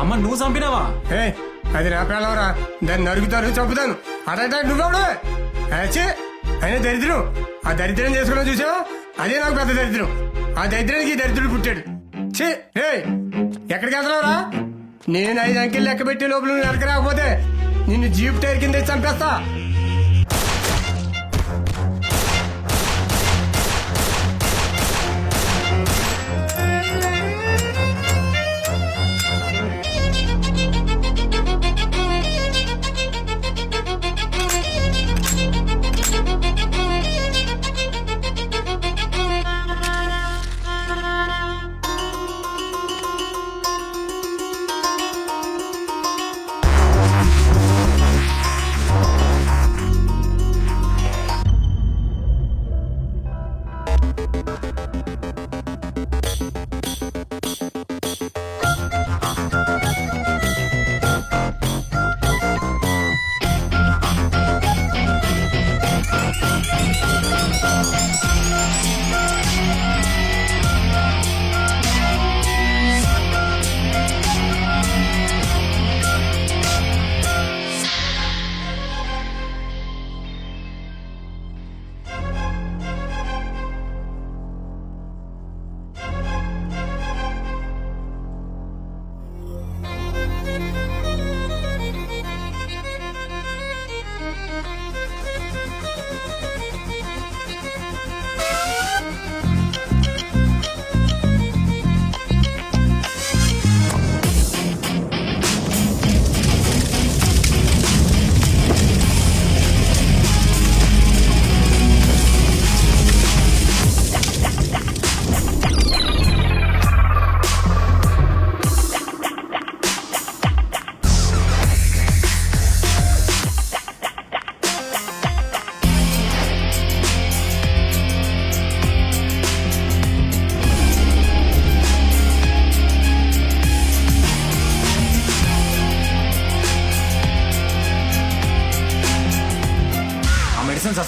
Speaker 9: అమ్మ నువ్వు చంపినావా?
Speaker 18: అది నా పిల్లవరా, దాన్ని నరుగుతాను చంపుతాను. అటంటే నువ్వెవడు? అయినా దరిద్రం, ఆ దరిద్రం చేసుకోవడం చూసావా? అదే నాకు పెద్ద దరిద్రం. ఆ దరిద్రానికి ఈ దరిద్రుడు పుట్టాడు. ఎక్కడికి వెళ్తున్నావురా? నేను 5 అంకెలు లెక్క పెట్టి లోపల నువ్వు వెనక రాకపోతే నిన్ను జీప్ టైర్ కింద చంపేస్తా.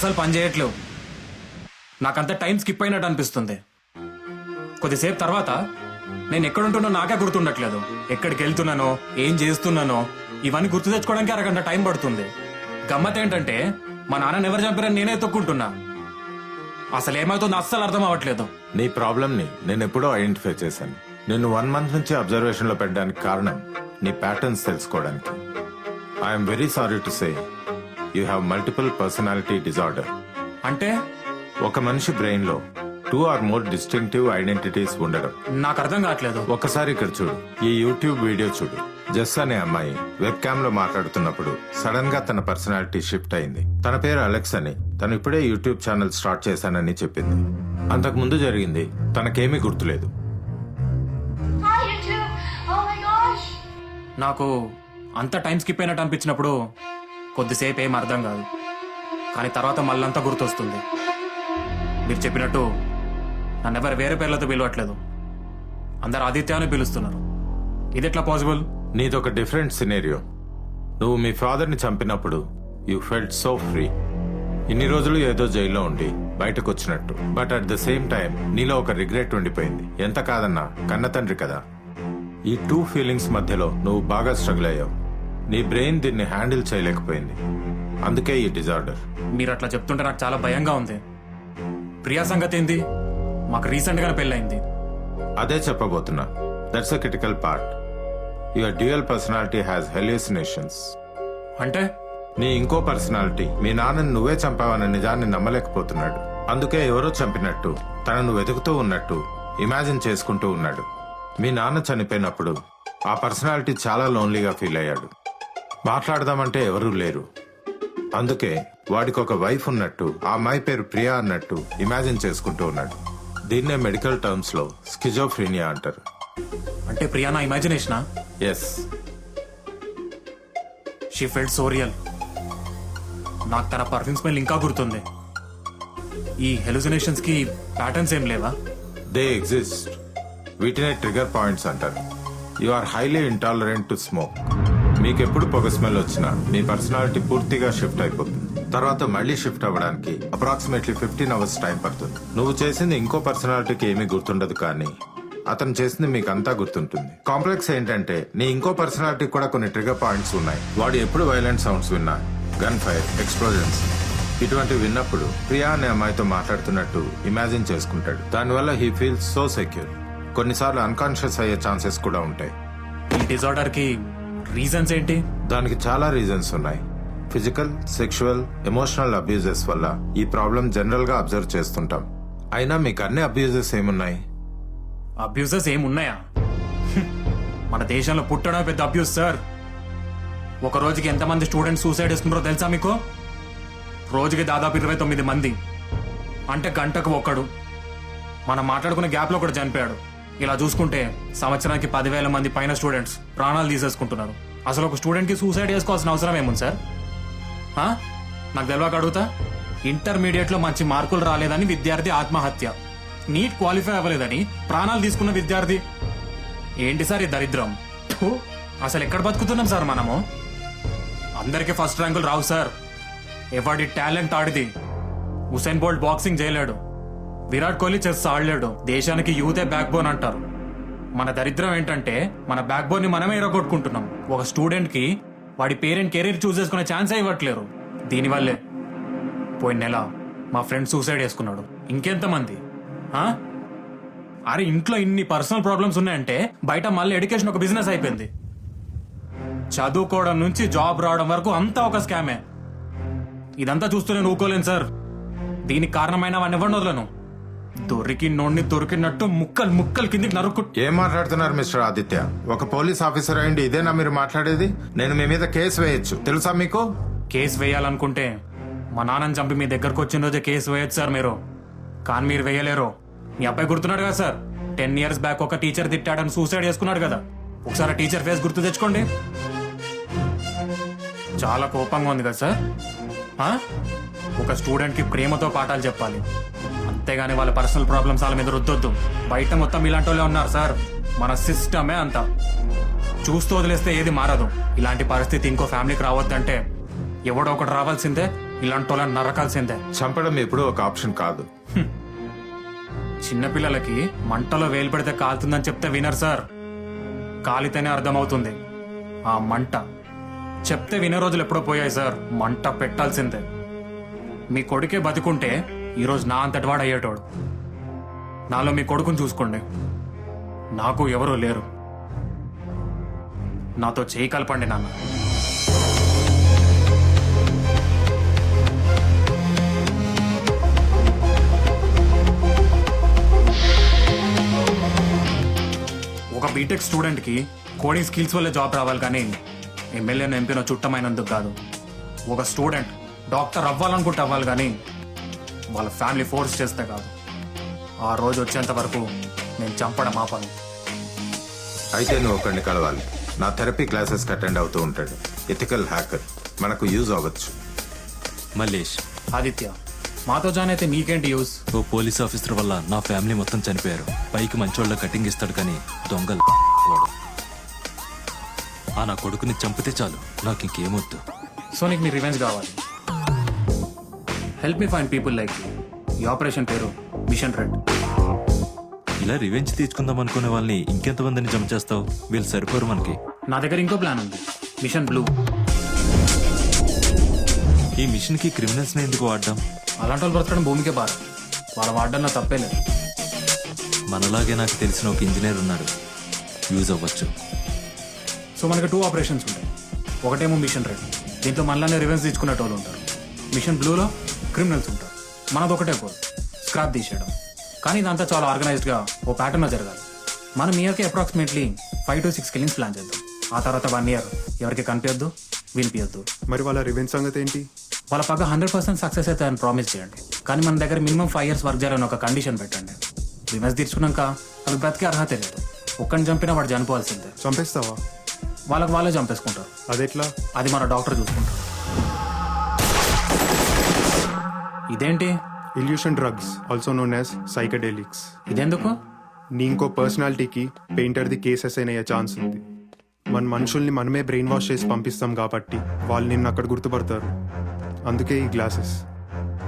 Speaker 9: అస్సలు పని చేయట్లేవు. నాకంత టైం స్కిప్ అయినట్టు అనిపిస్తుంది. కొద్దిసేపు తర్వాత నేను ఎక్కడుంటున్నా నాకే గుర్తుండట్లేదు. ఎక్కడికి వెళ్తున్నానో, ఏం చేస్తున్నానో ఇవన్నీ గుర్తు తెచ్చుకోవడానికి అరగంట టైం పడుతుంది. గమ్మత్ ఏంటంటే మా నాన్నని ఎవరు చంపారని నేనే తొక్కుంటున్నా. అసలు ఏమవుతుందో అస్సలు అర్థం అవ్వట్లేదు.
Speaker 14: నీ ప్రాబ్లమ్ని నేను ఎప్పుడో ఐడెంటిఫై చేశాను. నిన్ను 1 month నుంచి అబ్జర్వేషన్లో పెట్టడానికి కారణం నీ ప్యాటర్న్స్ తెలుసుకోవడానికి. I'm very sorry to say you have multiple personality disorder.
Speaker 9: అంటే
Speaker 14: ఒక మనిషి బ్రెయిన్లో 2 or more డిస్టింక్టివ్ ఐడెంటిటీస్ ఉండడం.
Speaker 9: నాకు అర్థం కావట్లేదు.
Speaker 14: ఒక్కసారి ఇక్కడ చూడు, ఈ యూట్యూబ్ వీడియో చూడు. జస్ అనే అమ్మాయి వెబ్ క్యామ్ లో మాట్లాడుతున్నప్పుడు సడన్ గా తన పర్సనాలిటీ షిఫ్ట్ అయింది. తన పేరు అలెక్స్ అని, తను ఇప్పుడే యూట్యూబ్ ఛానల్ స్టార్ట్ చేశానని చెప్పింది. అంతకు ముందు జరిగింది తనకేమీ గుర్తులేదు.
Speaker 9: నాకు అంత టైం స్కిప్ అయినట్టు అనిపించినప్పుడు కొద్దిసేపు ఏం అర్థం కాదు, కానీ తర్వాత మళ్ళంతా గుర్తొస్తుంది. మీరు చెప్పినట్టు నన్ను ఎవరు వేరే పేర్లతో పిలవట్లేదు, అందరు ఆదిత్య అని పిలుస్తున్నారు. ఇది ఎట్లా పాసిబుల్?
Speaker 14: నీదొక different scenario. నువ్వు మీ ఫాదర్ని చంపినప్పుడు యూ ఫెల్ట్ సో ఫ్రీ. ఇన్ని రోజులు ఏదో జైల్లో ఉండి బయటకు వచ్చినట్టు. But at the same time నీలో ఒక రిగ్రెట్ ఉండిపోయింది. ఎంత కాదన్నా కన్న తండ్రి కదా. ఈ 2 ఫీలింగ్స్ మధ్యలో నువ్వు బాగా స్ట్రగుల్ అయ్యావు. నీ బ్రెయిన్ దీన్ని హ్యాండిల్ చేయలేకపోయింది. అందుకే ఈ డిజార్డర్.
Speaker 9: మీరు అట్లా చెప్తుంటే నాకు చాలా భయంగా ఉంది. ప్రియా సంగతి ఏంది? మాకు రీసెంట్ గా పెళ్ళైంది.
Speaker 14: అదే చెప్పబోతున్నా. That's a critical part. Your dual personality has hallucinations.
Speaker 9: అంటే
Speaker 14: నీ ఇంకో పర్సనాలిటీ మీ నాన్నని నువ్వే చంపావన్న నిజాన్ని నమ్మలేకపోతున్నాడు. అందుకే ఎవరో చంపినట్టు, తనను వెతుకుతూ ఉన్నట్టు ఇమాజిన్ చేసుకుంటూ ఉన్నాడు. మీ నాన్న చనిపోయినప్పుడు ఆ పర్సనాలిటీ చాలా లోన్లీగా ఫీల్ అయ్యాడు. మాట్లాడదామంటే ఎవరూ లేరు. అందుకే వాడికి ఒక వైఫ్ ఉన్నట్టు, ఆ అమ్మాయి పేరు ప్రియా అన్నట్టు ఇమాజిన్ చేసుకుంటూ ఉన్నాడు. దీన్నే మెడికల్ టర్మ్స్ లో స్కిజోఫ్రీనియా అంటారు.
Speaker 9: అంటే ప్రియా నా ఇమాజినేషనా?
Speaker 14: Yes.
Speaker 9: She felt so real. నాకు తన పర్ఫ్యూమ్ స్మెల్ ఇంకా గుర్తుంది. ఈ హెలుసినేషన్స్ కి ప్యాటర్న్స్ ఏం లేవా?
Speaker 14: They exist. వీటినే ట్రిగర్ పాయింట్స్ అంటారు. You are highly intolerant to smoke. మీకెప్పుడు పొగ స్మెల్ వచ్చినా మీ పర్సనాలిటీ పూర్తిగా షిఫ్ట్ అయిపోతుంది. తర్వాత మళ్ళీ షిఫ్ట్ అవ్వడానికి అప్రాక్సిమేట్లీ 15 hours టైం పడుతుంది. నువ్వు చేసింది ఇంకో పర్సనాలిటీకి ఏమీ గుర్తుండదు, కానీ అతను చేసింది మీకు అంతా గుర్తుంటుంది. కాంప్లెక్స్ ఏంటంటే నీ ఇంకో పర్సనాలిటీ కూడా కొన్ని ట్రిగర్ పాయింట్స్ ఉన్నాయి. వాడు ఎప్పుడు వైలెంట్ సౌండ్స్ విన్నా, గన్ ఫైర్, ఎక్స్ప్లోజన్స్ ఇటువంటివి విన్నప్పుడు ప్రియా అనే అమ్మాయితో మాట్లాడుతున్నట్టు ఇమాజిన్ చేసుకుంటాడు. దానివల్ల హీ ఫీల్స్ సో సెక్యూర్. కొన్నిసార్లు అన్కాన్షియస్ అయ్యే ఛాన్సెస్ కూడా ఉంటాయి.
Speaker 9: ఈ డిజార్డర్ కి రీజన్స్ ఏంటి?
Speaker 14: దానికి చాలా రీజన్స్ ఉన్నాయి. ఫిజికల్, సెక్షువల్, ఎమోషనల్ అబ్యూజెస్ వల్ల ఈ ప్రాబ్లం జనరల్ గా అబ్జర్వ్ చేస్తుంటాం. అయినా మీకు అన్ని అబ్యూజెస్ ఏమున్నాయి?
Speaker 9: అబ్యూజెస్ ఏమున్నాయా? మన దేశంలో పుట్టడం పెద్ద అబ్యూస్ సార్. ఒక రోజుకి ఎంతమంది స్టూడెంట్స్ సూసైడ్ చేసుకుంటారో తెలుసా మీకు? రోజుకి దాదాపు 29 మంది. అంటే గంటకు ఒకడు. మనం మాట్లాడుకునే గ్యాప్ లో ఒకడు చనిపోయాడు. ఇలా చూసుకుంటే సంవత్సరానికి 10,000 మంది పైన స్టూడెంట్స్ ప్రాణాలు తీసేసుకుంటున్నారు. అసలు ఒక స్టూడెంట్ కి సూసైడ్ చేసుకోవాల్సిన అవసరం ఏముంది సార్? నాకు తెలియక అడుగుతా. ఇంటర్మీడియట్ లో మంచి మార్కులు రాలేదని విద్యార్థి ఆత్మహత్య, నీట్ క్వాలిఫై అవ్వలేదని ప్రాణాలు తీసుకున్న విద్యార్థి. ఏంటి సార్ ఈ దరిద్రం? అసలు ఎక్కడ బతుకుతున్నాం సార్ మనము? అందరికీ ఫస్ట్ ర్యాంకులు రావు సార్. ఎవడి టాలెంట్ ఆడిది. హుసేన్ బోల్ట్ బాక్సింగ్ చేయలేడు, విరాట్ కోహ్లీ చెస్ ఆడలేడు. దేశానికి యూతే బ్యాక్ బోన్ అంటారు. మన దరిద్రం ఏంటంటే మన బ్యాక్ బోన్ ని మనమే ఎరగొట్టుకుంటున్నాం. ఒక స్టూడెంట్ కి వాడి పేరెంట్ కెరీర్ చూస్ చేసుకునే ఛాన్సే ఇవ్వట్లేరు. దీనివల్లే పోయిన నెల మా ఫ్రెండ్ సూసైడ్ చేసుకున్నాడు. ఇంకెంతమంది? అరే ఇంట్లో ఇన్ని పర్సనల్ ప్రాబ్లమ్స్ ఉన్నాయంటే బయట మళ్ళీ ఎడ్యుకేషన్ ఒక బిజినెస్ అయిపోయింది. చదువుకోవడం నుంచి జాబ్ రావడం వరకు అంతా ఒక స్కామే. ఇదంతా చూస్తూ నేను ఊకోలేను సార్. దీనికి కారణమైన వాడిని ఎవరిని వదలను. దొరికి నోడిని దొరికినట్టు ముక్కలు ముక్కలు కిందికి నరుక్కు.
Speaker 14: ఏం మాట్లాడుతున్నారు మిస్టర్ ఆదిత్య? ఒక పోలీస్ ఆఫీసర్ అయ్యింది ఇదేనా మీరు మాట్లాడేది? నేను మీ మీద కేసు వేయొచ్చు, తెలుసా మీకు?
Speaker 9: కేసు వేయాలనుకుంటే మా నాన్నని చంపి మీ దగ్గరకు వచ్చిన రోజే కేసు వేయొచ్చు సార్ మీరు. కానీ మీరు వేయలేరు. మీ అబ్బాయి గుర్తున్నాడు కదా సార్, 10 years బ్యాక్ ఒక టీచర్ తిట్టాడని సూసైడ్ చేసుకున్నాడు కదా. ఒకసారి టీచర్ ఫేస్ గుర్తు తెచ్చుకోండి. చాలా కోపంగా ఉంది కదా సార్. ఒక స్టూడెంట్ కి ప్రేమతో పాఠాలు చెప్పాలి, అంతేగాని వాళ్ళ పర్సనల్ ప్రాబ్లమ్స్ వాళ్ళ మీద రుద్దొద్దు. బయట మొత్తం ఇలాంటి వాళ్ళే ఉన్నారు సార్. మన సిస్టమే అంతా. చూస్తూ వదిలేస్తే ఏది మారదు. ఇలాంటి పరిస్థితి ఇంకో ఫ్యామిలీకి రావద్దంటే ఎవడో ఒకటి రావాల్సిందే. ఇలాంటి వాళ్ళని నరకాల్సిందే.
Speaker 14: చంపడం ఎప్పుడూ ఒక ఆప్షన్ కాదు.
Speaker 9: చిన్నపిల్లలకి మంటలో వేలు పెడితే కాలుతుందని చెప్తే వినరు సార్. కాలితేనే అర్థమవుతుంది ఆ మంట. చెప్తే వినే రోజులు ఎప్పుడో పోయాయి సార్. మంట పెట్టాల్సిందే. మీ కొడుకే బతికుంటే ఈరోజు నా అంతటి వాడు అయ్యేటోడు. నాలో మీ కొడుకుని చూసుకోండి. నాకు ఎవరూ లేరు. నాతో చేయి కలపండి నాన్న. ఒక బీటెక్ స్టూడెంట్కి కోడింగ్ స్కిల్స్ వల్ల జాబ్ రావాలి, కానీ ఎమ్మెల్యేను ఎంపీనో చుట్టమైనందుకు కాదు. ఒక స్టూడెంట్ డాక్టర్ అవ్వాలనుకుంటే అవ్వాలి, కానీ వాళ్ళ ఫ్యామిలీ ఫోర్స్ చేస్తే కాదు. ఆ రోజు వచ్చేంత వరకు నేను చంపడం ఆపను.
Speaker 14: అయితే నువ్వు ఒకరిని కలవాలి. నా థెరపీ క్లాసెస్ అటెండ్ అవుతూ ఉంటాడు. ఎథికల్ హ్యాకర్, మనకు యూజ్ అవ్వచ్చు.
Speaker 13: మల్లేష్,
Speaker 9: ఆదిత్య, మాతో జాయిన్ అయితే నీకేంటి యూస్?
Speaker 13: ఓ పోలీస్ ఆఫీసర్ వల్ల నా ఫ్యామిలీ మొత్తం చనిపోయారు. పైకి మంచోళ్ళ కటింగ్ ఇస్తాడు, కానీ దొంగలు వాడు. ఆ నా కొడుకుని చంపితే చాలు, నాకు ఇంకేమొద్దు.
Speaker 9: సో నీకు నీ రివెంజ్ కావాలి. Help me find people like you. ఈ ఆపరేషన్ పేరు మిషన్ రెడ్.
Speaker 13: ఇలా రివెంజ్ తీసుకుందాం అనుకునే వాళ్ళని ఇంకెంతమందిని జంప్ చేస్తావు? వీళ్ళు సరిపోరు మనకి.
Speaker 9: నా దగ్గర ఇంకో ప్లాన్ ఉంది, మిషన్ బ్లూ.
Speaker 13: ఈ మిషన్ కి క్రిమినల్స్ ని ఎందుకు వాడడం?
Speaker 9: అలాంటి వాళ్ళు బ్రతకడం భూమికే బాధ. వాళ్ళ వాడడం నా తప్పే లేదు.
Speaker 13: మనలాగే నాకు తెలిసిన ఒక ఇంజనీర్ ఉన్నాడు, యూజ్ అవ్వచ్చు.
Speaker 9: సో మనకి 2 ఆపరేషన్స్ ఉంటాయి. ఒకటేమో మిషన్ రెడ్, దీంట్లో మనలానే రివెంజ్ తీసుకునేటోళ్ళు ఉంటారు. మిషన్ బ్లూలో క్రిమినల్స్ ఉంటారు. మనది ఒకటే గోల్, స్క్రాప్ తీసేయడం. కానీ ఇదంతా చాలా ఆర్గనైజ్డ్గా ఓ ప్యాటర్న్లో జరగాలి. మనం ఇయర్కి అప్రాక్సిమేట్లీ 5 to 6 కిల్లింగ్స్ ప్లాన్ చేద్దాం. ఆ తర్వాత 1 year ఎవరికి కనిపించద్దు, వినిపించద్దు.
Speaker 3: మరి వాళ్ళ రివెంజ్ సంగతి ఏంటి?
Speaker 9: వాళ్ళ పక్క 100% సక్సెస్ అయితే అని ప్రామిస్ చేయండి. కానీ మన దగ్గర మినిమం 5 years వర్క్ చేయాలని ఒక కండిషన్ పెట్టండి. రివెంజ్ తీర్చుకున్నాక అది బ్రతికే అర్హత లేదు. ఒక్కడిని చంపినా వాడు చనిపోవాల్సిందే.
Speaker 3: చంపేస్తావా?
Speaker 9: వాళ్ళకి వాళ్ళే చంపేసుకుంటారు.
Speaker 3: అదెట్లా?
Speaker 9: అది మన డాక్టర్ చూసుకుంటారు. ఇదేంటి?
Speaker 3: Illusion drugs, also known as psychedelics.
Speaker 9: ఇదెందుకు?
Speaker 3: నీ ఇంకో పర్సనాలిటీకి పెయింటర్ది కేసెస్ అయ్యే ఛాన్స్ ఉంది. మన మనుషుల్ని మనమే బ్రెయిన్ వాష్ చేసి పంపిస్తాం కాబట్టి వాళ్ళు నిన్ను అక్కడ గుర్తుపడతారు. అందుకే ఈ గ్లాసెస్.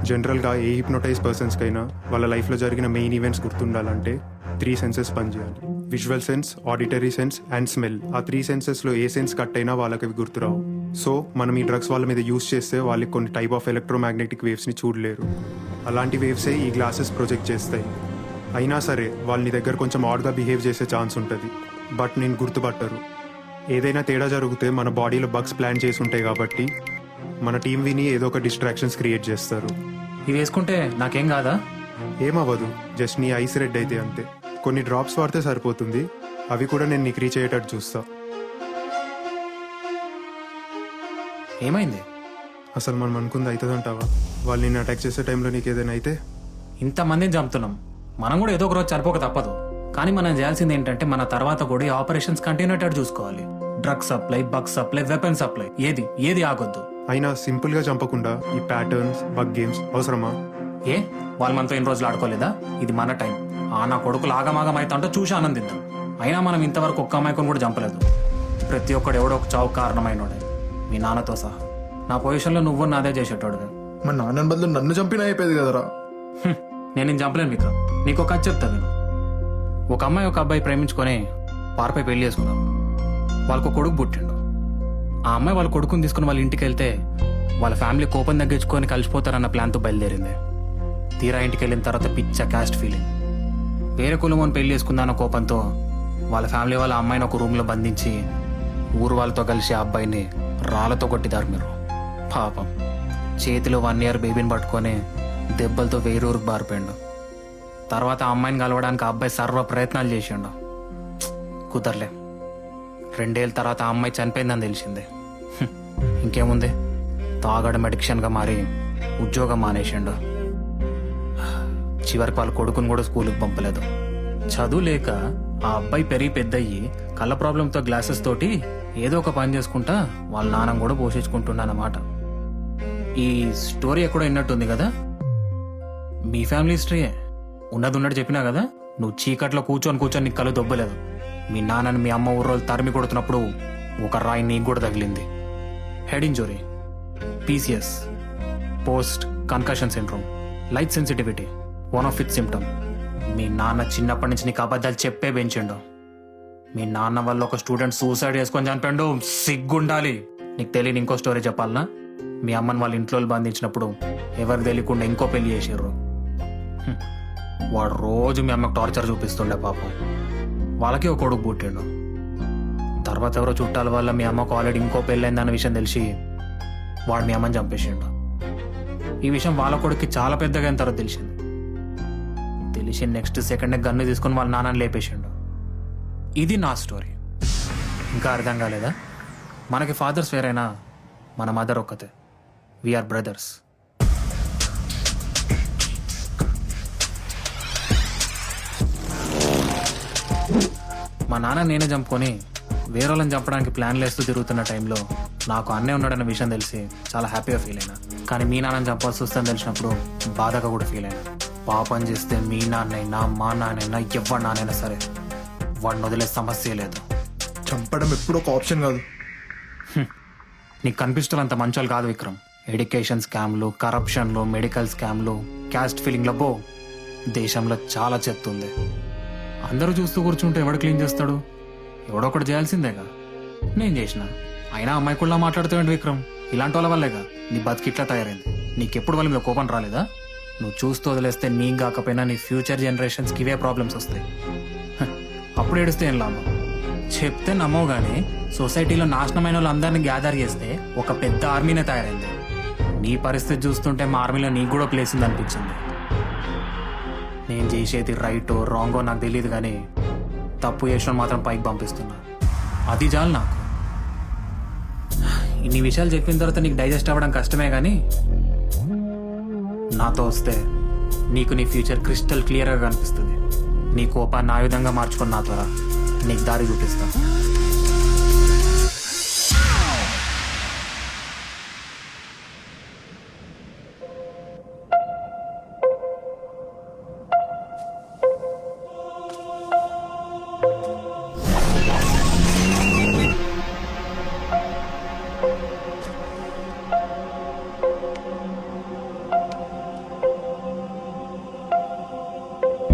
Speaker 3: జనరల్గా ఏ హిప్నోటైజ్ పర్సన్స్కైనా వాళ్ళ లైఫ్లో జరిగిన మెయిన్ ఈవెంట్స్ గుర్తుండాలంటే 3 సెన్సెస్ పనిచేయాలి. Visual sense, auditory sense and smell. ఆ 3 సెన్సెస్లో ఏ సెన్స్ కట్ అయినా వాళ్ళకి అవి గుర్తురావు. సో మనం ఈ డ్రగ్స్ వాళ్ళ మీద యూస్ చేస్తే వాళ్ళకి కొన్ని టైప్ ఆఫ్ ఎలక్ట్రోమాగ్నెటిక్ వేవ్స్ని చూడలేరు. అలాంటి వేవ్సే ఈ గ్లాసెస్ ప్రొజెక్ట్ చేస్తాయి. అయినా సరే వాళ్ళ దగ్గర కొంచెం ఆడ్గా బిహేవ్ చేసే ఛాన్స్ ఉంటుంది. బట్ నేను గుర్తుపట్టరు. ఏదైనా తేడా జరిగితే మన బాడీలో బగ్స్ ప్లాన్ చేసి ఉంటాయి కాబట్టి మన టీం విని ఏదో ఒక డిస్ట్రాక్షన్స్ క్రియేట్ చేస్తారు.
Speaker 9: ఇవి వేసుకుంటే నాకేం కాదా?
Speaker 3: ఏమవ్వదు, జస్ట్ నీ ఐస్ రెడ్ అయితే అంతే. కొన్ని డ్రాప్స్ వాడితే సరిపోతుంది. అవి కూడా నేను నీకు రీచ్ అయ్యేటట్టు చూస్తా.
Speaker 9: ఏమైంది?
Speaker 3: అసలు మనం అనుకుంది అవుతుందంటావా? వాళ్ళు నిన్ను అటాక్ చేసే టైంలో నీకు ఏదైనా అయితే?
Speaker 9: ఇంతమందిని చంపుతున్నాం, మనం కూడా ఏదో ఒక రోజు చనిపోక తప్పదు. కానీ మనం చేయాల్సింది ఏంటంటే మన తర్వాత కూడా ఈ ఆపరేషన్స్ కంటిన్యూ అయ్యేటట్టు చూసుకోవాలి. Drug supply, bug supply, weapon supply, ఏది ఆగొద్దు.
Speaker 3: అయినా సింపుల్ గా చంపకుండా ఈ ప్యాటర్న్స్, బగ్ గేమ్స్ అవసరమా?
Speaker 9: ఏ వాళ్ళు మనతో ఎన్ని రోజులు ఆడుకోలేదా? ఇది మన టైం. నా కొడుకులు ఆగమాగం అయితే అంటే చూసి ఆనందిద్దాం. అయినా మనం ఇంతవరకు ఒక్క అమ్మాయికొని కూడా చంపలేదు. ప్రతి ఒక్కడు ఎవడో ఒక చావు కారణమైనోడే, మీ నాన్నతో సహా. నా పొజిషన్లో నువ్వు నాదే చేసేటోడుగా.
Speaker 3: మా నాన్న బదులు నన్ను చంపినా అయిపోయేది కదరా.
Speaker 9: నేను చంపలేను విక్రమ్. నీకు ఒక కథ చెప్తా విను. ఒక అమ్మాయి ఒక అబ్బాయి ప్రేమించుకొని పార్పై పెళ్లి చేసుకున్నారు. వాళ్ళకు కొడుకు పుట్టిండు. ఆ అమ్మాయి వాళ్ళ కొడుకుని తీసుకుని వాళ్ళ ఇంటికి వెళ్తే వాళ్ళ ఫ్యామిలీ కోపం తగ్గించుకొని కలిసిపోతారన్న ప్లాన్తో బయలుదేరింది. తీరా ఇంటికి వెళ్ళిన తర్వాత పిచ్చ క్యాస్ట్ ఫీలింగ్. వేరే కులమని పెళ్లి చేసుకుందన్న కోపంతో వాళ్ళ ఫ్యామిలీ వాళ్ళ అమ్మాయిని ఒక రూమ్లో బంధించి ఊరు వాళ్ళతో కలిసి ఆ అబ్బాయిని రాళ్లతో కొట్టిదారు మీరు. పాపం చేతిలో 1 year బేబీని పట్టుకొని దెబ్బలతో వేరే ఊరికి బారిపోయిండు. తర్వాత ఆ అమ్మాయిని కలవడానికి ఆ అబ్బాయి సర్వ ప్రయత్నాలు చేసిండు. కుదరలే. 2 ఏళ్ళ తర్వాత ఆ అమ్మాయి చనిపోయిందని తెలిసిందే. ఇంకేముంది, తాగడం అడిక్షన్గా మారి ఉద్యోగం మానేసిండు. చివరికి వాళ్ళ కొడుకుని కూడా స్కూల్కి పంపలేదు. చదువు లేక ఆ అబ్బాయి పెరిగి పెద్దయ్యి కళ్ళ ప్రాబ్లంతో గ్లాసెస్ తోటి ఏదో ఒక పని చేసుకుంటా వాళ్ళ నాన్న కూడా పోషించుకుంటున్నానమాట. ఈ స్టోరీ ఎక్కడో విన్నట్టుంది కదా. మీ ఫ్యామిలీ హిస్టరీయే. ఉన్నది చెప్పినా కదా. నువ్వు చీకట్లో కూర్చొని నీకు కళ్ళు దొబ్బలేదు. మీ నాన్నని మీ అమ్మ ఊర్రోలు తరిమి కొడుతున్నప్పుడు ఒక రాయి నీకు కూడా తగిలింది. Head injury, PCS. Post concussion syndrome, light sensitivity, one of it symptom. మీ నాన్న చిన్నప్పటి నుంచి నీకు అబద్ధాలు చెప్పే పెంచిండు. మీ నాన్న వల్ల ఒక స్టూడెంట్ సూసైడ్ చేసుకొని చనిపోయిండు. సిగ్గుండాలి. నీకు తెలియని ఇంకో స్టోరీ చెప్పాలనా? మీ అమ్మని వాళ్ళ ఇంట్లో బంధించినప్పుడు ఎవరికి తెలియకుండా ఇంకో పెళ్లి చేసారు. వాడు రోజు మీ అమ్మకు టార్చర్ చూపిస్తుండే పాపం. వాళ్ళకి ఒక కొడుకు పుట్టిండు. తర్వాత ఎవరో చుట్టాల వల్ల మీ అమ్మకు ఆల్రెడీ ఇంకో పెళ్ళైందన్న విషయం తెలిసి వాడు మీ అమ్మని చంపేసిండు. ఈ విషయం వాళ్ళ కొడుక్కి చాలా పెద్దగా అయిన తర్వాత తెలిసింది. తెలిసి నెక్స్ట్ సెకండ్ గన్ను తీసుకుని వాళ్ళ నాన్నని లేపేసిండు. ఇది నా స్టోరీ. ఇంకా అర్థం కాలేదా? మనకి ఫాదర్స్ వేరైనా మన మదర్ ఒక్కతే. We're brothers. మా నాన్న నేనే చంపుకొని వేరే వాళ్ళని చంపడానికి ప్లాన్లు వేస్తూ తిరుగుతున్న టైంలో నాకు అన్నే ఉన్నాడన్న విషయం తెలిసి చాలా హ్యాపీగా ఫీల్ అయినా. కానీ మీ నాన్నని చంపాల్సి వస్తుందని తెలిసినప్పుడు బాధగా కూడా ఫీల్ అయినా. పాపం చేస్తే మీ నాన్నైనా మా నాన్నైనా ఎవరి నాన్నైనా సరే వాడిని వదిలే సమస్య లేదు.
Speaker 3: చంపడం ఎప్పుడు ఒక ఆప్షన్ కాదు.
Speaker 9: నీకు కనిపిస్తున్నంత మంచోళ్ళు కాదు విక్రమ్. ఎడ్యుకేషన్ స్కామ్లు, కరప్షన్లు, మెడికల్ స్కామ్లు, క్యాస్ట్ ఫీలింగ్లో పో దేశంలో చాలా చెత్త ఉంది. అందరూ చూస్తూ కూర్చుంటే ఎవడు క్లీన్ చేస్తాడు? ఎవడో ఒకటి చేయాల్సిందేగా. నేను చేసిన. అయినా అమ్మాయి కూడా మాట్లాడుతావేంటి విక్రమ్? ఇలాంటి వాళ్ళ వల్లేగా నీ బతికిట్లా తయారైంది. నీకెప్పుడు వాళ్ళ మీద కోపం రాలేదా? నువ్వు చూస్తూ వదిలేస్తే నీకు కాకపోయినా నీ ఫ్యూచర్ జనరేషన్స్కి ఇవే ప్రాబ్లమ్స్ వస్తాయి. అప్పుడు ఏడుస్తే ఏం లాభం? చెప్తే నమ్మవు కానీ సొసైటీలో నాశనమైన వాళ్ళందరినీ గ్యాదర్ చేస్తే ఒక పెద్ద ఆర్మీనే తయారైంది. నీ పరిస్థితి చూస్తుంటే మా ఆర్మీలో నీకు కూడా ప్లేస్ ఉంది అనిపించింది. నేను చేసేది రైటో రాంగో నాకు తెలియదు కానీ తప్పు చేసిన మాత్రం పైకి పంపిస్తున్నా. అది చాలు నాకు. ఇన్ని విషయాలు చెప్పిన తర్వాత నీకు డైజెస్ట్ అవ్వడం కష్టమే కానీ నాతో వస్తే నీకు నీ ఫ్యూచర్ క్రిస్టల్ క్లియర్గా కనిపిస్తుంది. నీ కోపాన్ని ఆయుధంగా మార్చుకుని నా ద్వారా నీకు దారి చూపిస్తాను.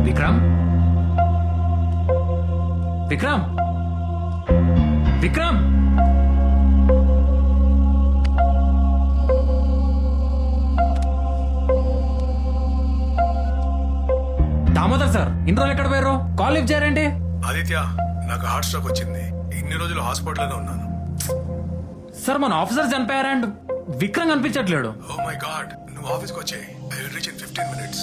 Speaker 9: విక్రమ్, విక్రమ్, విక్రమ్, దామోదర్ సార్ ఇన్ని రోజులు ఎక్కడ పోయారు? Call lift చేయారండి.
Speaker 6: ఆదిత్య, నాకు హార్ట్ స్ట్రోక్ వచ్చింది. ఇన్ని రోజులు హాస్పిటల్లోనే ఉన్నాను.
Speaker 9: సార్ మన ఆఫీసర్ చనిపోయారు అండ్ విక్రమ్ కనిపించట్లేడు.
Speaker 6: ఓ మై గాడ్, నువ్వు ఆఫీస్కి వచ్చాయి. I will reach in 15 minutes.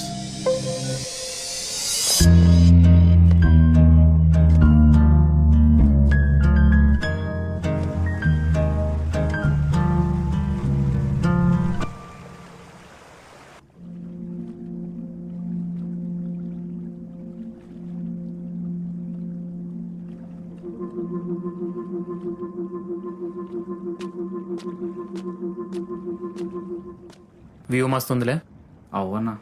Speaker 9: View మస్తుందిలే.
Speaker 16: అవ్వన్నా,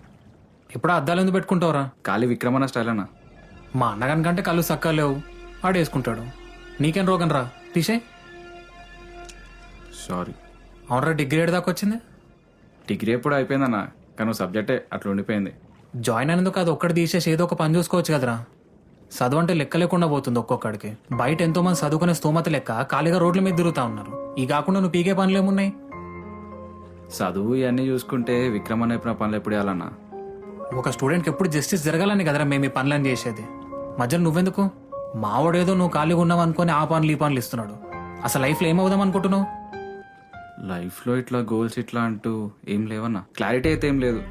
Speaker 9: ఎప్పుడు అద్దాలు ఎందుకు పెట్టుకుంటావురా?
Speaker 16: ఖాళీ విక్రమణ స్టైల్ అన్నా.
Speaker 9: మా అన్నగానికంటే కళ్ళు సక్కా లేవు, ఆడేసుకుంటాడు. నీకేం రోగం రా, తీసే.
Speaker 16: సారీ.
Speaker 9: అవునరా, డిగ్రీ ఏడు దాకా వచ్చింది?
Speaker 16: డిగ్రీ ఎప్పుడు అయిపోయిందన్నా, కానీ సబ్జెక్టే అట్లా ఉండిపోయింది.
Speaker 9: జాయిన్ అయినందుకు అది ఒక్కటి తీసేసి ఏదో ఒక పని చూసుకోవచ్చు కదరా. చదువు అంటే లెక్క లేకుండా పోతుంది ఒక్కొక్కడికి. బయట ఎంతో మంది చదువుకునే స్తోమత లెక్క ఖాళీగా రోడ్ల మీద తిరుగుతా ఉన్నారు. ఈ కాకుండా నువ్వు పీకే పనులు ఏమున్నాయి?
Speaker 16: చదువు ఇవన్నీ చూసుకుంటే విక్రమణ చెప్పిన పనులు ఎప్పుడు వేయాలన్నా?
Speaker 9: ఒక స్టూడెంట్కి ఎప్పుడు జస్టిస్ జరగాలని కదరా మేము ఈ పనులని చేసేది. మధ్యలో నువ్వెందుకు? మావాడేదో నువ్వు ఖాళీగా ఉన్నావు అనుకుని ఆ పనులు ఈ పనులు ఇస్తున్నాడు. అసలు లైఫ్లో ఏమవుదాం అనుకుంటున్నావు?
Speaker 16: లైఫ్లో ఇట్లా గోల్స్ ఇట్లా అంటూ ఏం లేవన్నా. క్లారిటీ అయితే ఏం లేదు.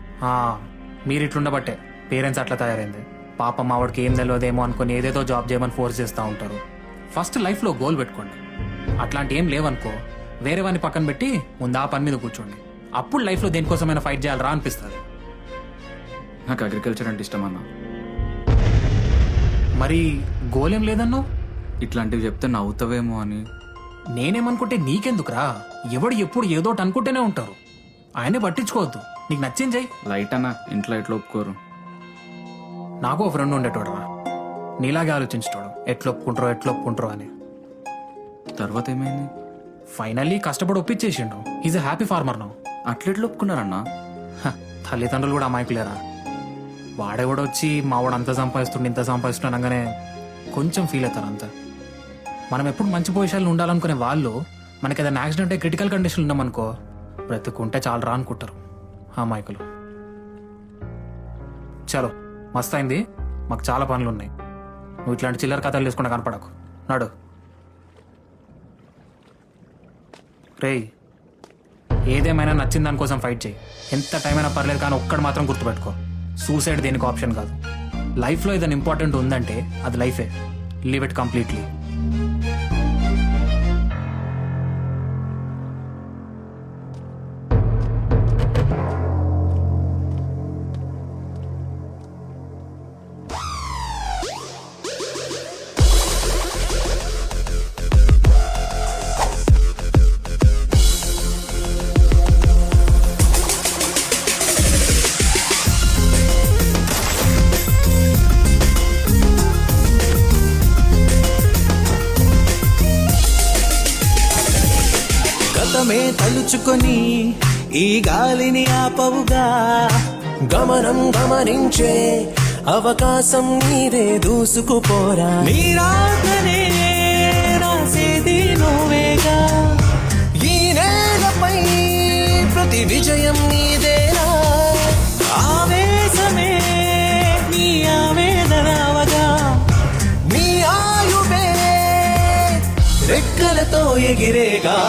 Speaker 9: మీరు ఇట్లుండబట్టే పేరెంట్స్ అట్లా తయారైంది. పాప మావాడికి ఏం తెలియదేమో అనుకుని ఏదేదో జాబ్ చేయమని ఫోర్స్ చేస్తూ ఉంటారు. ఫస్ట్ లైఫ్లో గోల్ పెట్టుకోండి. అట్లాంటి ఏం లేవనుకో వేరే వాడిని పక్కన పెట్టి ముందు ఆ పని మీద కూర్చోండి. అప్పుడు లైఫ్లో దేనికోసమైనా ఫైట్ చేయాలరా అనిపిస్తుంది.
Speaker 16: నాకు అగ్రికల్చర్ అంటే ఇష్టం అన్నా.
Speaker 9: మరి గోల్ ఏం లేదన్నావు?
Speaker 16: ఇట్లాంటివి చెప్తే నవ్వుతావేమో అని.
Speaker 9: నేనేమనుకుంటే నీకెందుకురా? ఎవడు ఎప్పుడు ఏదోటి అనుకుంటూనే ఉంటారు. ఆయనే పట్టించుకోవద్దు. నీకు నచ్చింది చెయ్యి.
Speaker 16: లైట్ అన్నా, ఇంట్లో ఎట్లా ఒప్పుకోరు.
Speaker 9: నాకు ఒక ఫ్రెండ్ ఉండేటోడరా, నీలాగే ఆలోచించటోడు. ఎట్లా ఒప్పుకుంటారో అని.
Speaker 16: తర్వాత ఏమైంది?
Speaker 9: ఫైనల్లీ కష్టపడి ఒప్పించేసిండు. Is a happy farmer now.
Speaker 16: అట్లెట్లు ఒప్పుకున్నారన్నా?
Speaker 9: తల్లిదండ్రులు కూడా అమాయకులేరా. వాడేవాడు వచ్చి మావాడు అంత సంపాదిస్తుండే ఇంత సంపాదిస్తుండే అనగానే కొంచెం ఫీల్ అవుతారు అంతే. మనం ఎప్పుడు మంచి పొజిషన్లో ఉండాలనుకునే వాళ్ళు మనకి ఏదైనా యాక్సిడెంట్ క్రిటికల్ కండిషన్లు ఉన్నామనుకో బ్రతుకుంటే చాలా రా అనుకుంటారు అమాయకులు. చలో మస్త్ అయింది, మాకు చాలా పనులు ఉన్నాయి. నువ్వు ఇట్లాంటి చిల్లర కథలు తీసుకుంటా కనపడకు. నాడు రేయ్, ఏదేమైనా నచ్చిన దానికోసం ఫైట్ చేయి. ఎంత టైం అయినా పర్లేదు, కానీ ఒక్కడు మాత్రం గుర్తుపెట్టుకో, సూసైడ్ దేనికి ఆప్షన్ కాదు. లైఫ్లో ఏదైనా ఇంపార్టెంట్ ఉందంటే అది లైఫే. Leave it completely.
Speaker 19: తలుచుకొని ఈ గాలిని ఆపవుగా, గమనం గమనించే అవకాశం నీదే, దూసుకుపోరా. నీరాకనే రాసేది నువ్వేగా, ఈ నేలపై ప్రతి విజయం నీదేనా. ఆవేశమే నీ ఆవేదనవగా, నీ ఆయువే రెక్కలతో ఎగిరేగా.